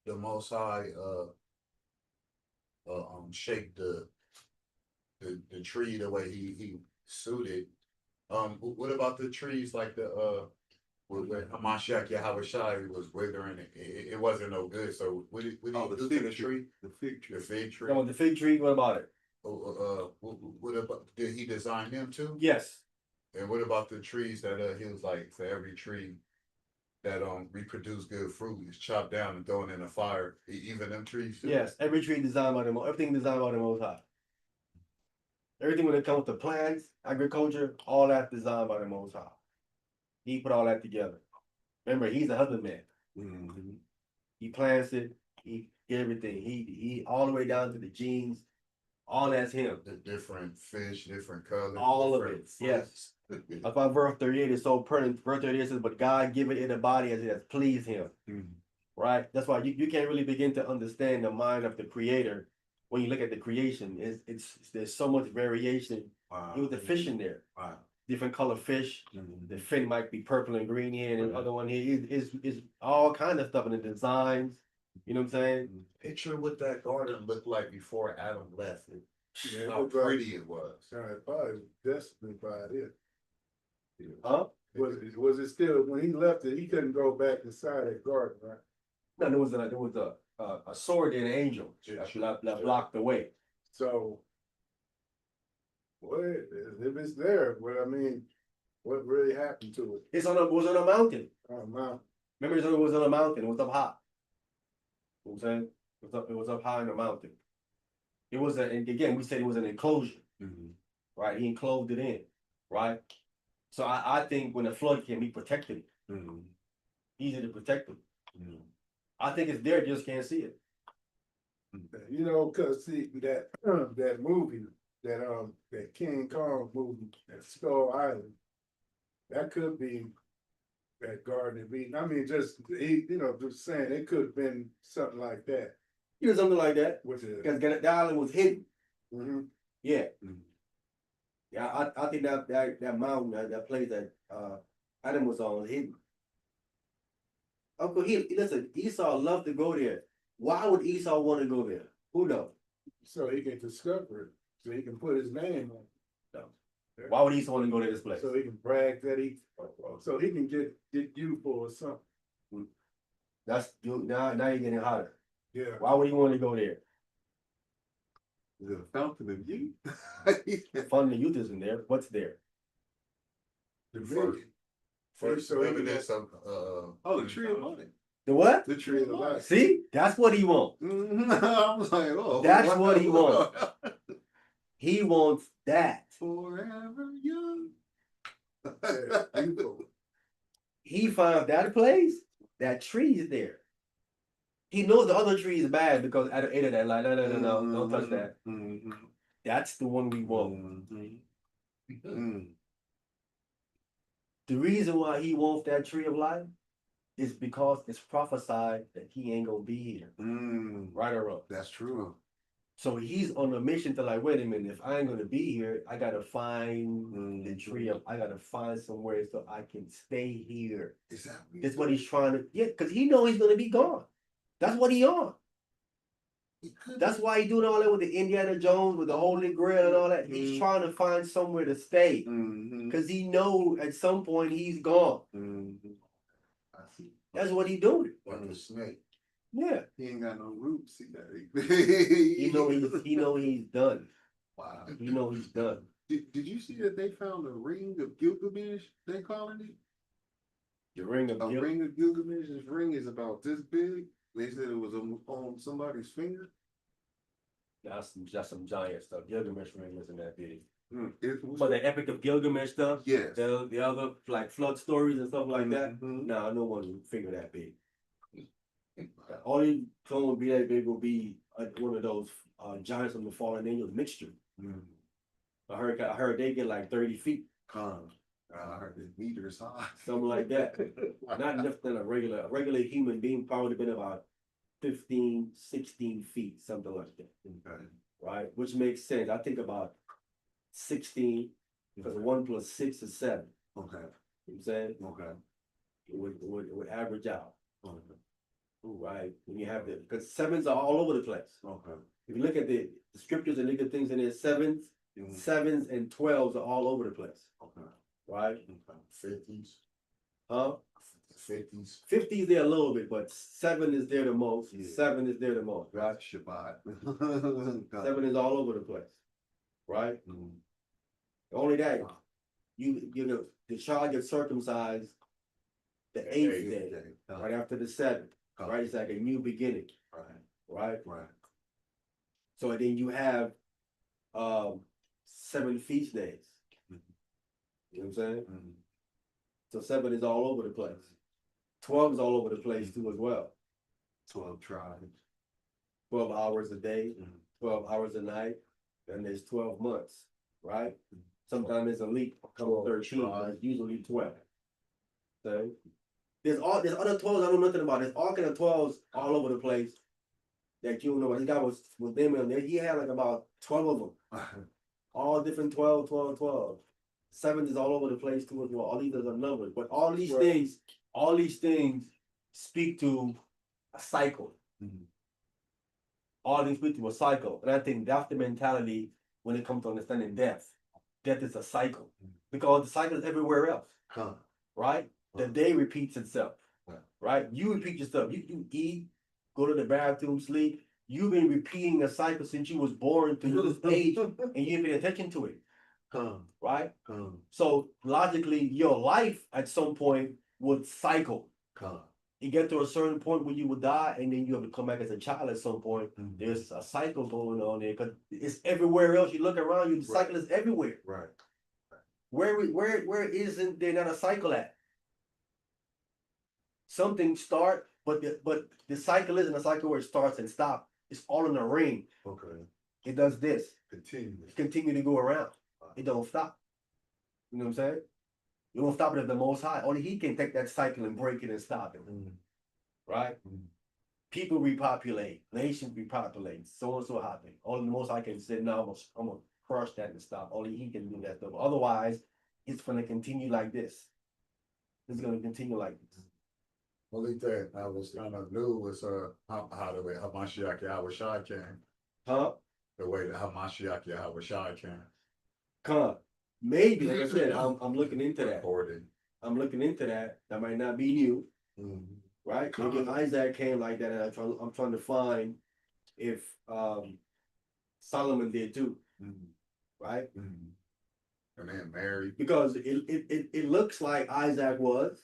the Most High, shaped the tree the way he suited. What about the trees like where Hamashiach Yahushai was withering, it wasn't no good, so what did he do to the tree? The fig tree. The fig tree? Come on, the fig tree. What about it? What about, did he design them too? Yes. And what about the trees that he was like, for every tree that reproduce good fruit is chopped down and thrown in a fire, even them trees too? Yes. Every tree designed by everything designed by the Most High. Everything when it comes to plants, agriculture, all that designed by the Most High. He put all that together. Remember, he's a husbandman. Mhm. He plants it. He everything. He all the way down to the genes. All that's him. The different fish, different colors. All of different it, yes. fruits. That's why verse 38 is so pertinent. Verse 38 says, but God giveth it a body as it has pleased him. Mhm. Right? That's why you can't really begin to understand the mind of the creator when you look at the creation. It's there's so much variation. Wow. It was the fish in there. Wow. Different color fish. Mhm. The fin might be purple and green here, and the other one here is all kind of stuff in the designs. You know what I'm saying? Picture what that garden looked like before Adam left it. Yeah, How pretty it was. Sorry, probably destined by it. Huh? Was it still, when he left it, he couldn't go back inside that garden, right? No, there was a sword and an angel that blocked the way. So. Well, if it's there, but I mean, what really happened to it? It was on a mountain. Mount, Remember, it was on a mountain. It was up high. You know what I'm saying? It was up high in the mountain. It was and again, we said it was an enclosure, Mhm. right? He enclosed it in, right? So I think when the flood came, he protected it. Mhm. Easy to protect it. Mhm. I think it's there, just can't see it. you know, cause see, that movie, that King Kong movie, that Skull Island. That could be that Garden of Eden. I mean, just, just saying, it could have been something like that, You know, something like that. which is. Because the island was hidden. Mhm. Yeah. Mhm. Yeah, I think that mountain, that place that Adam was on was hidden. Uncle, listen, Esau loved to go there. Why would Esau want to go there? Who knows? So he can discover it, so he can put his name on it. Why would Esau want to go to this place? So he can brag that so he can get you for something. That's you now you're getting hotter. Yeah. Why would you want to go there? Is it a fountain of youth? Fun the youth isn't there. What's there? First So he evidence of Oh, the tree of life. The what? The tree of the life. See? That's what he wants. I was like, oh. That's what he wants. He wants that. Forever young. Yeah, beautiful. He finds that place, that tree is there. He knows the other tree is bad because I ate of that. Like, no, don't touch that. Mhm. That's the one we want. Mhm. Mm. The reason why he wants that tree of life is because it's prophesied that he ain't gonna be here. Mm. Right or wrong. That's true. So he's on a mission to like, wait a minute, if I ain't gonna be here, I gotta find the Mhm. tree of, I gotta find somewhere so I can stay here. Is that That's what he's trying to, yeah, because he know he's gonna be gone. That's what he on. That's why he doing all that with the Indiana Jones, with the Holy Grail and all that. He's Mhm. trying to find somewhere to stay. Mhm. Because he know at some point he's gone. Mhm. I see. That's what he doing. Like a snake. Yeah. He ain't got no roots. He got He know he's done. Wow. He know he's done. Did you see that they found a ring of Gilgamesh? They calling it The ring of a guilt. ring of Gilgamesh. This ring is about this big. They said it was on somebody's finger. That's some giant stuff. Gilgamesh ring isn't that big. It was, But the Epic of Gilgamesh stuff, yes. the other like flood stories and stuff like that. Mhm. No, no one would figure that big. Only someone would be that big will be one of those giants from the fallen angels mixture. Mm. I heard they get like 30 feet, I heard the meters high. something like that. Not enough than a regular human being probably would have been about 15, 16 feet, something like that. Okay. Right? Which makes sense. I think about 16, because 1 plus 6 is 7. Okay. You know what I'm saying? Okay. It would average out. Okay. Right? When you have because 7s are all over the place. Okay. If you look at the scriptures and look at things in there, 7s, Mhm. 7s and 12s are all over the place. Okay. Right? 50s. Huh? 50s. 50s there a little bit, but 7 is there the most. Yeah. 7 is there the most, right? Right. Shabbat. 7 is all over the place. Right? Mhm. Only that, you know, the child gets circumcised the 8th day, right after the 7th, right? It's like a new beginning, Right. right? Right. So then you have 7 feast days. Mhm. You know what I'm saying? Mhm. So 7 is all over the place. 12 is all over the place too as well. 12 tribes. 12 hours a day, Mhm. 12 hours a night, and there's 12 months, right? Mhm. Sometimes it's a leap, a couple 12 13, but tribes. it's usually 12. So there's other 12s I know nothing about. There's all kind of 12s all over the place that you don't know about. This guy was naming them there. He had like about 12 of them. All different 12, 12, 12. 7 is all over the place too as well. All these are the numbers. But all these things speak to a cycle. Mhm. All these speak to a cycle. And I think that's the mentality when it comes to understanding death. Death is a cycle. Because the cycle is everywhere else. Come. Right? The day repeats itself. Right. Right? You repeat yourself. You eat, go to the bathroom, sleep. You've been repeating a cycle since you was born to this age and you didn't pay attention to it. Come. Right? Come. So logically, your life at some point would cycle. Come. You get to a certain point where you would die, and then you have to come back as a child at some point. Mhm. There's a cycle going on there because it's everywhere else. You look around you, the Right. cycle is everywhere. Right. Where isn't there not a cycle at? Something start, but the cycle isn't a cycle where it starts and stops. It's all in a ring. Okay. It does this. Continue. Continue to go around. It don't stop. You know what I'm saying? You don't stop it at the Most High. Only He can take that cycle and break it and stop it. Mhm. Right? Mhm. People repopulate, nations repopulate, so and so happen. Only the Most High can say, no, I'm gonna crush that and stop. Only He can do that stuff. Otherwise, it's gonna continue like this. It's gonna continue like this. Only thing I was kind of new was how the way Hamashiach Yahushua came. Huh? The way that Hamashiach Yahushua came. Come. Maybe, like I said, I'm looking into that. Recorded. I'm looking into that. That might not be new. Mhm. right? Maybe Isaac came like that, and I'm trying to find if Solomon did too, right? And then Mary. Because it looks like Isaac was,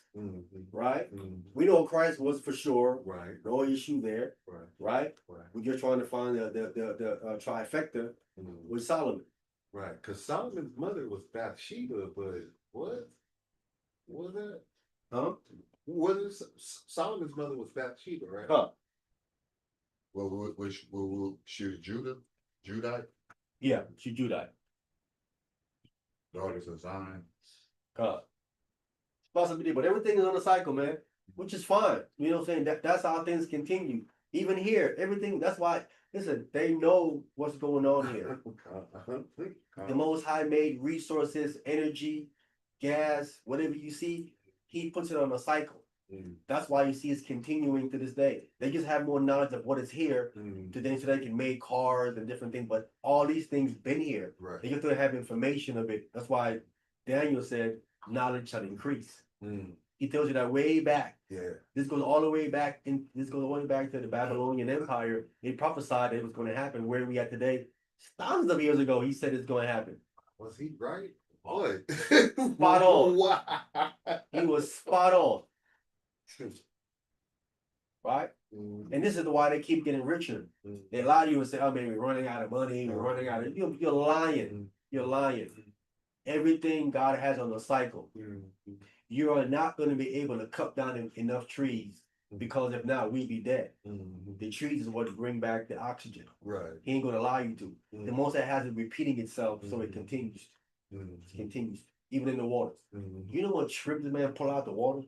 right? Mhm. We know Christ was for sure. Right, No issue there, right, right? right. We're just trying to find the trifecta with Solomon. Right, because Solomon's mother was Bathsheba, but what was that? Huh? Was Solomon's mother was Bathsheba, right? Huh. Well, she was Judite, Yeah, she do that. daughters of Zion. Possibility, but everything is on a cycle, man, which is fine. You know what I'm saying? That's how things continue. Even here, everything, that's why, listen, they know what's going on here. The Most High made resources, energy, gas, whatever you see, he puts it on a cycle. That's why you see it's continuing to this day. They just have more knowledge of what is here today, so they can make cars and different things. But all these things been here. Right. They just don't have information of it. That's why Daniel said, knowledge shall increase. He tells you that way back. Yeah. This goes all the way back this goes all the way back to the Babylonian Empire. They prophesied it was going to happen. Where are we at today? Thousands of years ago, he said it's going to happen. Was he right? Boy. Spot on. Wow. He was spot on. Right? And this is why they keep getting richer. They lie to you and say, oh man, we're running out of money, we're running out of you're lying. You're lying. Everything God has on a cycle. You are not going to be able to cut down enough trees, because if not, we'd be dead. The trees is what bring back the oxygen. Right. He ain't going to allow you to. The Most High has it repeating itself, so it continues. It continues, even in the waters. You know what shrimp this man pull out the water?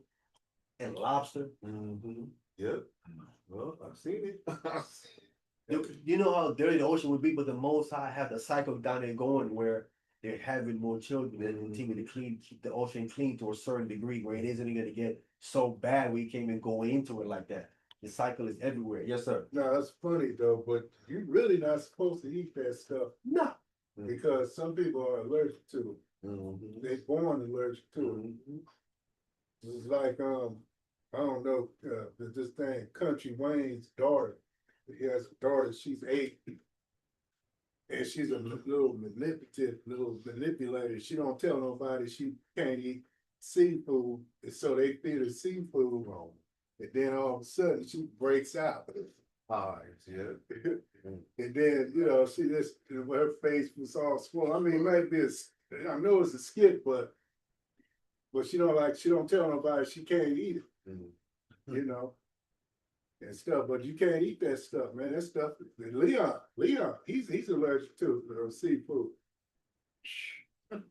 And lobster? Yep. Well, I've seen it. You know how dirty the ocean would be, but the Most High have the cycle down there going where they're having more children and continue to keep the ocean clean to a certain degree where it isn't going to get so bad we can't even go into it like that. The cycle is everywhere. Yes, sir. No, that's funny though, but you're really not supposed to eat that stuff No. because some people are allergic to it. They're born allergic to it. It's like I don't know, this thing, Country Wayne's daughter. He has a daughter, she's 8. And she's a little manipulator. She don't tell nobody she can't eat seafood. And so they feed her seafood wrong. And then all of a sudden she breaks out. Yeah. And then, you know, she just, her face was all swollen. I mean, it might be I know it's a skit, but she don't tell nobody she can't eat it. You know, and stuff, but you can't eat that stuff, man. That stuff, Leon, he's allergic to seafood. And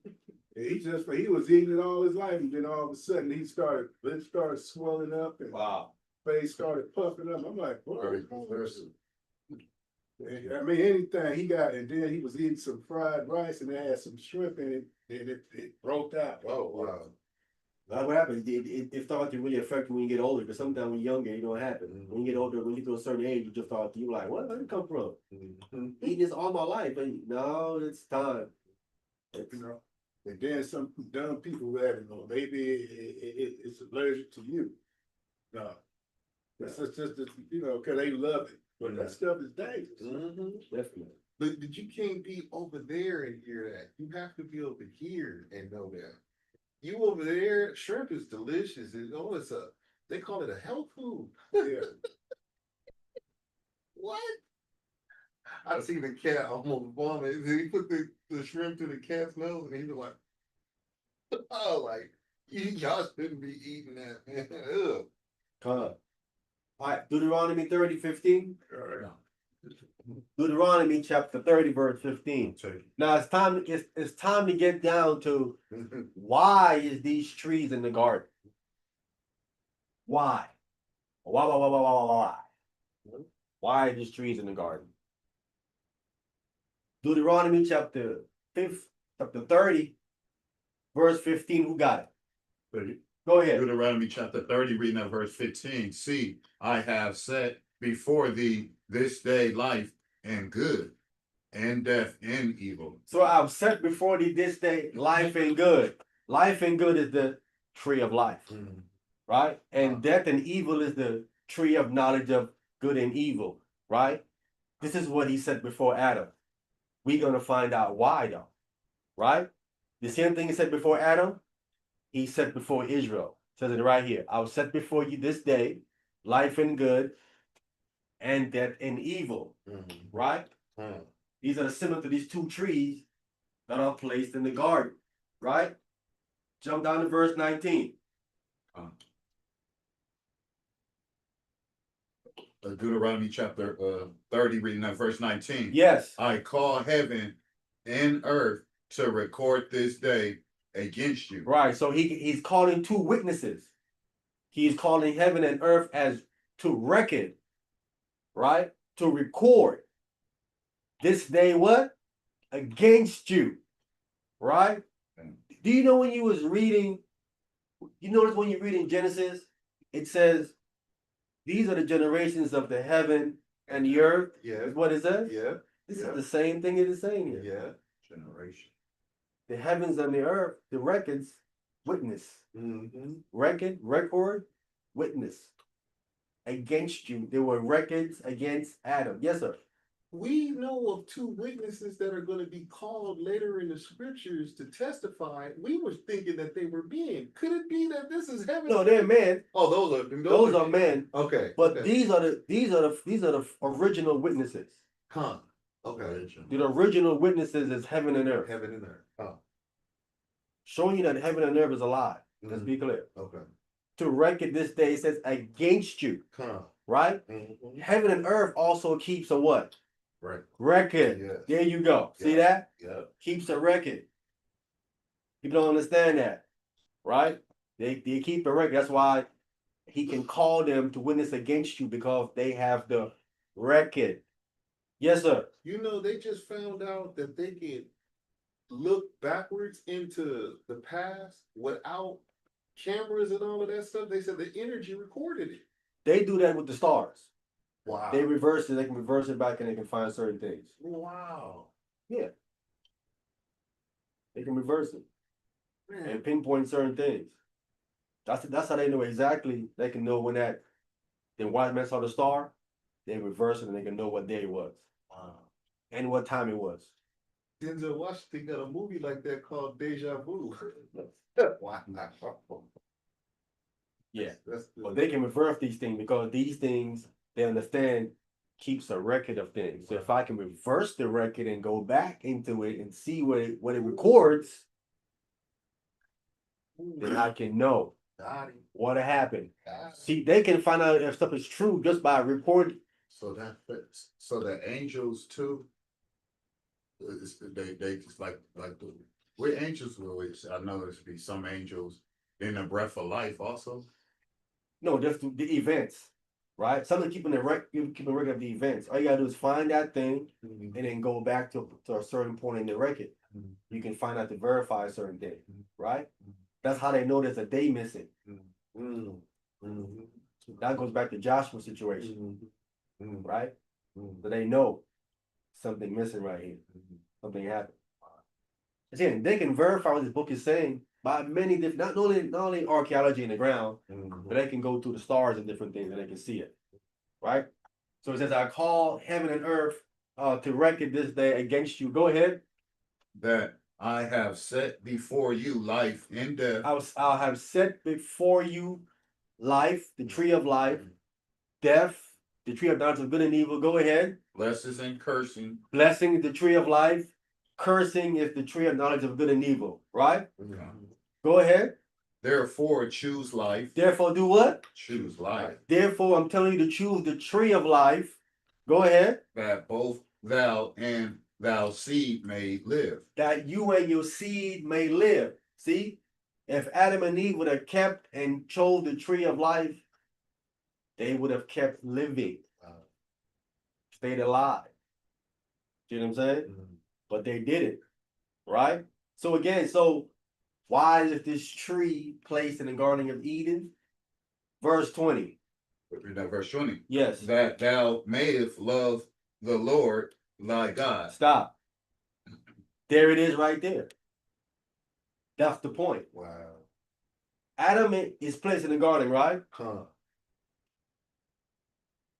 he was eating it all his life, and then all of a sudden it started swelling up, and Wow. face started puffing up. I'm like, Very what? progressive. I mean, anything he got, and then he was eating some fried rice, and they had some shrimp in it, and it broke out. Oh, wow. That's what happens. It starts to really affect you when you get older, because sometimes when you're younger, it don't happen. When you get older, when you get to a certain age, you just start, you're like, where did it come from? Eating this all my life. And no, it's time. You know, and then some dumb people that, you know, maybe it's allergic to you. No, it's just you know, because they love it, but that stuff is dangerous. Definitely. But you can't be over there and hear that. You have to be over here and know that. You over there, shrimp is delicious. They call it a health food. Yeah. What? I've seen the cat almost vomit. He put the shrimp to the cat's nose, and he was like, "Oh, like y'all shouldn't be eating that, man." Ugh. All right, Deuteronomy 30:15. All right. Deuteronomy chapter 30, verse 15. Now it's time to get down to why is these trees in the garden? Why? Why? Why are these trees in the garden? Deuteronomy chapter 30, verse 15. Who got it? Go ahead. Deuteronomy chapter 30, reading at verse 15. See, I have set before thee this day life and good, and death and evil. So I've set before thee this day life and good. Life and good is the tree of life, right? And death and evil is the tree of knowledge of good and evil, right? This is what he said before Adam. We're gonna find out why though, right? The same thing he said before Adam, he said before Israel. Says it right here. I'll set before you this day life and good and death and evil, right? These are similar to these two trees that are placed in the garden, right? Jump down to verse 19. Deuteronomy chapter 30, reading at verse 19. Yes. I call heaven and earth to record this day against you. Right. So he's calling two witnesses. He's calling heaven and earth as to reckon, right? To record this day what? Against you. Right? Do you know when you was reading, you notice when you're reading Genesis, it says, these are the generations of the heaven and the earth. Yeah. Is what it says? Yeah. This Yeah. is the same thing it is saying here. Yeah. Generation. The heavens and the earth, the records, witness. Record, witness. Against you. There were records against Adam. Yes, sir. We know of two witnesses that are going to be called later in the scriptures to testify. We were thinking that they were men. Could it be that this is heaven? No, they're men. Oh, Those are men. Okay. But okay. these are the original witnesses. Huh. Okay. The original witnesses is heaven and earth. Heaven and earth. Oh. Showing you that heaven and earth is a lie. Let's be clear. Okay. To record this day, it says against you. Huh. Right? Heaven and earth also keeps a what? Right. Record. Yes. There you go. See that? Yeah. Keeps a record. People don't understand that. Right? They keep a record. That's why he can call them to witness against you, because they have the record. Yes, sir. You know, they just found out that they can look backwards into the past without cameras and all of that stuff. They said the energy recorded it. They do that with the stars. Wow. They reverse it. They can reverse it back and they can find certain things. Wow. They can reverse it Man. and pinpoint certain things. That's how they know exactly. They can know when that the white man saw the star. They reverse it and they can know what day it was. Wow. And what time it was. Denzel Washington got a movie like that called Deja Vu. Wow. Yeah. That's But they can reverse these things because these things, they understand, keeps a record of things. So if I can reverse the record and go back into it and see what it records, then I can know what happened. See, they can find out if stuff is true just by reporting. So that fits. So the angels too. They just like the we're angels. I know there's be some angels in the breath of life also. No, just the events, right? Something keeping a record of the events. All you gotta do is find that thing and then go back to a certain point in the record. You can find out to verify a certain day, right? That's how they know there's a day missing. That goes back to Joshua's situation, right? So they know something missing right here. Something happened. Again, they can verify what this book is saying by many different, not only archaeology in the ground, but they can go through the stars and different things and they can see it, right? So it says, I call heaven and earth to record this day against you. Go ahead. That I have set before you life and death. I'll have set before you life, the tree of life, death, the tree of knowledge of good and evil. Go ahead. Blessings and cursing. Blessing is the tree of life. Cursing is the tree of knowledge of good and evil, right? Go ahead. Therefore choose life. Therefore do what? Choose life. Therefore, I'm telling you to choose the tree of life. Go ahead. That both thou and thou seed may live. That you and your seed may live. See? If Adam and Eve would have kept and chose the tree of life, they would have kept living. Stayed alive. See what I'm saying? But they didn't. Right? So again, why is this tree placed in the Garden of Eden? Verse 20. Verse 20. Yes. That thou mayest love the Lord thy God. Stop. There it is right there. That's the point. Wow. Adam is placed in the garden, right?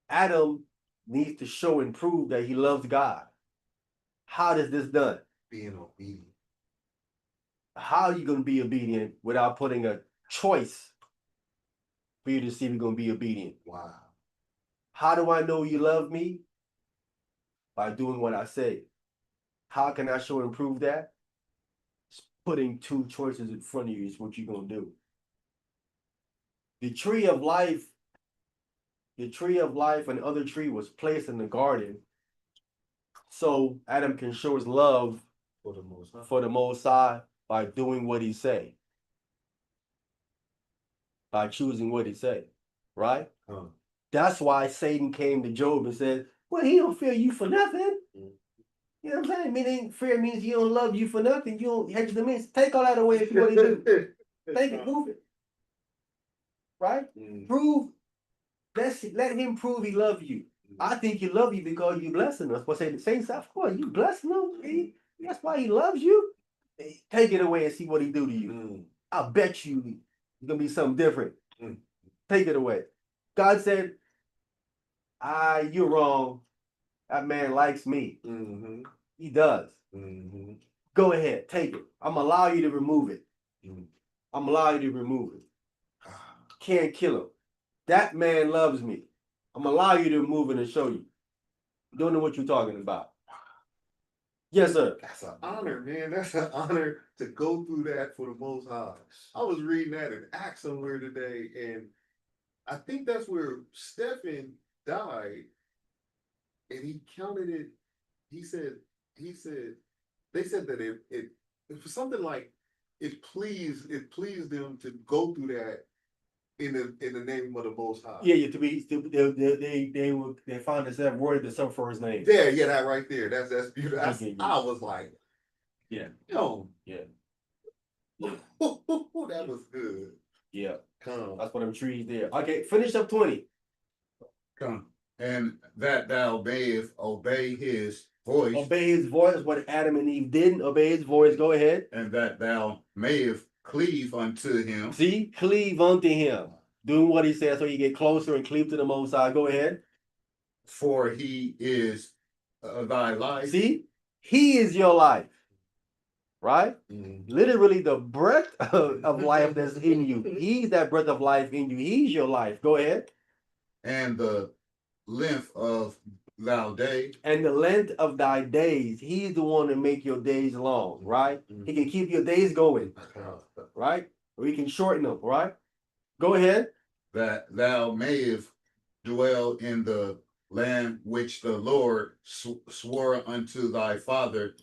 Adam needs to show and prove that he loves God. How does this done? Being obedient. How are you going to be obedient without putting a choice for you to see if you're going to be obedient? Wow. How do I know you love me? By doing what I say. How can I show and prove that? It's putting two choices in front of you is what you're going to do. The tree of life and other tree was placed in the garden so Adam can show his love For the Most High. for the Most High by doing what he say. By choosing what he say, right? That's why Satan came to Job and said, well, he don't fear you for nothing. You know what I'm saying? Meaning fear means he don't love you for nothing. You don't hedge the means. Take all that away if you what he do. Take it, move it. Right? Prove. Let him prove he love you. I think he love you because you blessing us. But say the same stuff, of course, you blessing him. That's why he loves you. Take it away and see what he do to you. I bet you it's gonna be something different. Take it away. God said, you're wrong. That man likes me. He does. Go ahead, take it. I'm gonna allow you to remove it. I'm gonna allow you to remove it. Can't kill him. That man loves me. I'm gonna allow you to remove it and show you. Don't know what you're talking about. Yes, sir. That's an honor, man. That's an honor to go through that for the Most High. I was reading that in Acts somewhere today, and I think that's where Stephen died, and he counted it. He said, they said that it was something like it pleased them to go through that in the name of the Most High. Yeah, they found themselves worthy to suffer for his name. Yeah, that right there. That's beautiful. I was like, yeah, yo, yeah, that was good. yeah. Come. That's what them trees there. Okay, finish up 20. Come. And that thou mayest obey his voice. Obey his voice, what Adam and Eve didn't obey his voice. Go ahead. And that thou mayest cleave unto him. See, cleave unto him. Doing what he says so you get closer and cleave to the Most High. Go ahead. For he is thy life. See, he is your life. Right? Literally the breath of life that's in you. He's that breath of life in you. He's your life. Go ahead. And the length of thy day. And the length of thy days. He's the one to make your days long, right? He can keep your days going, right? Or he can shorten them, right? Go ahead. That thou mayest dwell in the land which the Lord swore unto thy father,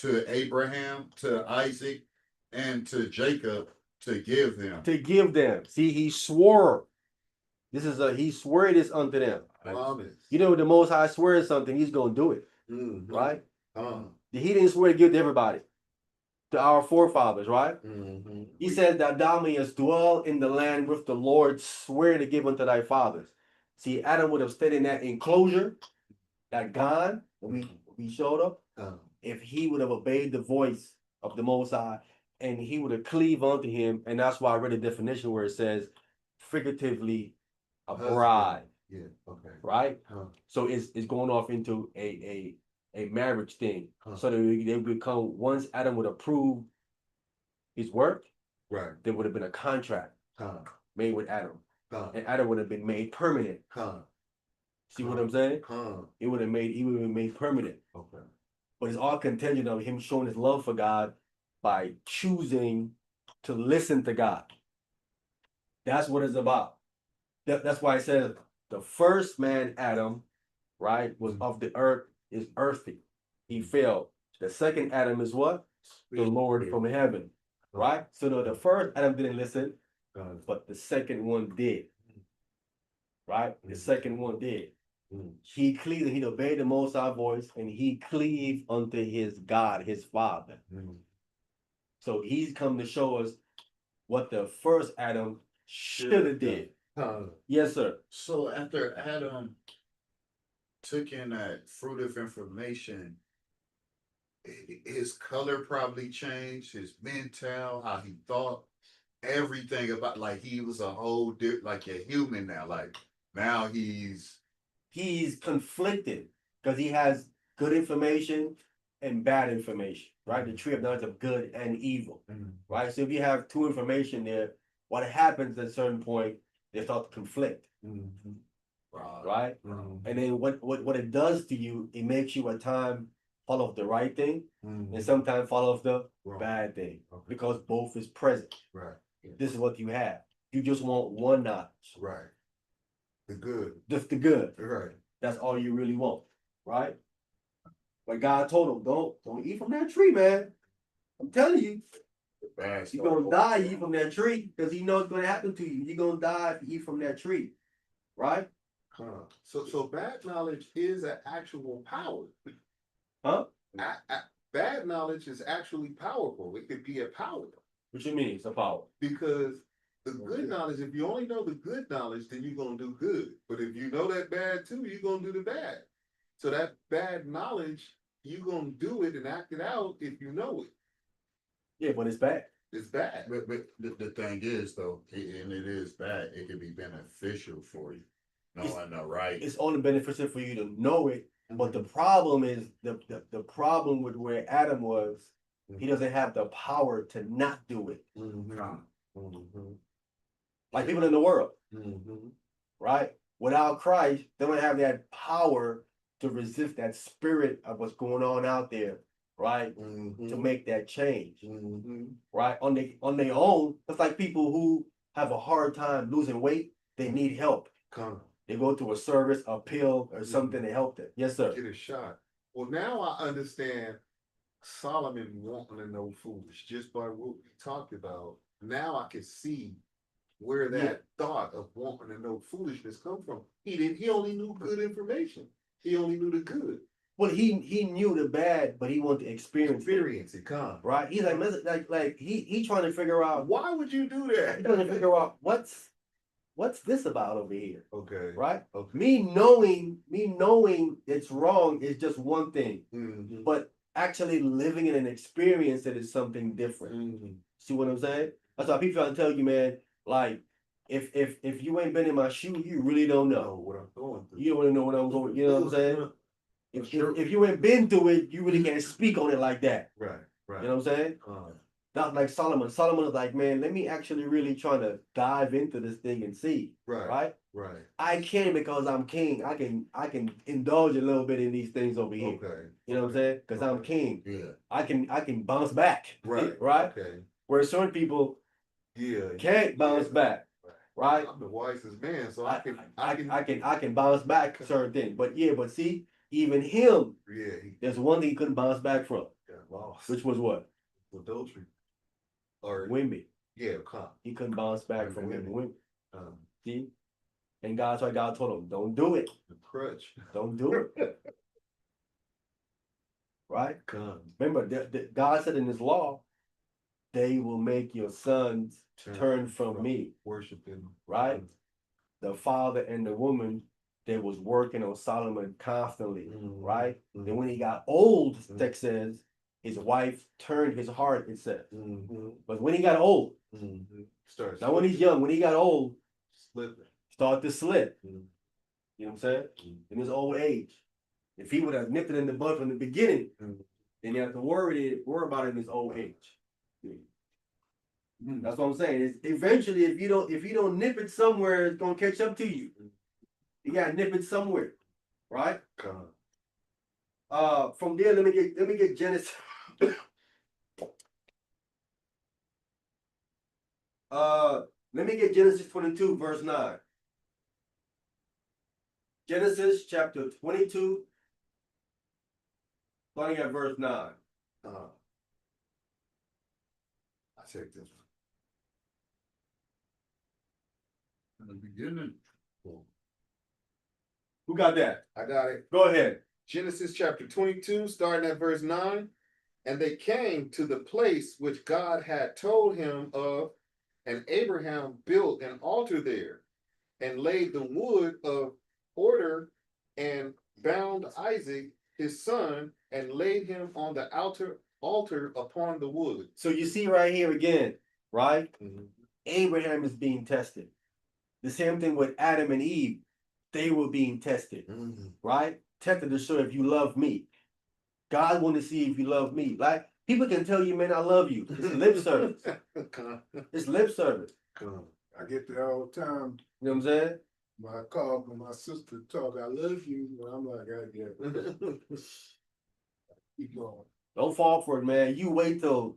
to Abraham, to Isaac, and to Jacob, to give them. To give them. See, he swore. He swore this unto them. Promise. You know, the Most High swears something, he's going to do it. Right? He didn't swear to give to everybody. To our forefathers, right? He said that thou mayest dwell in the land with the Lord swear to give unto thy fathers. See, Adam would have stayed in that enclosure, that God, we showed up, if he would have obeyed the voice of the Most High, and he would have cleaved unto him. And that's why I read a definition where it says, figuratively, a bride. Yeah, okay. Right? So it's going off into a marriage thing. So they become, once Adam would approve his work, right, there would have been a contract made with Adam. And Adam would have been made permanent. See what I'm saying? He would have been made permanent. Okay. But it's all contingent on him showing his love for God by choosing to listen to God. That's what it's about. That's why it says the first man, Adam, right, was of the earth, is earthy. He fell. The second Adam is what? The Lord from heaven. Right? So the first Adam didn't listen, but the second one did. Right? The second one did. He cleaved, he obeyed the Most High voice, and he cleaved unto his God, his Father. So he's come to show us what the first Adam should have did. Yes, sir. So after Adam took in that fruit of information, his color probably changed, his mental, how he thought. everything about like he was a whole like a human now. Like now he's conflicted because he has good information and bad information, right? The tree of knowledge of good and evil, right? So if you have two information there, what happens at a certain point, they start to conflict, right? And then what it does to you, it makes you at time follow the right thing and sometimes follow the bad thing because both is present. Right. This is what you have. You just want one knowledge, Right. The good. just the good. Right. That's all you really want, right? But God told him, don't eat from that tree, man. I'm telling you, bad you're stuff. gonna die if you eat from that tree because he knows what's gonna happen to you. You're gonna die if you eat from that tree, right? So bad knowledge is an actual power. Huh? Bad knowledge is actually powerful. It could be a power What you mean? It's a power. because the good knowledge, if you only know the good knowledge, then you're gonna do good. But if you know that bad too, you're gonna do the bad. So that bad knowledge, you're gonna do it and act it out if you know it. Yeah, but it's bad. It's bad. But the thing is though, and it is bad, it can be beneficial for you. Knowing the right. It's only beneficial for you to know it. But the problem is the problem with where Adam was, he doesn't have the power to not do it. Like people in the world, right? Without Christ, they don't have that power to resist that spirit of what's going on out there, right? To make that change, right? On their own, it's like people who have a hard time losing weight, they need help. They go to a service, a pill, or something to help them. Yes, sir. Get a shot. Well, now I understand Solomon wanting to know foolish just by what we talked about. Now I can see where that thought of wanting to know foolishness come from. He only knew good information. He only knew the good. Well, he knew the bad, but he wanted to experience It come. right? He's like he trying to figure out. Why would you do He that? trying to figure out what's this about over here, Okay. right? Okay. Me knowing it's wrong is just one thing, but actually living in an experience that is something different. See what I'm saying? That's why people try to tell you, man. Like, if you ain't been in my shoe, you really don't know what I'm going through. You don't really know what I'm going. You know what I'm saying? If you ain't been through it, you really can't speak on it like that. Right. Right. You know what I'm saying? Not like Solomon. Solomon is like, man, let me actually really try to dive into this thing and see. Right. Right. I can because I'm king. I can indulge a little bit in these things over here. Okay. You know what I'm saying? Because I'm king. Yeah. I can bounce back. Right. Right. Okay. Where certain people can't bounce back. Right. I'm the wisest man, so I can bounce back certain things. But see, even him, there's one thing he couldn't bounce back from. Got lost. Which was what? Adultery. Or Women. Yeah, he couldn't bounce back from Women. women. See? And that's why God told him, don't do it. The crutch. Don't do it. Right? Remember, God said in his law, they will make your sons turn from me. Worshiping. Right? The father and the woman, they was working on Solomon constantly. Right? Then when he got old, text says, his wife turned his heart, it says. But when he got old, not when he's young, when he got old, start to slip. You know what I'm saying? In his old age. If he would have nipped it in the bud from the beginning, then you have to worry about it in his old age. That's what I'm saying. It's eventually, if you don't nip it somewhere, it's gonna catch up to you. You gotta nip it somewhere, right? From there, let me get Genesis. Let me get Genesis 22, verse 9. Genesis chapter 22, starting at verse 9. I take this In the beginning. Who got that? I got it. Go ahead. Genesis chapter 22, starting at verse 9. And they came to the place which God had told him of, and Abraham built an altar there, and laid the wood of order, and bound Isaac his son, and laid him on the altar upon the wood. So you see right here again, right? Abraham is being tested. The same thing with Adam and Eve. They were being tested, right? Tested to show if you love me. God want to see if you love me. Like people can tell you, man, I love you. It's lip service. It's lip service. I get that all the time. You know what I'm saying? When I call when my sister talk, I love you. And I'm like, I get it. Keep going. Don't fall for it, man. You wait till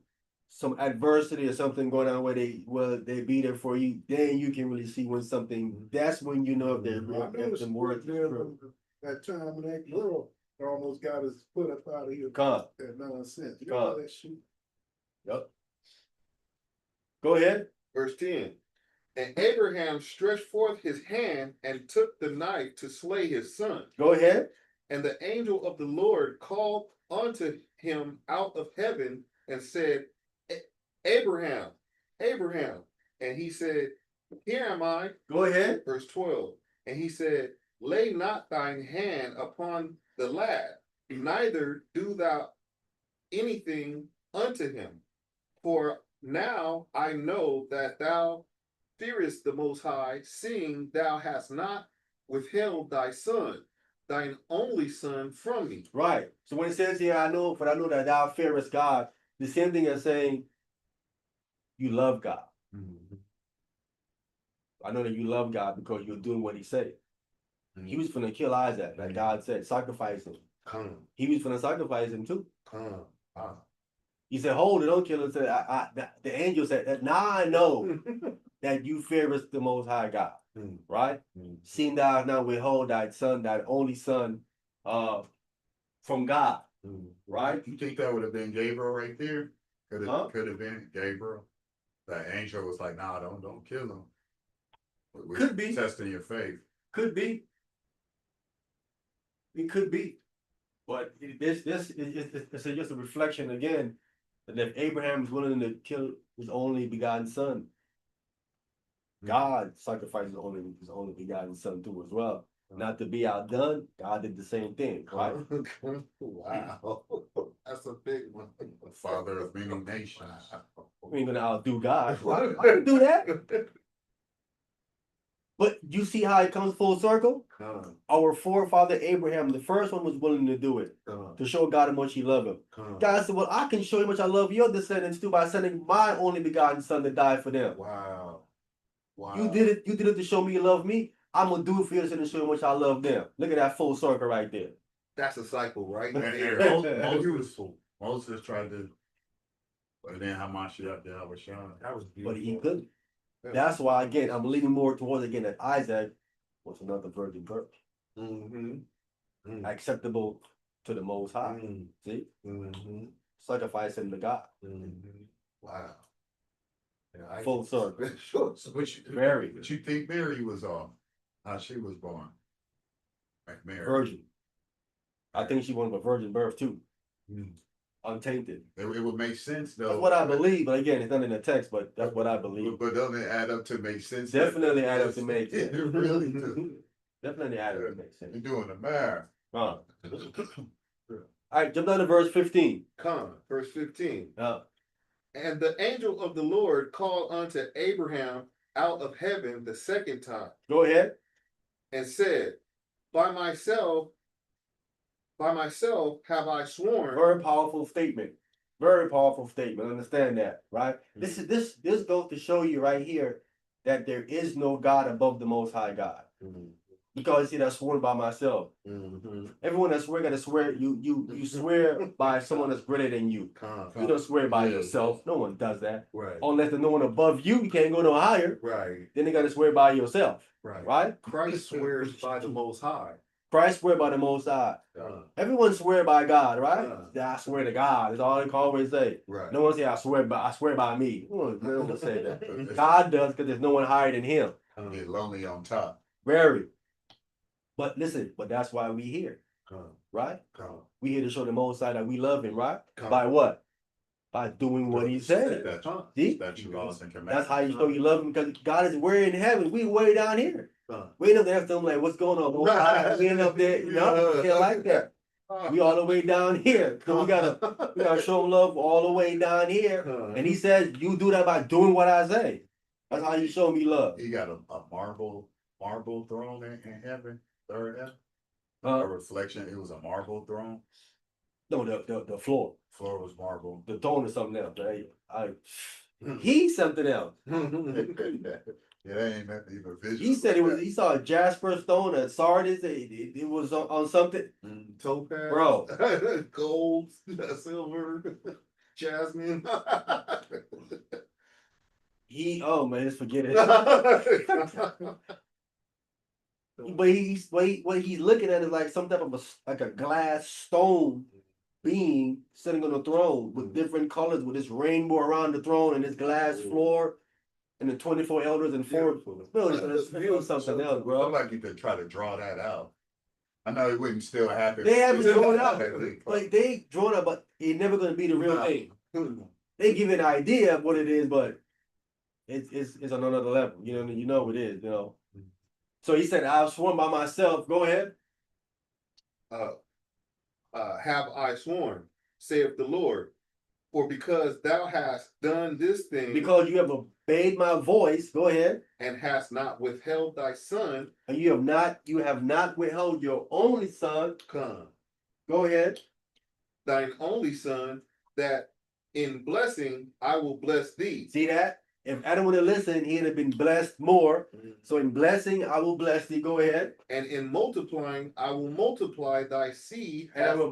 some adversity or something going on where they be there for you. Then you can really see when something. That's when you know if they're I if noticed them words are true. that time when that girl almost got us put up out of here. Come. That nonsense. You know Come. that shit? Yep. Go ahead. Verse 10. And Abraham stretched forth his hand and took the knife to slay his son. Go ahead. And the angel of the Lord called unto him out of heaven and said, Abraham, Abraham. And he said, Here am I. Go ahead. Verse 12. And he said, Lay not thine hand upon the lad, neither do thou anything unto him. For now I know that thou fearest the Most High, seeing thou hast not withheld thy son, thine only son, from me. Right. So when it says here, I know that thou fearest God, the same thing as saying you love God. I know that you love God because you're doing what he said. He was gonna kill Isaac, like God said, sacrifice him. He was gonna sacrifice him too. He said, hold it, don't kill him. Said, the angel said that now I know that you fearest the Most High God, right? Seeing thou hast not withhold thy son, thy only son, from God, right? You think that would have been Gabriel right there? Could have Huh? been Gabriel. That angel was like, nah, don't kill him. We're Could be. testing your faith. Could be. It could be. But this is just a reflection again that if Abraham is willing to kill his only begotten son, God sacrificed his only begotten son too as well. Not to be outdone, God did the same thing, right? Wow. That's a big one. The father of many nations. We ain't gonna outdo God. Why you do that? But you see how it comes full circle? Our forefather Abraham, the first one was willing to do it, to show God how much he loved him. God said, well, I can show you how much I love your descendants too by sending my only begotten son to die for them. Wow. Wow. You did it to show me you love me. I'm gonna do it for you to show you how much I love them. Look at that full circle right there. That's a cycle right And there. Beautiful. Moses tried to, but then Hamashiach, that was Sean. That was But beautiful. he couldn't. That's why again I'm leaning more towards again that Isaac was another virgin birth. Acceptable to the Most High. See? Sacrificing to God. Wow. Yeah, Full circle. Sure. So what you Mary. What you think Mary was on? How she was born? Like Mary. Virgin. I think she wanted a virgin birth too. Untainted. It would make sense though. That's what I believe, but again, it's not in the text, but that's what I believe. But doesn't it add up to make sense? Definitely add up to make sense. It really do. Definitely add up to make sense. You're doing the math. All right, jump down to verse 15. Verse 15. Uh, And the angel of the Lord called unto Abraham out of heaven the second time go ahead. and said, By myself have I sworn. Very powerful statement. Very powerful statement. Understand that, right? This goes to show you right here that there is no God above the Most High God. Because see, that's sworn by myself. Everyone that swear gotta swear. You swear by someone that's greater than you. You don't swear by yourself. No one does that. Right. Unless there's no one above you, you can't go no higher. Right. Then you gotta swear by yourself. Right. Right? Christ swears by the Most High. Christ swear by the Most High. Everyone swear by God, right? I swear to God. That's all they can always say. Right. No one say I swear by me. No one say that. God does because there's no one higher than him. Get lonely on top. Very. But listen, but that's why we here, right? We here to show the Most High that we love him, right? By what? By doing what he said. See? Statute, laws, and commandments. That's how you show you love him because God is way in heaven. We way down here. We ain't up there them like, what's going on? Most High? We ain't up there, you know? Can't like that. We all the way down here. So we gotta show love all the way down here. And he says, you do that by doing what I say. That's how you show me love. He got a marble throne in heaven, third heaven. A reflection. It was a marble throne. No, the floor. Floor was marble. The throne is something else. He's something else. Yeah, that ain't nothing even visual. He said he saw a jasper stone, a sardis. It was on something. Topaz, Bro. gold, silver, jasmine. Oh man, just forget it. But what he's looking at is like some type of like a glass stone being sitting on the throne with different colors, with this rainbow around the throne and this glass floor and the 24 elders and four. It was something else, bro. Somebody could try to draw that out. I know it wouldn't still happen. They haven't drawn out. Like they drawn out, but it's never gonna be the real thing. They give you an idea of what it is, but it's on another level. You know it is, you know. So he said, I've sworn by myself. Go ahead. Have I sworn, saith the Lord, for because thou hast done this thing, Because you have obeyed my voice. Go ahead. and hast not withheld thy son, And you have not withheld your only son. come, Go ahead. thine only son, that in blessing I will bless thee. See that? If Adam would have listened, he'd have been blessed more. So in blessing, I will bless thee. Go ahead. And in multiplying, I will multiply thy seed And I will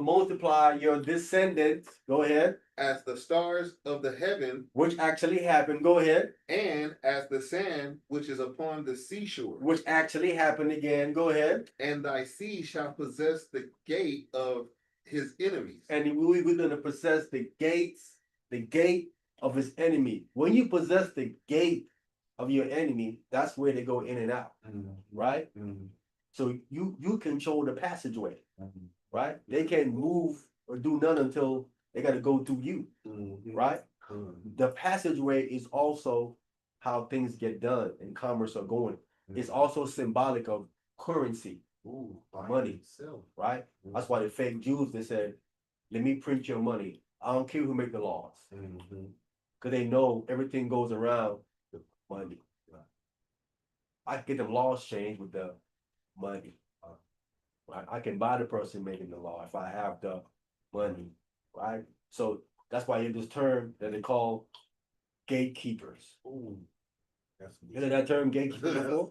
multiply your descendants. Go ahead. as the stars of the heaven, Which actually happened. Go ahead. and as the sand which is upon the seashore. Which actually happened again. Go ahead. And thy seed shall possess the gate of his enemies. And we're going to possess the gate of his enemy. When you possess the gate of your enemy, that's where they go in and out, right? So you control the passageway, right? They can't move or do none until they got to go through you, right? The passageway is also how things get done and commerce are going. It's also symbolic of currency, money, right? That's why the fake Jews, they said, let me print your money. I don't care who make the laws. Because they know everything goes around the money. I can get the laws changed with the money. Right? I can buy the person making the law if I have the money. Right? So that's why you have this term that they call gatekeepers. You heard that term gatekeeper before?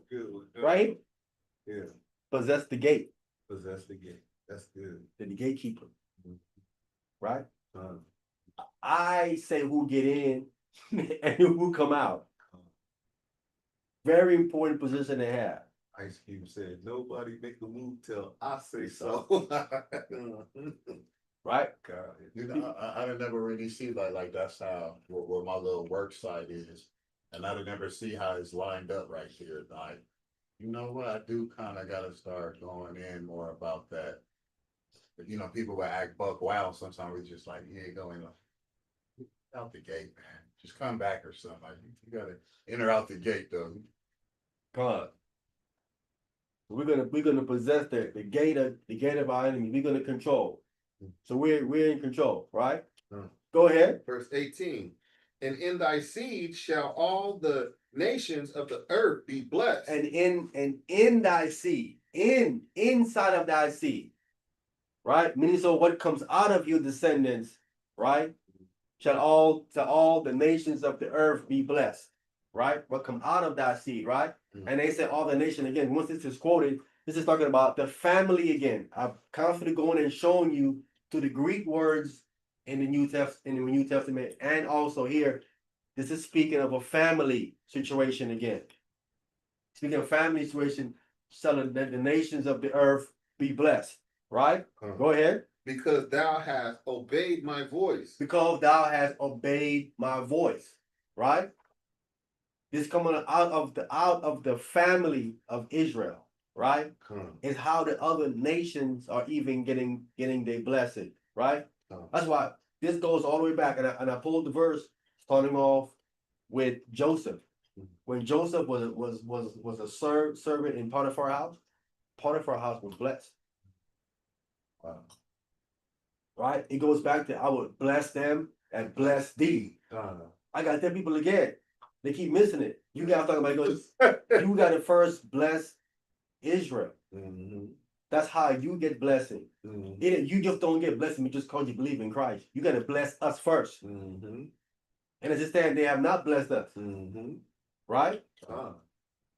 Right? Yeah. Possess the gate. Possess the gate. That's good. The gatekeeper. Right? I say who get in and who come out. Very important position to have. Ice Cube said, nobody make a move till I say so. Right? God, You know, I never really see like that's how where my little work site is, and I never see how it's lined up right here. Like, you know what? I do kind of got to start going in more about that. But, you know, people will act buck wild. Sometimes we just like, yeah, going out the gate, man. Just come back or something. Like, you got to enter out the gate though. God. We're gonna possess the gate of our enemy. We're gonna control. So we're in control, right? Go ahead. Verse 18. And in thy seed shall all the nations of the earth be blessed. And in thy seed, inside of thy seed, right? Meaning, so what comes out of your descendants, right? Shall all the nations of the earth be blessed, right? What come out of thy seed, right? And they say all the nation again. Once this is quoted, this is talking about the family again. I've constantly going and showing you to the Greek words in the New Testament, and also here, this is speaking of a family situation again. Speaking of family situation, shall the nations of the earth be blessed, right? Go ahead. Because thou hast obeyed my voice. Because thou hast obeyed my voice, right? This coming out of the family of Israel, right? Is how the other nations are even getting their blessing, right? That's why this goes all the way back, and I pulled the verse starting off with Joseph. When Joseph was a servant in Potiphar's house, Potiphar's house was blessed. Right? It goes back to I would bless them and bless thee. I gotta tell people again, They keep missing it. You guys talking about you got to first bless Israel. That's how you get blessing. You just don't get blessing just because you believe in Christ. You got to bless us first. And as it stands, they have not blessed us. Right?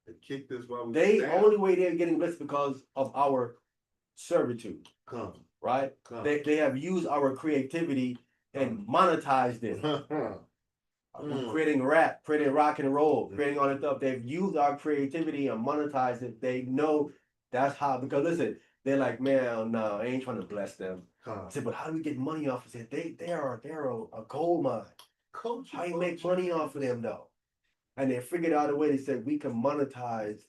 They kicked us while we They was down. only way they're getting blessed because of our servitude. Come. Right? Come. They have used our creativity and monetized it. Creating rap, creating rock and roll, creating all that stuff. They've used our creativity and monetized it. They know that's how, because listen, they're like, man, no, I ain't trying to bless them. I said, but how do we get money off of it? They're a gold mine. How you make money off of them though? And they figured out a way. They said we can monetize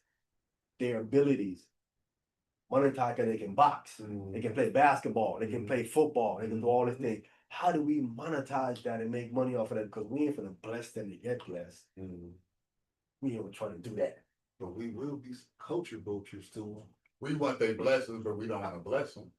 their abilities. Monetize because they can box, they can play basketball, they can play football, they can do all these things. How do we monetize that and make money off of that? Because we ain't gonna bless them to get blessed. We ain't trying to do that. But we will be culture vultures to them. We want their blessings, but we don't want to bless them.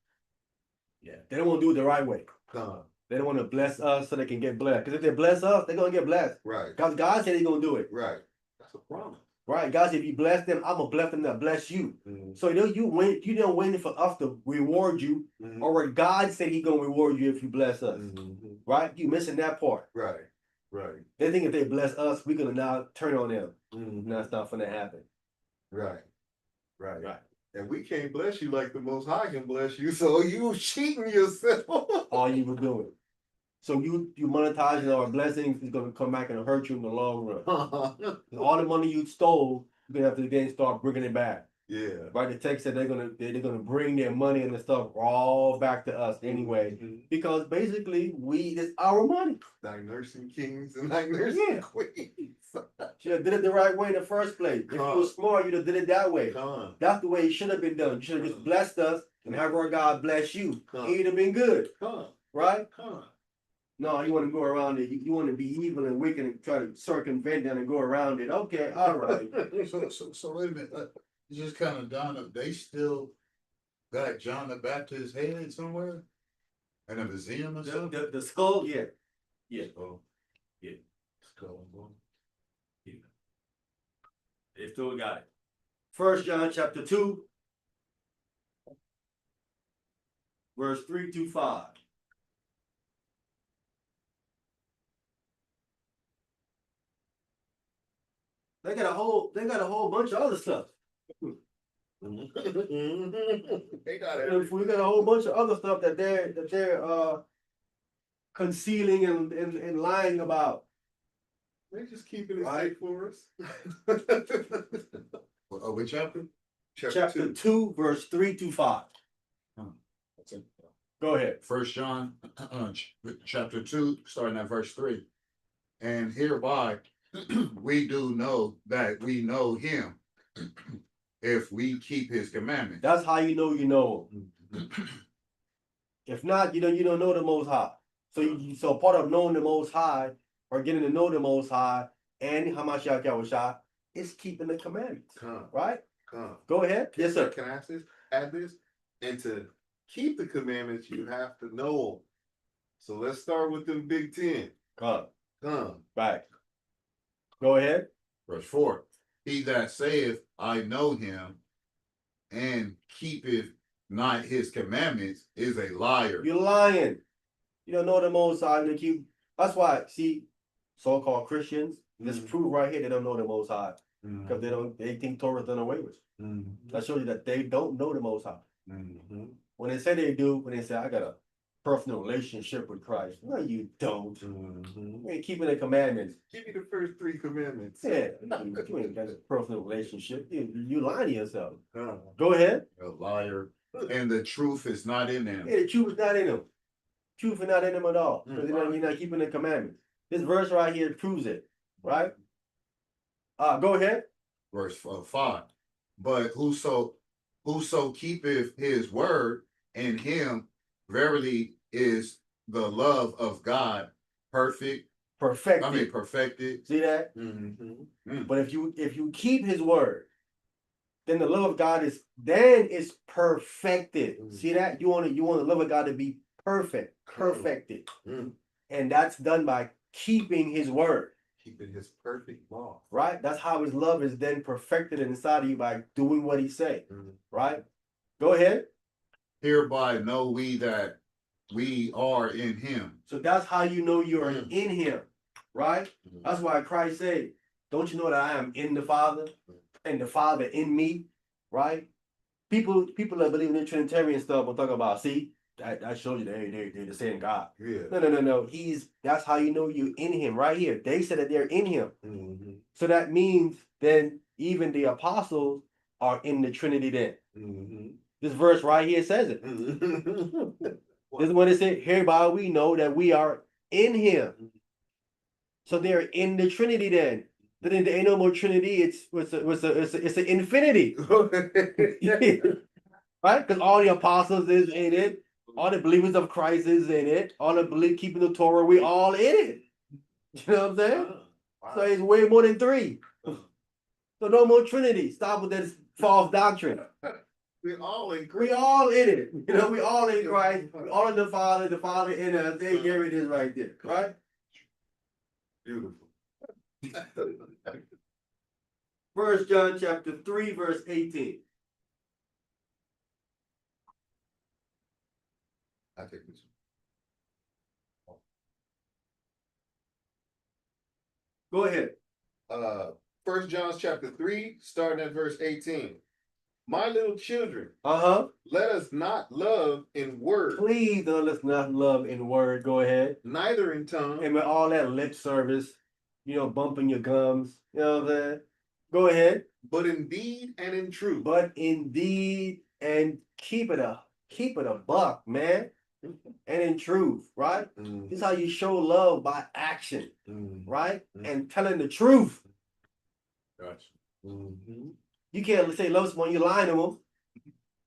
Yeah, they don't want to do it the right way. They don't want to bless us so they can get blessed. Because if they bless us, they're gonna get blessed. Right. God said He's gonna do it. Right. That's a promise. Right, God said, if you bless them, I'm gonna bless them that bless you. So you don't wait for us to reward you, or what God said He gonna reward you if you bless us. Right? You missing that part. Right. Right. They think if they bless us, we're gonna now turn on them. That's not gonna happen. Right. Right. Right. And we can't bless you like the Most High can bless you, so you cheating yourself. All you were doing. So you monetizing our blessings is gonna come back and hurt you in the long run. All the money you stole, you're gonna have to then start bringing it back. Yeah. Right? The text said they're gonna bring their money and the stuff all back to us anyway, because basically it's our money. Thy nursing kings and thy nursing Yeah. queens. Should have did it the right way in the first place. If you were smart, you'd have did it that way. That's the way it should have been done. You should have just blessed us and have our God bless you. It'd have been good. Right? No, you want to go around it. You want to be evil and wicked and try to circumvent them and go around it. Okay, all right. So wait a minute. It's just kind of dawned up. They still got John the Baptist's head somewhere in a museum or something. The skull, yeah. Yeah. Oh, Skull and bone. They still got it. 1 John chapter 2, verse 3-5. They got a whole bunch of other stuff. They got it. We got a whole bunch of other stuff that they're concealing and lying about. They just keeping it Right. safe for us. which chapter? Chapter 2, verse 3-5. Go ahead. 1 John chapter 2, starting at verse 3. And hereby we do know that we know him if we keep his commandments. That's how you know him. If not, you don't know the Most High. So part of knowing the Most High or getting to know the Most High and Hamashiach Yahushua is keeping the commandments. Right? Go ahead. Yes, sir. Can I add this? And to keep the commandments, you have to know them. So let's start with them Big 10. Right. Go ahead. Verse 4. He that saith, I know him, and keepeth not his commandments, is a liar. You're lying. You don't know the Most High. That's why, see, so-called Christians, this prove right here they don't know the Most High. Because they think Torah's done away with. That shows you that they don't know the Most High. When they say they do, when they say, I got a personal relationship with Christ. No, you don't. You ain't keeping the commandments. Give me the first 3 commandments. Yeah, you ain't got a personal relationship. You lying to yourself. Go ahead. A liar. And the truth is not in them. Yeah, the truth is not in them. Truth is not in them at all. Because you're not keeping the commandments. This verse right here proves it. Right? Go ahead. Verse 5. But whoso keepeth his word, in him verily is the love of God perfected. See that? But if you keep his word, then the love of God is perfected. See that? You want the love of God to be perfected. And that's done by keeping his word. Keeping his perfect law. right? That's how his love is then perfected inside of you by doing what he say, right? Go ahead. Hereby know we that we are in him. So that's how you know you are Mm. in him, right? Mhm. That's why Christ said, don't you know that I am in the Father and the Father in me, right? People that believe in the Trinitarian stuff will talk about, see, that shows you they're the same God. Yeah. No. That's how you know you're in him right here. They said that they're in him. Mm-hmm. So that means then even the apostles are in the Trinity then. Mm-hmm. This verse right here says it. This is what it said. Hereby we know that we are in him. So they're in the Trinity then. Then there ain't no more Trinity. It's an infinity. Right? Because all the apostles is in it. All the believers of Christ is in it. All the believe keeping the Torah, we all in it. You know what I'm saying? So it's way more than three. So no more Trinity. Stop with this false doctrine. We're all in We all in it. You know, we all in Christ. We all in the Father in us. There it is right there. Right? Beautiful. 1 John chapter 3, verse 18. I take this Go ahead. one. 1 John chapter 3, starting at verse 18. My little children, Uh-huh. let us not love in word, Please don't let's not love in word. Go ahead. neither in tongue, And with all that lip service, you know, bumping your gums. You know what I'm saying? Go ahead. but in deed and in truth. But indeed, and keep it a buck, man. And in truth, right? Mhm. This is how you show love by action, Mhm. right? Mhm. And telling the truth. Gotcha. Mhm. You can't say love someone, you're lying to them,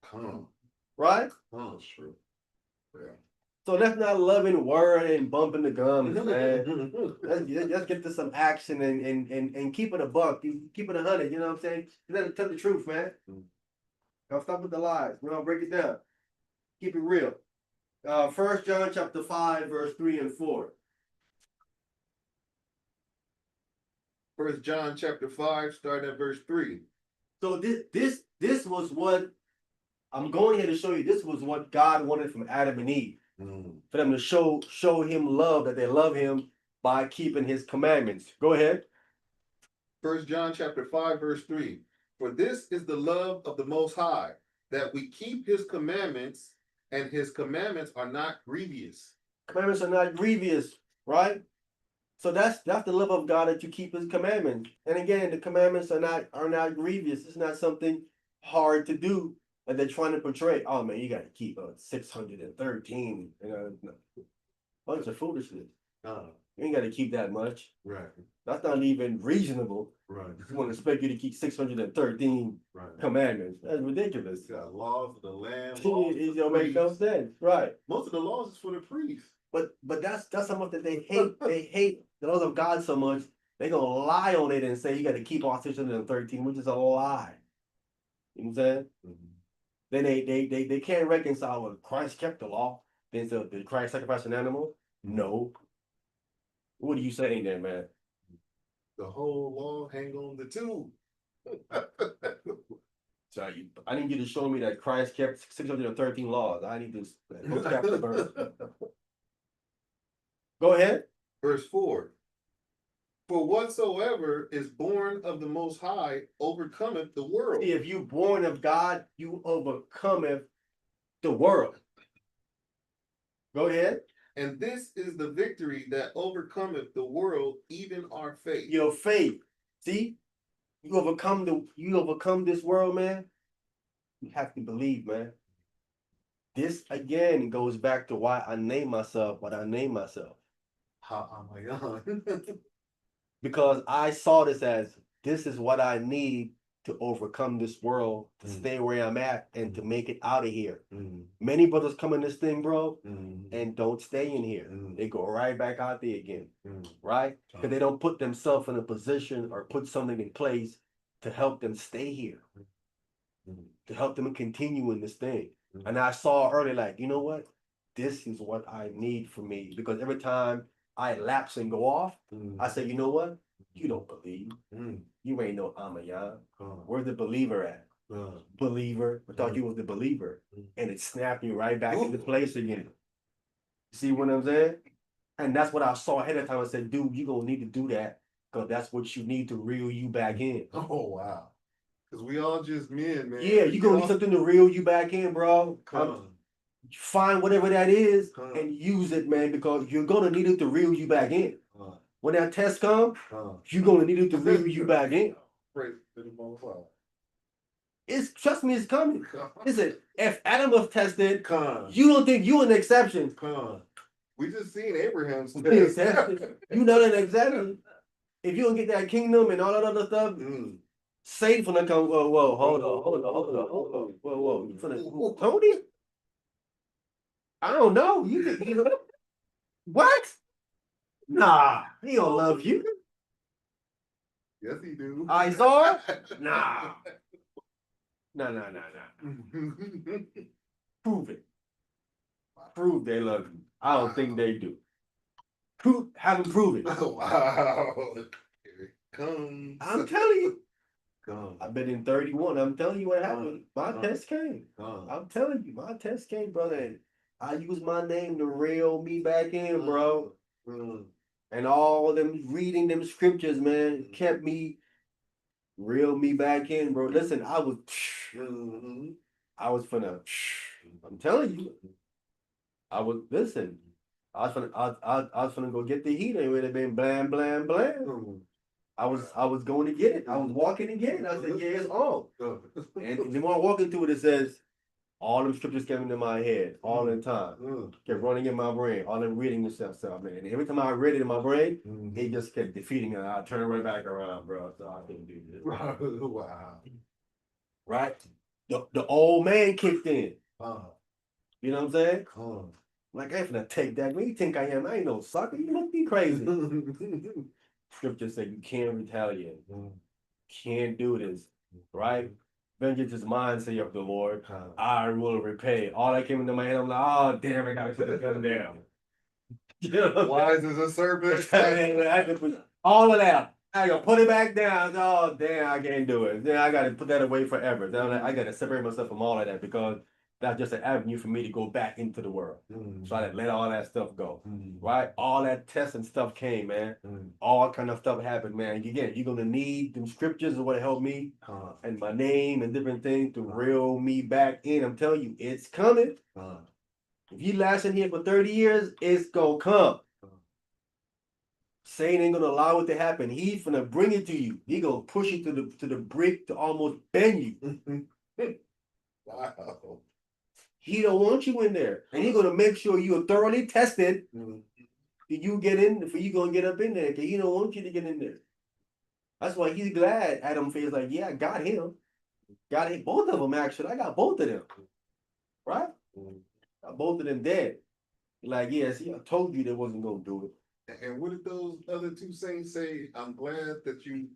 Come right? on, true. Yeah. So let's not love in word and bumping the gums, man. Let's get to some action and keep it a buck. Keep it 100, you know what I'm saying? Tell the truth, man. Don't stop with the lies. You know, break it down. Keep it real. 1 John chapter 5, verse 3 and 4. 1 John chapter 5, starting at verse 3. So this was what I'm going here to show you. This was what God wanted from Adam and Eve. For them to show him love, that they love him by keeping his commandments. Go ahead. 1 John chapter 5, verse 3. For this is the love of the Most High, that we keep his commandments, and his commandments are not grievous. Commandments are not grievous, right? So that's the love of God, that you keep his commandments. And again, the commandments are not grievous. It's not something hard to do that they're trying to portray. Oh man, you got to keep 613. You know, bunch of foolishness. You ain't got to keep that much. Right, That's not even reasonable. right, If you want to expect you to keep 613 right. commandments, that's ridiculous. It's got laws of the land. It don't make no sense, right? Most of the laws is for the priests. But that's how much that they hate. They hate the laws of God so much. They gonna lie on it and say you got to keep all 613, which is a lie. You know what I'm saying? Then they can't reconcile with Christ kept the law. Then so did Christ sacrifice an animal? No. What are you saying there, man? The whole law hang on the two. So I need you to show me that Christ kept 613 laws. I need to book chapter verse. Go ahead. Verse 4. For whatsoever is born of the Most High overcometh the world. If you born of God, you overcometh the world. Go ahead. And this is the victory that overcometh the world, even our faith. Your faith. See, you overcome this world, man. You have to believe, man. This again goes back to why I name myself what I name myself. How am I on? Because I saw this is what I need to overcome this world, to stay where I'm at, and to make it out of here. Many brothers come in this thing, bro, and don't stay in here. They go right back out there again, right? Because they don't put themselves in a position or put something in place to help them stay here, to help them continue in this thing. And I saw early, like, you know what? This is what I need for me. Because every time I lapse and go off, I say, you know what? You don't believe. Mm. You ain't no Amayan. Con. Where's the believer at? Believer. I thought you was the believer. Mm. And it snapped you right back into place again. See what I'm saying? And that's what I saw ahead of time. I said, dude, you gonna need to do that because that's what you need to reel you back in. Oh wow. Cause we all just men, man. Yeah, you gonna need something to reel you back in, bro. Con. Find whatever that is Huh. and use it, man, because you're gonna need it to reel you back in. Con. When that test comes, Con. you're gonna need it to reel you back in. Praise to the Most High. It's trust me, it's coming. Con. Listen, if Adam was tested, Con. you don't think you an exception. Con. We just seen Abraham's Being test. tested. You not an exception. If you don't get that kingdom and all that other stuff, Mm. Satan finna come. Whoa, hold on. Whoa. You finna Tony? I don't know. You think what? Nah, he don't love you. Yes, he do. Izar? Nah. Nah. Prove it. Prove they love you. I don't think they do. Have them prove it. Wow. Here it comes. I'm telling you. Con. I've been in 31. I'm telling you what happened. My test came. Con. I'm telling you, my test came, brother. And I used my name to reel me back in, bro. Mm. And all them reading them scriptures, man, kept me reel me back in, bro. Listen, I was finna. I'm telling you, I was listen. I was finna go get the heater. It would have been blam. Mm. I was going to get it. I was walking to get it. I said, yeah, it's on. And the more I walk into it, it says, all them scriptures came into my head all the time. Mm. Kept running in my brain, all them reading and stuff, man. And every time I read it in my brain, Mm. it just kept defeating it. I turned right back around, bro. So I couldn't do this. Wow. Right? The old man kicked in. You know what I'm saying? Con. Like, I ain't finna take that. What do you think I am? I ain't no sucker. You must be crazy. Scripture say you can't retaliate. Can't do this. Right? Vengeance is mine, say of the Lord. I will repay. All that came into my head, I'm like, oh, damn, I gotta put the gun down. You know what I'm Wise as a serpent. saying? I had to put all of that. I gotta put it back down. Oh, damn, I can't do it. Then I gotta put that away forever. Then I gotta separate myself from all of that because that's just an avenue for me to go back into the world. So I let all that stuff go. Right? All that test and stuff came, man. All kind of stuff happened, man. Again, you're gonna need them scriptures or what help me and my name and different things to reel me back in. I'm telling you, it's coming. If you last in here for 30 years, it's gonna come. Satan ain't gonna allow it to happen. He's gonna bring it to you. He gonna push you to the brick to almost bend you. Wow. He don't want you in there, and he's gonna make sure you are thoroughly tested. You get in, for you gonna get up in there, because he don't want you to get in there. That's why he's glad Adam feels like, yeah, I got him. Got him, both of them actually. I got both of them. Right? Got both of them dead. Like, yeah, see, I told you they wasn't gonna do it. And what did those other two saints say? I'm glad that you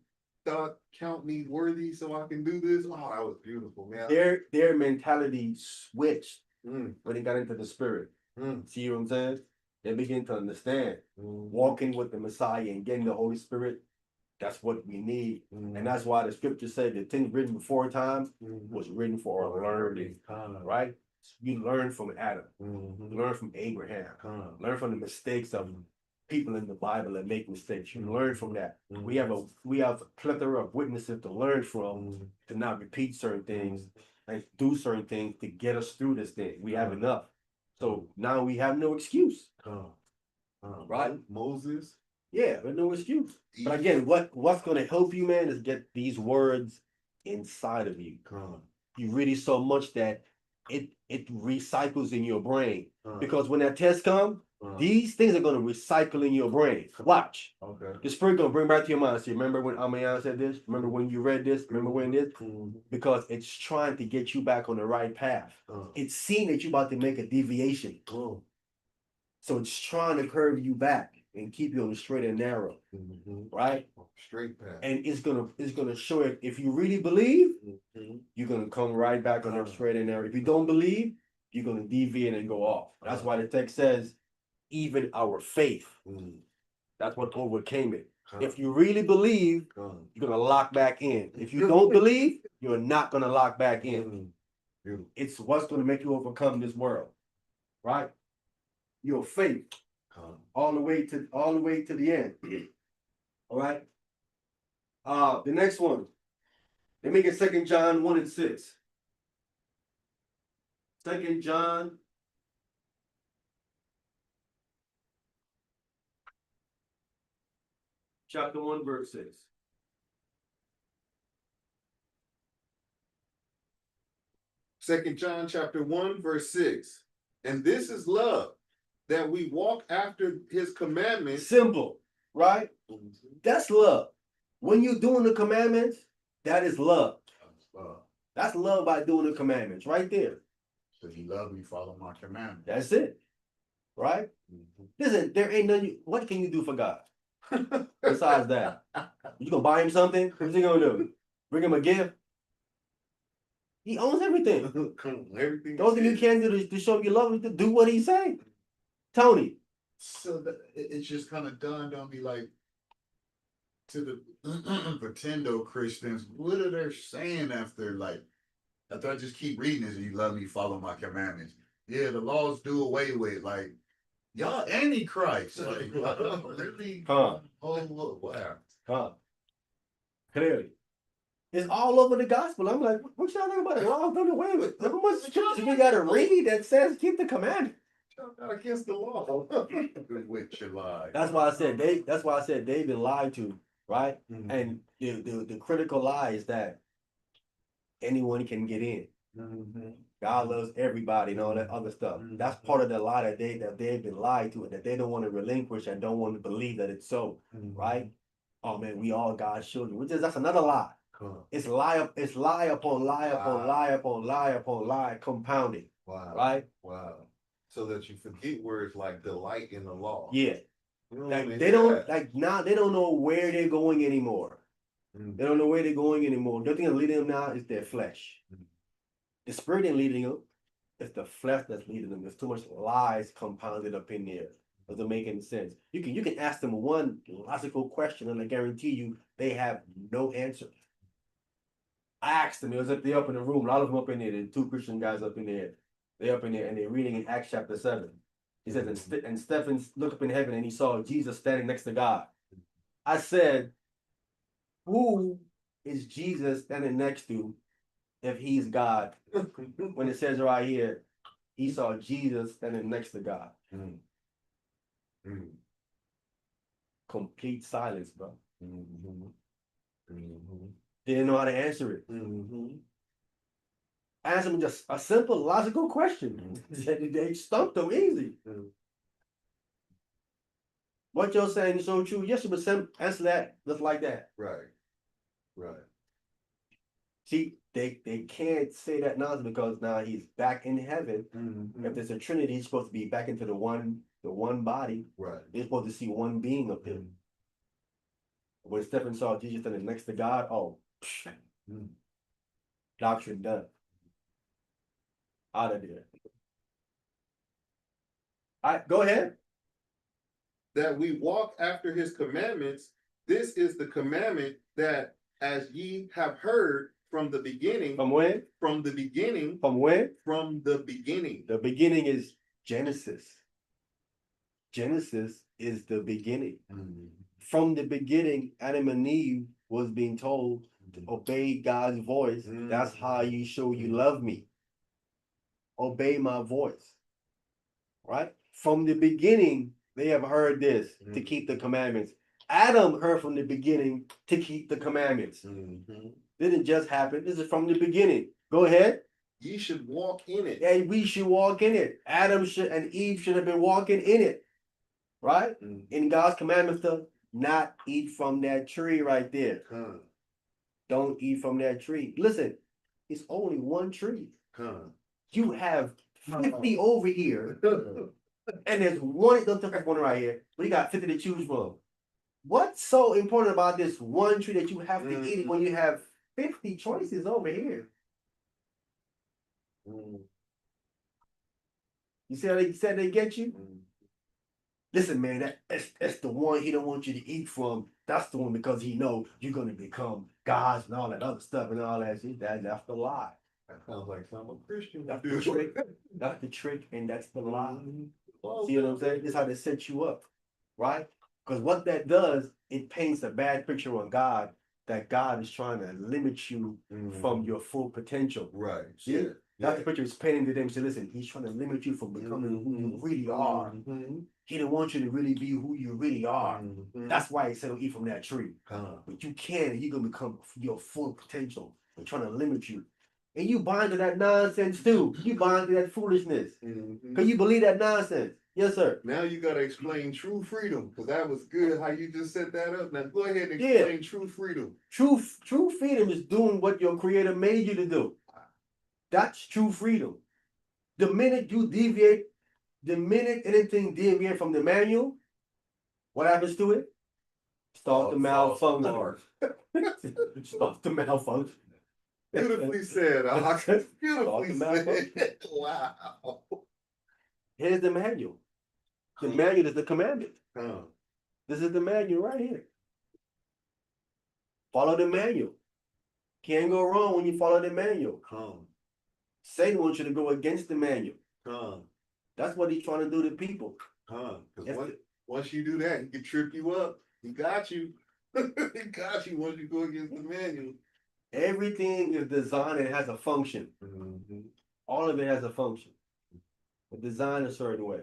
count me worthy so I can do this. Oh, that was beautiful, man. Their mentality switched Mm. when they got into the spirit. Mm. See what I'm saying? They begin to understand. Walking with the Messiah and getting the Holy Spirit, that's what we need. And that's why the scripture said the things written before time was written for our learning. Right? You learn from Adam, learn from Abraham, learn from the mistakes of people in the Bible that make mistakes. You learn from that. We have a plethora of witnesses to learn from to not repeat certain things and do certain things to get us through this thing. We have enough. So now we have no excuse. Right? Moses. Yeah, there's no excuse. But again, what's gonna help you, man, is get these words inside of you. You really so much that it recycles in your brain. Because when that test comes, these things are gonna recycle in your brain. Watch. Okay. The spirit gonna bring back to your mind. See, remember when Amayan said this? Remember when you read this? Remember when this? Because it's trying to get you back on the right path. It's seeing that you're about to make a deviation. So it's trying to curve you back and keep you on the straight and narrow. Right? Straight path. And it's gonna show it. If you really believe, you're gonna come right back on the straight and narrow. If you don't believe, you're gonna deviate and go off. That's why the text says, even our faith. That's what overcame it. If you really believe, Con. you're gonna lock back in. If you don't believe, you're not gonna lock back in. Mm. Beautiful. It's what's gonna make you overcome this world, right? Your faith Con. all the way to the end. All right. The next one. They make it 2 John 1 and 6. 2 John chapter 1, verse 6. Second John chapter 1, verse 6. And this is love, that we walk after his commandments. Simple, right? That's love. When you're doing the commandments, that is love. That's love by doing the commandments, right there. So you love me, follow my commandments. That's it. Right? Mhm. Listen, there ain't nothing. What can you do for God besides that? You gonna buy him something? What's he gonna do? Bring him a gift? He owns everything. Come on, everything. The only thing you can do to show you love him is to do what he say. Tony, So it's just kind of dawned on me, like, to the pretendo Christians, what are they saying after, like, after I just keep reading this, you love me, follow my commandments. Yeah, the laws do away with, like, y'all antichrist. Like, really? Huh. Oh, look, wow. clearly. It's all over the gospel. I'm like, what y'all talking about? The law's done away with. How much scripture we gotta read that says keep the commandment? Not against the law. With your lie. That's why I said they've been lied to, right? Mhm. And the critical lie is that anyone can get in. Mhm. God loves everybody and all that other stuff. That's part of the lie that they've been lied to, that they don't want to relinquish and don't want to believe that it's so, Mhm. right? Oh man, we all God's children. That's another lie. Come. It's lie upon lie upon lie upon lie upon lie compounded, Wow. right? Wow. So that you forget words like delight in the law. Yeah. You know, Like man, they don't yeah. like now they don't know where they're going anymore. Mhm. They don't know where they're going anymore. The only thing that's leading them now is their flesh. Mhm. The spirit ain't leading them. It's the flesh that's leading them. There's too much lies compounded up in there. Doesn't make any sense. You can ask them one logical question and I guarantee you they have no answer. I asked them, it was up there up in the room, a lot of them up in there, the two Christian guys up in there. They up in there and they're reading in Acts chapter 7. He says, and Stephen looked up in heaven and he saw Jesus standing next to God. I said, who is Jesus standing next to if he's God? When it says right here, he saw Jesus standing next to God. Mhm. Mhm. Complete silence, bro. Mhm. Mhm. Didn't know how to answer it. Mhm. Asked him just a simple, logical question. They stumped him easy. Mhm. What you're saying is so true. Yes, but answer that just like that. Right. Right. See, they can't say that nonsense because now he's back in heaven. Mhm. If there's a Trinity, he's supposed to be back into the one body. Right. They're supposed to see one being up there. Mhm. When Stephen saw Jesus standing next to God, oh, Mhm. doctrine done. Out of there. All right, go ahead. That we walk after his commandments. This is the commandment that as ye have heard from the beginning, From when? from the beginning, From when? from the beginning. The beginning is Genesis. Genesis is the beginning. Mhm. From the beginning, Adam and Eve was being told to obey God's voice. That's how you show you love me. Obey my voice. Right? From the beginning, they have heard this to keep the commandments. Adam heard from the beginning to keep the commandments. Mhm. Didn't just happen. This is from the beginning. Go ahead. Ye should walk in it. And we should walk in it. Adam should and Eve should have been walking in it. Right? Mhm. In God's commandments to not eat from that tree right there. Come. Don't eat from that tree. Listen, it's only one tree. Come. You have 50 over here, and there's one, don't take one right here, but you got 50 to choose from. What's so important about this one tree that you have to eat it when you have 50 choices over here? Mhm. You see how they said they get you? Mhm. Listen, man, that's the one he don't want you to eat from. That's the one because he know you're gonna become gods and all that other stuff and all that shit. That's the lie. That sounds like some Christian. That's the trick. That's the trick, and that's the lie. Well, See what I'm saying? This is how they set you up, right? Because what that does, it paints a bad picture on God, that God is trying to limit you from your full potential. Right. See? Yeah. That's the picture is painting to them. So listen, he's trying to limit you from becoming who you really are. He didn't want you to really be who you really are. That's why he said don't eat from that tree. But you can, and you're gonna become your full potential. They're trying to limit you. And you bind to that nonsense too. You bind to that foolishness. Because you believe that nonsense. Yes, sir. Now you gotta explain true freedom, because that was good how you just set that up. Now go ahead and Yeah. explain true freedom. True freedom is doing what your creator made you to do. That's true freedom. The minute you deviate, the minute anything deviates from the manual, what happens to it? Start the malfunction. Start the malfunction. Beautifully said, Ox. Beautifully Start the malfunction. said. Wow. Here's the manual. The manual is the commandment. Huh. This is the manual right here. Follow the manual. Can't go wrong when you follow the manual. Come. Satan wants you to go against the manual. Come. That's what he's trying to do to people. Come. That's Because once you do that, he can trip you up. He got you. He got you once you go against the manual. Everything is designed and has a function. All of it has a function. It's designed a certain way.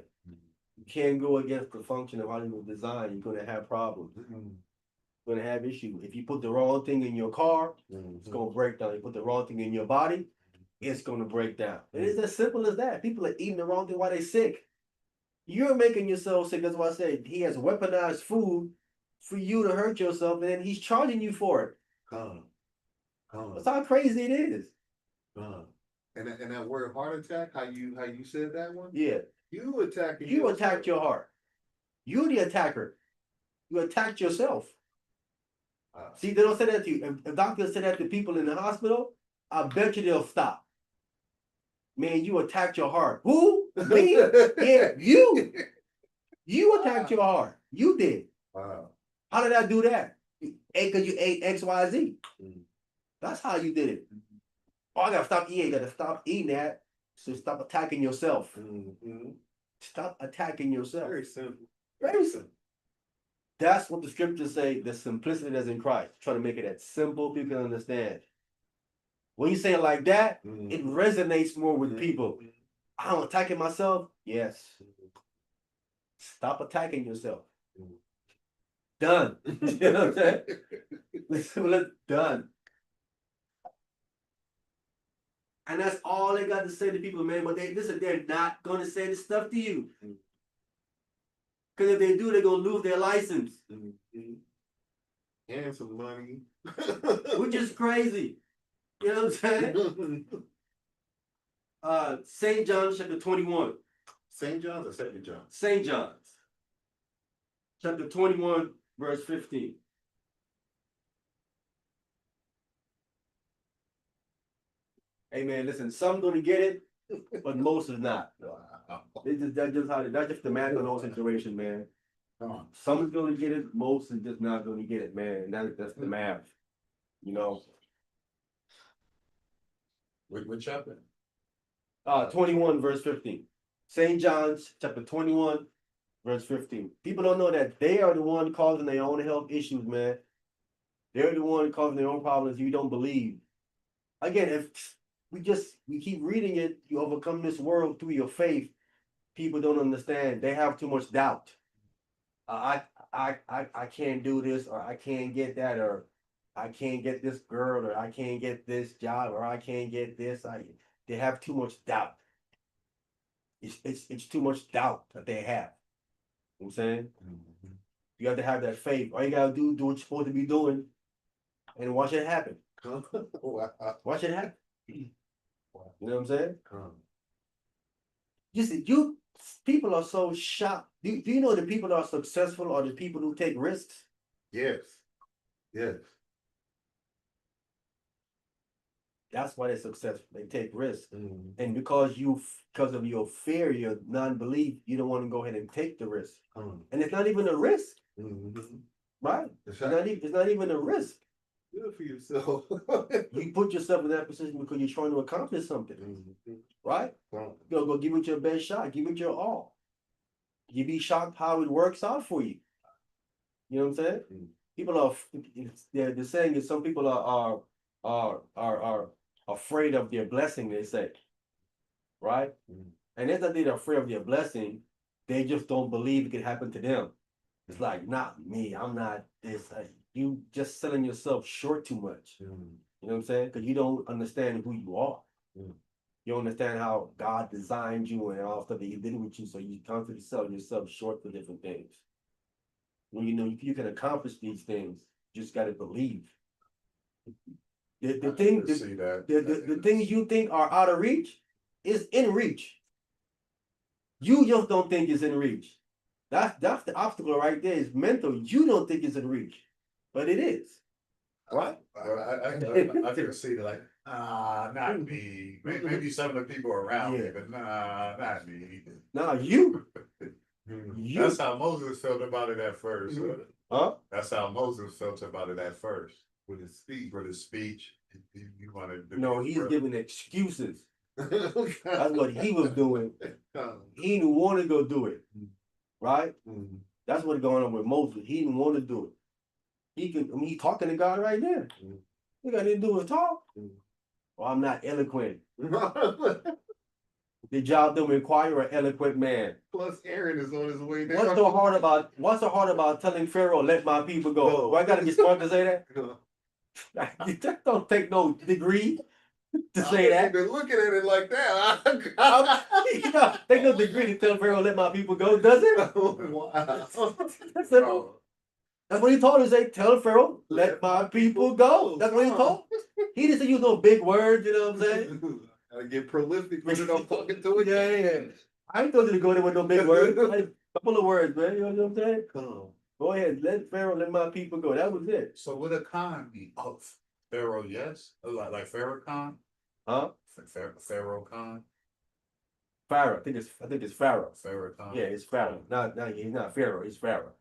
You can't go against the function of how it was designed. You're gonna have problems. You're gonna have issues. If you put the wrong thing in your car, it's gonna break down. You put the wrong thing in your body, it's gonna break down. And it's as simple as that. People are eating the wrong thing while they're sick. You're making yourself sick. That's why I said he has weaponized food for you to hurt yourself, and then he's charging you for it. Come. Come. That's how crazy it is. Come. And that word heart attack, how you said that one? Yeah. You attacking You yourself. attacked your heart. You're the attacker. You attacked yourself. See, they don't say that to you. If doctors say that to people in the hospital, I bet you they'll stop. Man, you attacked your heart. Who? Me? Yeah, you. You attacked your heart. You did. Wow. How did I do that? Because you ate XYZ. Mm. That's how you did it. Oh, I gotta stop eating. You gotta stop eating that. So stop attacking yourself. Stop attacking yourself. Very simple. Very simple. That's what the scriptures say, the simplicity that's in Christ. Try to make it as simple people can understand. When you say it like that, it resonates more with people. I'm attacking myself. Yes. Stop attacking yourself. Done. You know what I'm saying? Let's done. And that's all they got to say to people, man. But they're not gonna say this stuff to you. Because if they do, they're gonna lose their license. And some money. Which is crazy. You know what I'm saying? St. John chapter 21. St. John's or St. John's? St. John's. Chapter 21, verse 15. Hey man, listen, some gonna get it, but most is not. That's just the math of the whole situation, man. Some is gonna get it, most is just not gonna get it, man. And that's the math. You know. What chapter? 21, verse 15. St. John's chapter 21, verse 15. People don't know that they are the one causing their own health issues, man. They're the one causing their own problems. You don't believe. Again, if we keep reading it, you overcome this world through your faith. People don't understand. They have too much doubt. I can't do this, or I can't get that, or I can't get this girl, or I can't get this job, or I can't get this. They have too much doubt. It's too much doubt that they have. You know what I'm saying? You have to have that faith. All you gotta do what you're supposed to be doing, and watch it happen. Watch it happen. You know what I'm saying? People are so shocked. Do you know the people that are successful are the people who take risks? Yes. Yes. That's why they're successful. They take risks. And because of your fear, your non-belief, you don't want to go ahead and take the risk. And it's not even a risk. right? That's It's not even a risk. good for yourself. You put yourself in that position because you're trying to accomplish something, Mhm. right? Well, Go give it your best shot, give it your all. You'd be shocked how it works out for you. You know what I'm saying? Mm. People are, the saying is some people are afraid of their blessing, they say. Right? Mm. And it's not that they're afraid of their blessing, they just don't believe it could happen to them. It's like, not me, I'm not this. You just selling yourself short too much. Mm. You know what I'm saying? Because you don't understand who you are. Mm. You don't understand how God designed you and all stuff that He did with you, so you constantly sell yourself short for different things. When you know you can accomplish these things, you just gotta believe. The thing, see that. the things you think are out of reach is in reach. You just don't think it's in reach. That's the obstacle right there. Is mental. You don't think it's in reach, but it is. Right? I can see that, like, not me. Maybe some of the people around me, Yeah. but not me. Now you, That's how Moses felt about it at first. huh? That's how Moses felt about it at first. With his speech. For the speech, you wanted to. No, be he's giving excuses. That's That's what he was doing. He didn't want to go do it. Right? That's what's going on with Moses. He didn't want to do it. He's talking to God right there. He got nothing to do with talk. Well, I'm not eloquent. The job don't require an eloquent man. Plus, Aaron is on his way down. What's so hard about telling Pharaoh, let my people go? Do I gotta be smart to say that? You just don't take no degree to say that. They're looking at it like that. You know, take no degree to tell Pharaoh, let my people go, does it? Wow. That's it. That's what he told us. Say, tell Pharaoh, let my people go. That's what he told. He didn't say use no big words, you know what I'm saying? Gotta get prolific when I'm talking to it. Yeah. I ain't told you to go there with no big words. Like, a couple of words, man. You know what I'm saying? Go ahead, let Pharaoh, let my people go. That was it. So would a Khan be? Oh, Pharaoh, yes, like Pharaoh Khan, Huh? Pharaoh Khan, Pharaoh. I think it's Pharaoh. Pharaoh Khan. Yeah, it's Pharaoh. He's not Pharaoh, it's Pharaoh.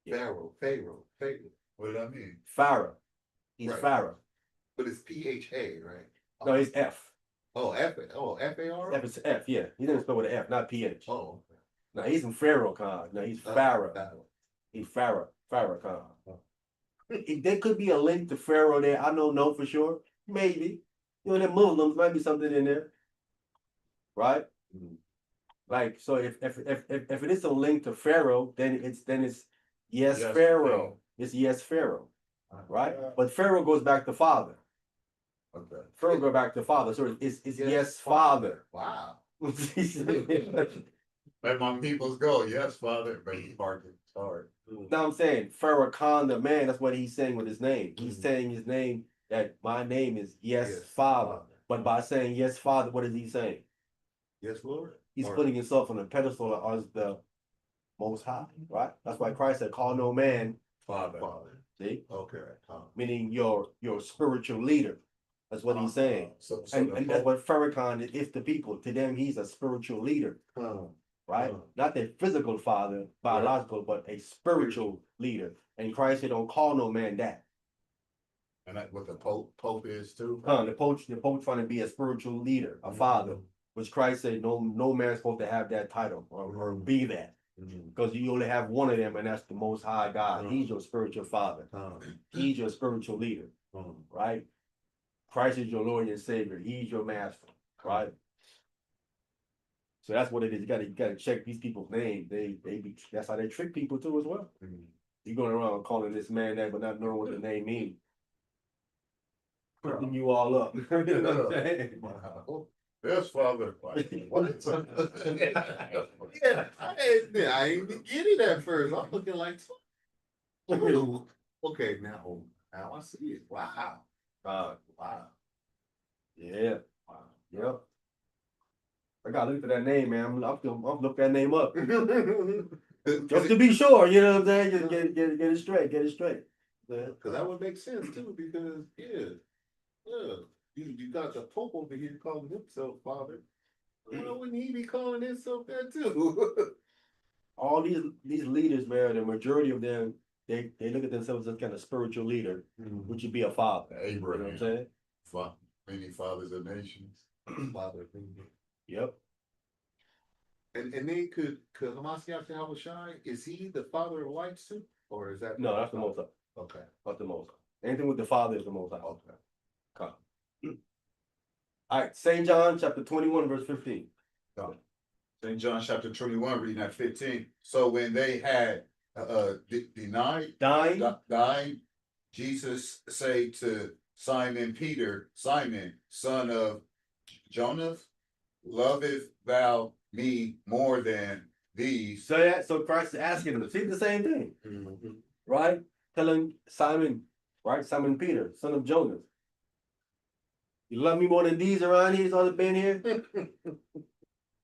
Pharaoh. What did I mean? Pharaoh. He's Right. Pharaoh. But it's PHA, right? No, it's F. Oh, FAR? F is F, yeah. He didn't spell with an F, not PH. Oh. No, he's in Pharaoh Khan. No, he's Pharaoh. He's Pharaoh. Pharaoh Khan. There could be a link to Pharaoh there. I don't know for sure. Maybe. You know, the Muslims might be something in there. Right? Like, so if it is a link to Pharaoh, then it's yes, Yes, Pharaoh. It's yes, Pharaoh. Right? But Pharaoh goes back to father. Okay. Pharaoh go back to father. So it's yes, father. Wow. Let my peoples go. Yes, Father. But he barked it hard. Now I'm saying Pharaoh Khan, the man, that's what he's saying with his name. He's saying his name that my name is yes, Father. But by saying yes, Father, what is he saying? Yes, Lord. He's putting himself on a pedestal as the Most High, right? That's why Christ said, "Call no man Father. See, Okay. meaning your spiritual leader. That's what he's saying. So And that's what Farrakhan is to people. To them, he's a spiritual leader, right? Not the physical father, biological, but a spiritual leader. And Christ said, "Don't call no man that." And that's what the Pope is too. The Pope trying to be a spiritual leader, a father, which Christ said, no man's supposed to have that title or be that. Because you only have one of them, and that's the Most High God. He's your spiritual father. He's your spiritual leader, right? Christ is your Lord and Savior. He's your master, right? So that's what it is. You gotta check these people's names. That's how they trick people too as well. You going around calling this man that, but not knowing what the name means. Tripping you all up. You know what I'm saying? Yes, Father. Yeah, I ain't even getting it at first. I'm looking like, okay, now I see it. Wow. Wow. Yeah. Yep. I gotta look at that name, man. I'm look that name up. Just to be sure, you know what I'm saying? Just get it straight, Because that would make sense too, because you got the Pope over here calling himself Father. Why wouldn't he be calling himself that too? All these leaders, man, the majority of them they look at themselves as kind of spiritual leader, Mhm. which would be a father. You know what I'm Abraham, saying? many fathers of nations. Father. Yep. And then could Hamashiach Yahweh Shai, is he the father of lights too? Or is that? No, that's the most. Okay. That's the most. Anything with the father is the most. Okay. Come. All right, St. John chapter 21, verse 15. St. John chapter 21, reading at 15. So when they had denied, Dying. Jesus say to Simon Peter, Simon, son of Jonas, loveth thou me more than these? So that, so Christ is asking them, see the same thing, Mhm. right? Telling Simon, right? Simon Peter, son of Jonas. You love me more than these around here, all the been here?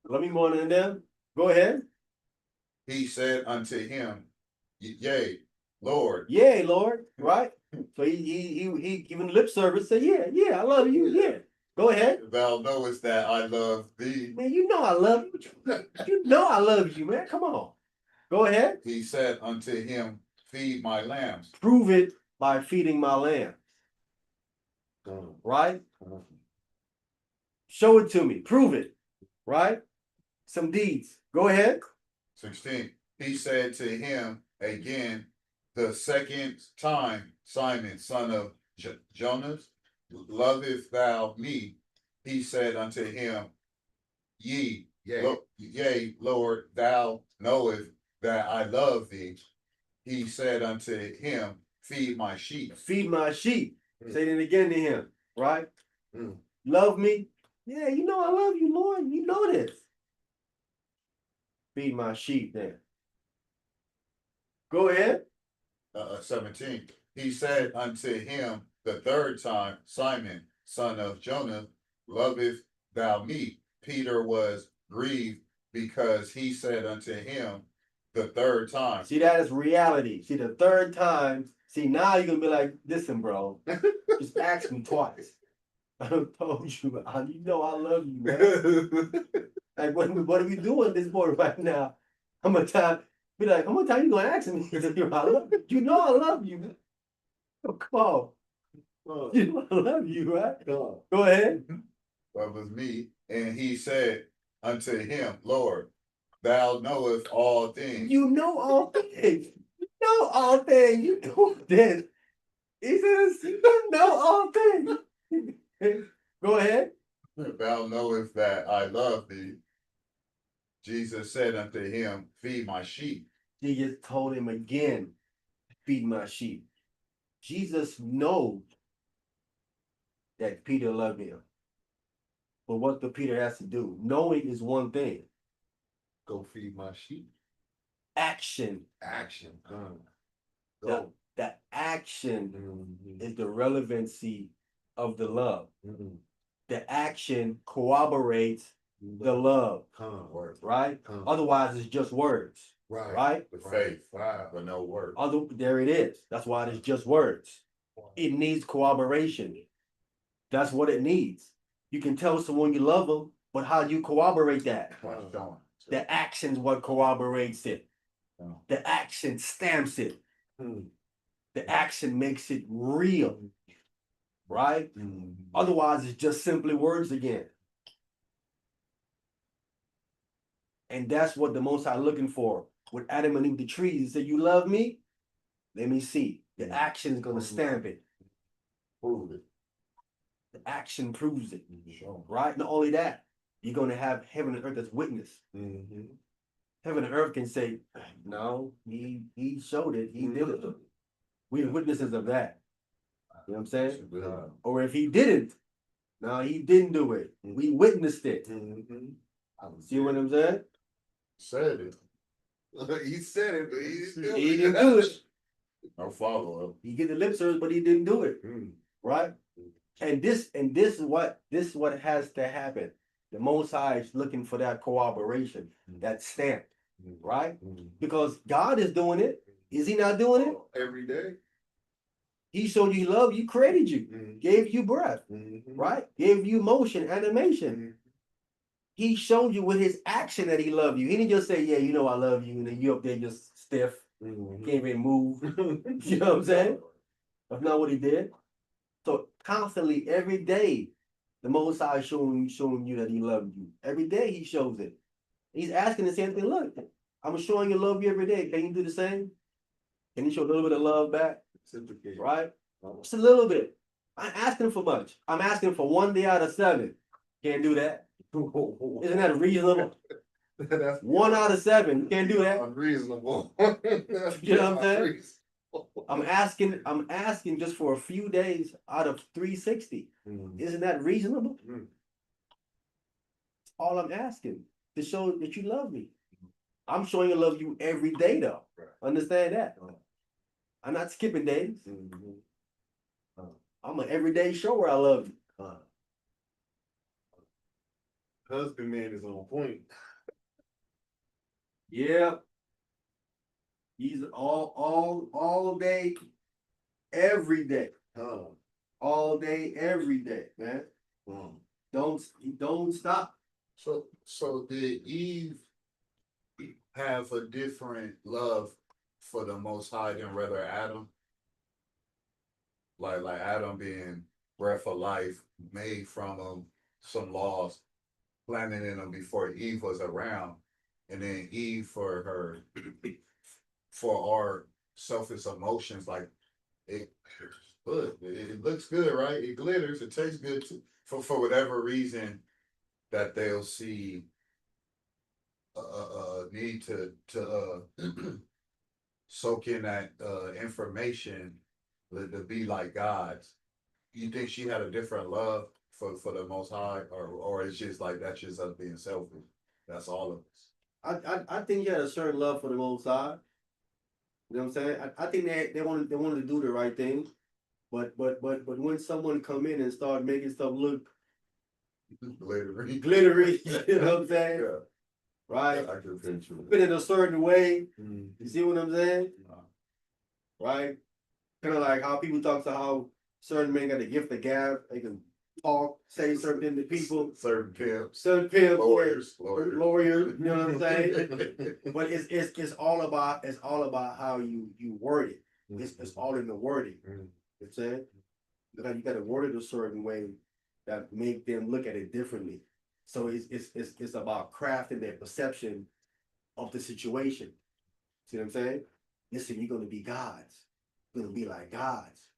Love me more than them? Go ahead. He said unto him, Yea, Lord. Yeah, Lord, right? So he giving lip service, say, yeah, I love you, yeah. Go ahead. Thou knowest that I love thee. Man, you know I love you. You know I love you, man. Come on. Go ahead. He said unto him, Feed my lambs. Prove it by feeding my lambs. Right? Show it to me. Prove it. Right? Some deeds. Go ahead. 16. He said to him again the second time, Simon, son of Jonas, lovest thou me? He said unto him, Yea, Lord, thou knowest that I love thee. He said unto him, Feed my sheep. Feed my sheep. Say it again to him. Right? Mm. Love me? Yeah, you know I love you, Lord. You know this. Feed my sheep then. Go ahead. 17. He said unto him the third time, Simon, son of Jonah, lovest thou me? Peter was grieved because he said unto him the third time. See, that is reality. See, the third time, see, now you're gonna be like, listen, bro, just ask me twice. I done told you, you know I love you, man. Like, what are we doing this for right now? How much time? Be like, how much time you gonna ask me? You know I love you, man. Oh, come on. You know I love you, right? Go ahead. That was me. And he said unto him, Lord, thou knowest all things. You know all things. You know all things. You know this. He says, you know all things. Go ahead. Thou knowest that I love thee. Jesus said unto him, Feed my sheep. He just told him again, feed my sheep. Jesus knows that Peter loved him. But what the Peter has to do? Knowing is one thing. Go feed my sheep. Action. Action. The action Mhm. is the relevancy of the love. Mhm. The action corroborates the love, Word. right? Come. Otherwise, it's just words, Right. right? With faith, Wow. but no word. There it is. That's why it's just words. It needs corroboration. That's what it needs. You can tell someone you love them, but how do you corroborate that? By showing. The action's what corroborates it. Oh. The action stamps it. Hmm. The action makes it real, right? Mhm. Otherwise, it's just simply words again. And that's what the Most High looking for. With Adam and Eve, the trees, he said, you love me? Let me see. The action is gonna stamp it. Prove it. The action proves it, Show. right? Not only that, you're gonna have heaven and earth as witness. Mhm. Heaven and earth can say, no, he showed it, he did it. We the witnesses of that. You know what I'm saying? Or if he didn't, no, he didn't do it. We witnessed it. Mhm. See what I'm saying? Said it. He said it, but He didn't do it. No follow up. He get the lip service, but he didn't do it. Mm. Right? And this is what has to happen. The Most High is looking for that corroboration, that stamp, right? Because God is doing it. Is he not doing it? Every day. He showed you love, you created you, Mhm. gave you breath, Mhm. right? Gave you motion, animation. Mhm. He showed you with his action that he loved you. He didn't just say, yeah, you know I love you, and then you up there just stiff. Mhm. Can't even move. You know what I'm saying? That's not what he did. So constantly, every day, the Most High showing you that he loves you. Every day he shows it. He's asking the same thing. Look, I'm showing you love you every day. Can you do the same? Can you show a little bit of love back? Reciprocate. Right? Just a little bit. I'm asking for much. I'm asking for 1 day out of 7. Can't do that. Isn't that reasonable? That's 1 out of 7. Can't do that. unreasonable. You know what I'm saying? I'm asking just for a few days out of 360. Mhm. Isn't that reasonable? Mhm. All I'm asking to show that you love me. I'm showing you love you every day though. Right. Understand that? I'm not skipping days. Mhm. I'm an everyday show where I love you. Husband man is on point. Yeah. He's all day, every day. All day, every day, man. Don't stop. So did Eve have a different love for the Most High than rather Adam? Like Adam being breath of life, made from him, some laws planted in him before Eve was around, and then Eve for our selfish emotions, like it. Look, it looks good, right? It glitters. It tastes good too. For whatever reason that they'll see need to soak in that information to be like God's. You think she had a different love for the Most High, or it's just like that's just us being selfish? That's all of us. I think he had a certain love for the Most High. You know what I'm saying? I think they wanted to do the right thing, but when someone come in and start making stuff look Glittery. glittery, you know what I'm saying? Yeah, Right? I can picture it. Fit in a certain way. Mhm. You see what I'm saying? Right? Kind of like how people talk to how certain men got the gift of gab. They can talk, say certain things to people. Certain pimps, Certain pimps, lawyers, lawyers, you know what I'm saying? But it's all about how you word it. It's all in the wording. Mhm. You know what I'm saying? You got to word it a certain way that make them look at it differently. So it's about crafting their perception of the situation. See what I'm saying? Listen, you're gonna be gods. You're gonna be like gods.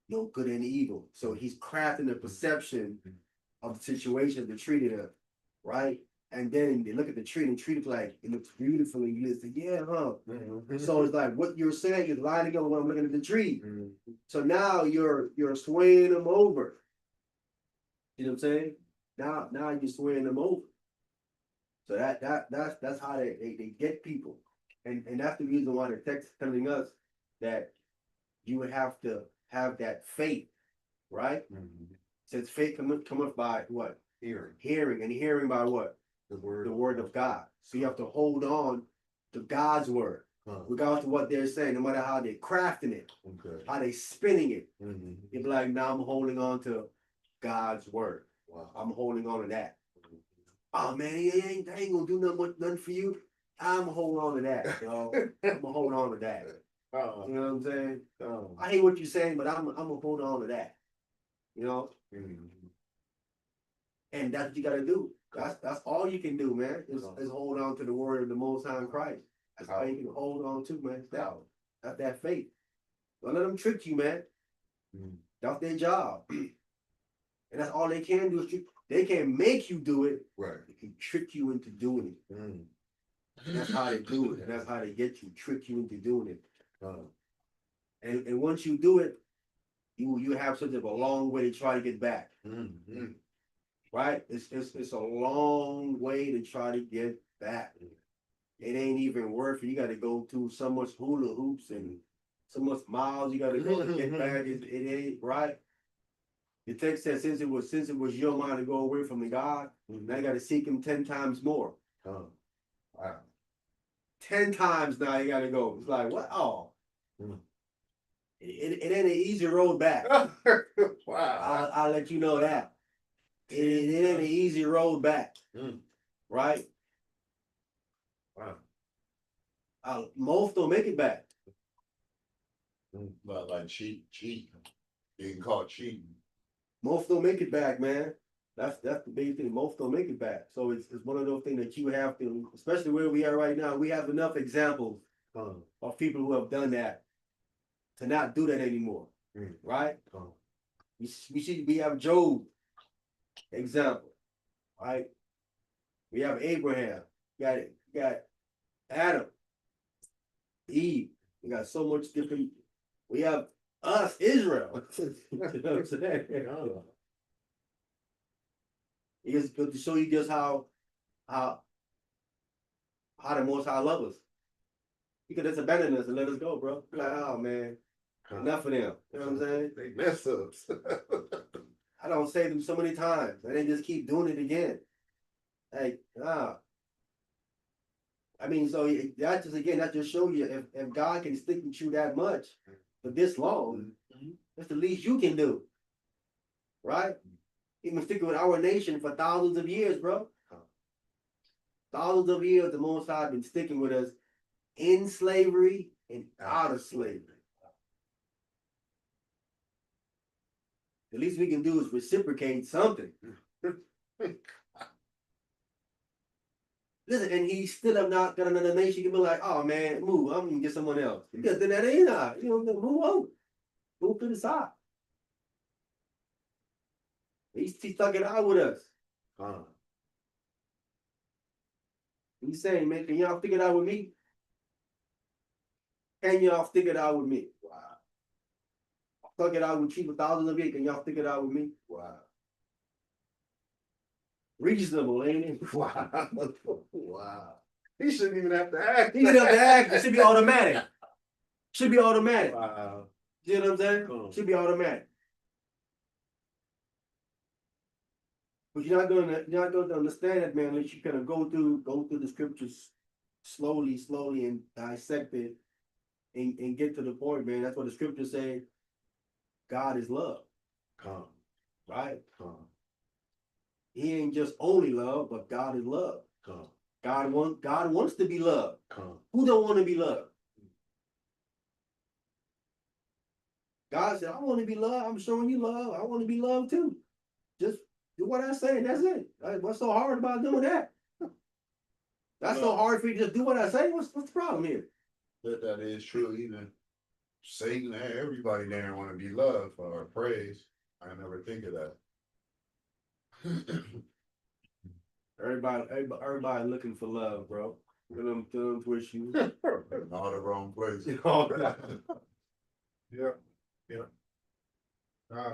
No good and evil. So he's crafting the perception of the situation, the tree to right? And then they look at the tree and treat it like it looks beautiful. And you listen, yeah, huh? Mhm. So it's like what you're saying is lining up when I'm looking at the tree. Mhm. So now you're swaying them over. You know what I'm saying? Now you're swaying them over. So that's how they get people. And that's the reason why the text is telling us that you would have to have that faith, right? Mhm. Since faith cometh by what? Hearing Hearing, and hearing by what? the word. The word of God. So you have to hold on to God's word, regardless of what they're saying, no matter how they're crafting it, Okay. how they spinning it. Mhm. You'd be like, now I'm holding on to God's word. Wow. I'm holding on to that. Oh man, I ain't gonna do nothing for you. I'm holding on to that, yo. I'm gonna hold on to that. You know what I'm saying? I hate what you're saying, but I'm gonna hold on to that. You know, Mhm. and that's what you gotta do. That's all you can do, man. Is hold on to the word of the Most High in Christ. That's all you can hold on to, man. That's that faith. Don't let them trick you, man. Mhm. That's their job, and that's all they can do is trick. They can't make you do it. Right. They can trick you into doing it. Mhm. And that's how they do it. And that's how they get you, trick you into doing it. And once you do it, you have such a long way to try to get back. Mhm. Right? It's a long way to try to get back. It ain't even worth it. You gotta go through so much hula hoops and so much miles you gotta go to get back. It ain't right. The text says since it was your mind to go away from the God, now you gotta seek him 10 times more. Wow. 10 times now you gotta go. It's like what? Oh. It ain't an easy road back. Wow. I'll let you know that. It ain't an easy road back. Right? Wow. Most don't make it back. Like cheating, being caught cheating. Most don't make it back, man. That's the big thing. Most don't make it back. So it's one of those things that you have to, especially where we are right now. We have enough examples of people who have done that to not do that anymore, right? We have Job example, right? We have Abraham. You got Adam, Eve. We got so much different. We have us, Israel. You know what I'm saying? It's good to show you just how the Most High love us. He could just abandon us and let us go, bro. Like, oh man, enough of them. You know what I'm saying? They mess ups. I don't say them so many times, and they just keep doing it again. Like, I mean, so that just show you if God can stick with you that much for this long, that's the least you can do, right? He been sticking with our nation for thousands of years, bro. Thousands of years, the Most High been sticking with us in slavery and out of slavery. The least we can do is reciprocate something. Listen, and he still have not got another nation. You can be like, oh man, move, I'm gonna get someone else. Because then that ain't not. You know, move over. Move to the side. He stuck it out with us. He's saying, man, can y'all figure it out with me? Can y'all figure it out with me? Wow. Stuck it out with you for thousands of years. Can y'all figure it out with me? Wow. Reasonable, ain't it? Wow. Wow. He shouldn't even have to act. He doesn't have to act. It should be automatic. Should be automatic. Wow. You know what I'm saying? Should be automatic. But you're not gonna understand it, man, unless you kind of go through the scriptures slowly, and dissect it and get to the point, man. That's what the scriptures say. God is love. Right? He ain't just only love, but God is love. God wants to be loved. Who don't want to be loved? God said, I want to be loved. I'm showing you love. I want to be loved too. Just do what I say, and that's it. What's so hard about doing that? That's so hard for you to just do what I say. What's the problem here? That is true. Even Satan, everybody there want to be loved or praised. I never think of that. Everybody looking for love, bro. Feel them twist you. In all the wrong places. Yeah.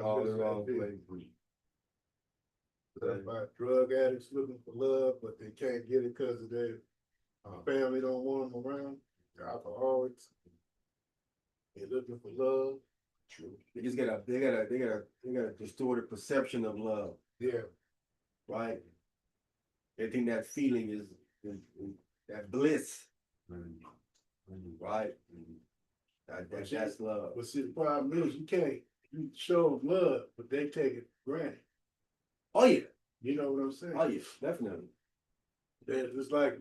All the wrong places. That's why drug addicts looking for love, but they can't get it because of their family don't want them around. Alcoholics. They're looking for love. True. They got a distorted perception of love. Yeah. Right? They think that feeling is that bliss. Right? That's love. But see, the problem is you show love, but they take it for granted. Oh yeah. You know what I'm saying? Oh yeah, definitely. It's like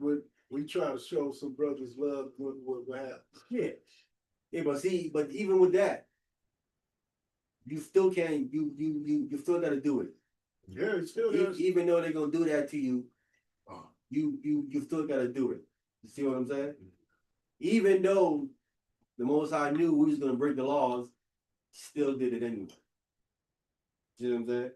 we try to show some brothers love what happens. Yeah. Yeah, but even with that, you still can't you still gotta do it. Yeah, it still does. Even though they're gonna do that to you, you still gotta do it. You see what I'm saying? Even though the Most High knew we was gonna break the laws, still did it anyway. You know what I'm saying?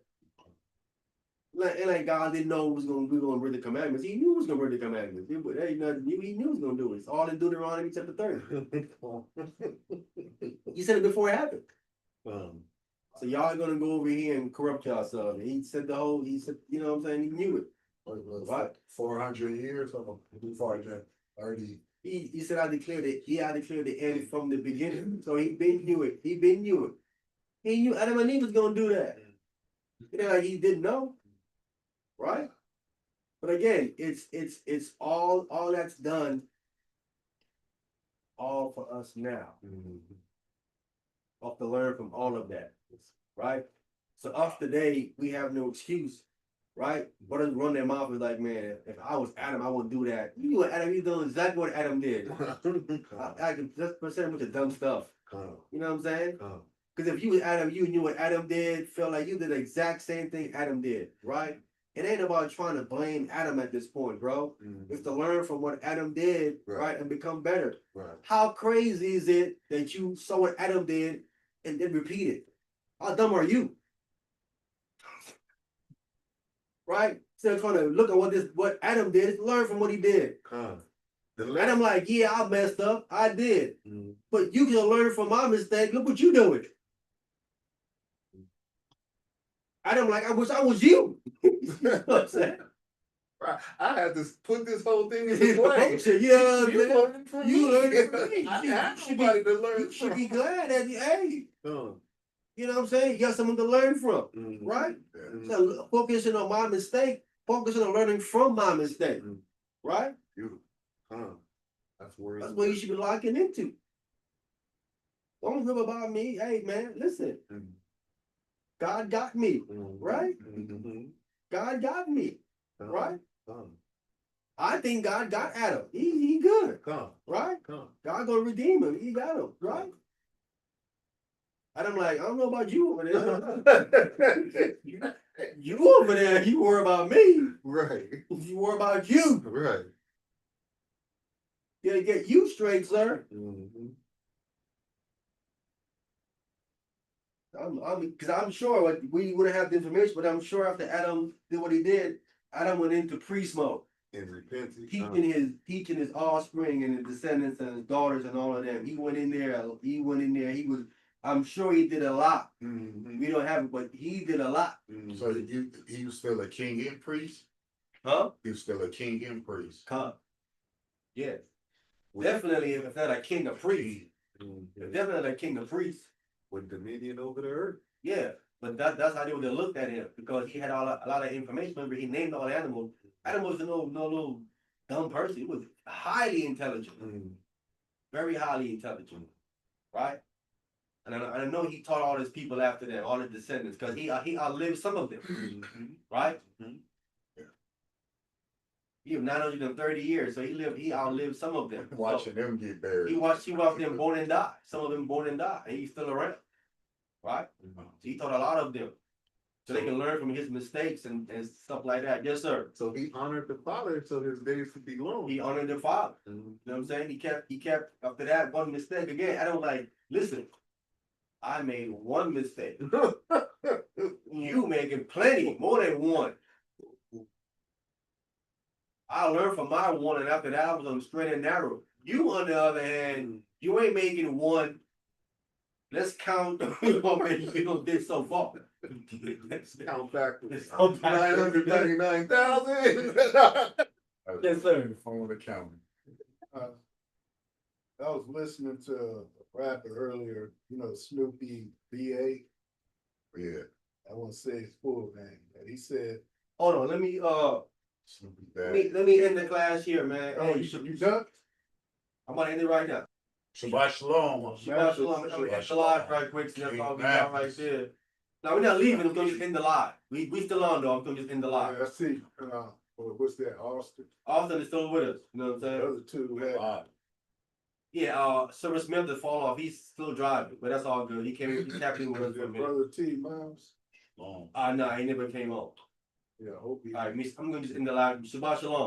Like God didn't know we were gonna break the commandments. He knew we was gonna break the commandments. He knew he was gonna do it. It's all in Deuteronomy chapter 30. He said it before it happened. So y'all are gonna go over here and corrupt yourselves. He said, you know what I'm saying? He knew it. Right. 400 years or 430. He said I declared the end from the beginning. So he been knew it. He knew Adam and Eve was gonna do that. You know, like he didn't know. Right? But again, it's all that's done all for us now. Have to learn from all of that. Right? So us today, we have no excuse. Right? Brothers run their mouth is like, man, if I was Adam, I wouldn't do that. You know what Adam, you doing exactly what Adam did. I can just present with the dumb stuff. You know what I'm saying? Come. Because if you was Adam, you knew what Adam did, felt like you did the exact same thing Adam did, right? It ain't about trying to blame Adam at this point, bro. It's to learn from what Adam did, right, and become better. Right. How crazy is it that you saw what Adam did and then repeat it? How dumb are you? Right? Instead of trying to look at what Adam did, learn from what he did. Come. Adam like, yeah, I messed up. I did. Mhm. But you can learn from my mistake. Look what you doing. Adam like, I wish I was you. You know what I'm saying? Right. I had to put this whole thing into play. Yeah, You man. learned from You me. learned from me. I had You should somebody to learn You should from. be glad that hey, Come. you know what I'm saying? You got someone to learn from, Mhm. right? Mhm. So focusing on my mistake, focusing on learning from my mistake, Mhm. right? Beautiful. Come. That's where That's what you should be locking into. Don't live about me. Hey, man, listen. Mhm. God got me, Mhm. right? Mhm. God got me, Come. right? Come. I think God got Adam. He good, Come. right? Come. God gonna redeem him. He got him, right? And I'm like, I don't know about you over there. You over there, you worry about me. Right. You worry about you. Right. You gotta get you straight, sir. Mhm. Because I'm sure like, we wouldn't have the information, but I'm sure after Adam did what he did, Adam went into priest mode, And repenting. teaching his offspring and his descendants and his daughters and all of them. He went in there. I'm sure he did a lot. Mhm. We don't have it, but he did a lot. Mhm. So he was still a king and priest? Huh? He was still a king and priest. Come. Yes. Definitely, if not a king of priests. Mhm. Definitely a king of priests. With dominion over the earth. Yeah. But that's how they would have looked at him because he had a lot of information. Remember, he named all the animals. Adam was no little dumb person. He was highly intelligent, Mhm. very highly intelligent, right? And I know he taught all his people after that, all his descendants, because he outlived some of them, Mhm. right? Mhm. He lived 930 years, so he outlived some of them. Watching them get So buried. he watched them born and die. Some of them born and die, and he's still around, right? So he taught a lot of them, so they can learn from his mistakes and stuff like that. Yes, sir. So he honored the father so his days could be long. He honored the father. Mhm. You know what I'm saying? He kept after that one mistake again. I don't like listen. I made one mistake. You making plenty, more than one. I learned from my one, and after that, I was on the straight and narrow. You, on the other hand, you ain't making one. Let's count how many you did so far. Let's count backwards. Let's count backwards. 999,000. Yes, sir. Phone accounting. I was listening to a rapper earlier, you know, Snoopy BA. Yeah. I won't say his full name, but he said, Hold on, let me Snoopy let Dad. me end the class here, man. "Oh, Hey, you done?" I'm gonna end it right now. Shabbat shalom. Shabbat shalom. I'm gonna end the live right quick, so that's all we got right there. Now we're not leaving. I'm gonna just end the live. We still on though. I'm gonna just end the live. Yeah, I see. What's that? Austin. Austin is still with us. You know what I'm The saying? other two had. Yeah. Silver Smith has fallen off. He's still driving, but that's all good. He tapped in with us for a Your minute. brother T Miles. Shalom. No, he never came on. Yeah, I hope he. All right, I'm gonna just end the live. Shabbat shalom.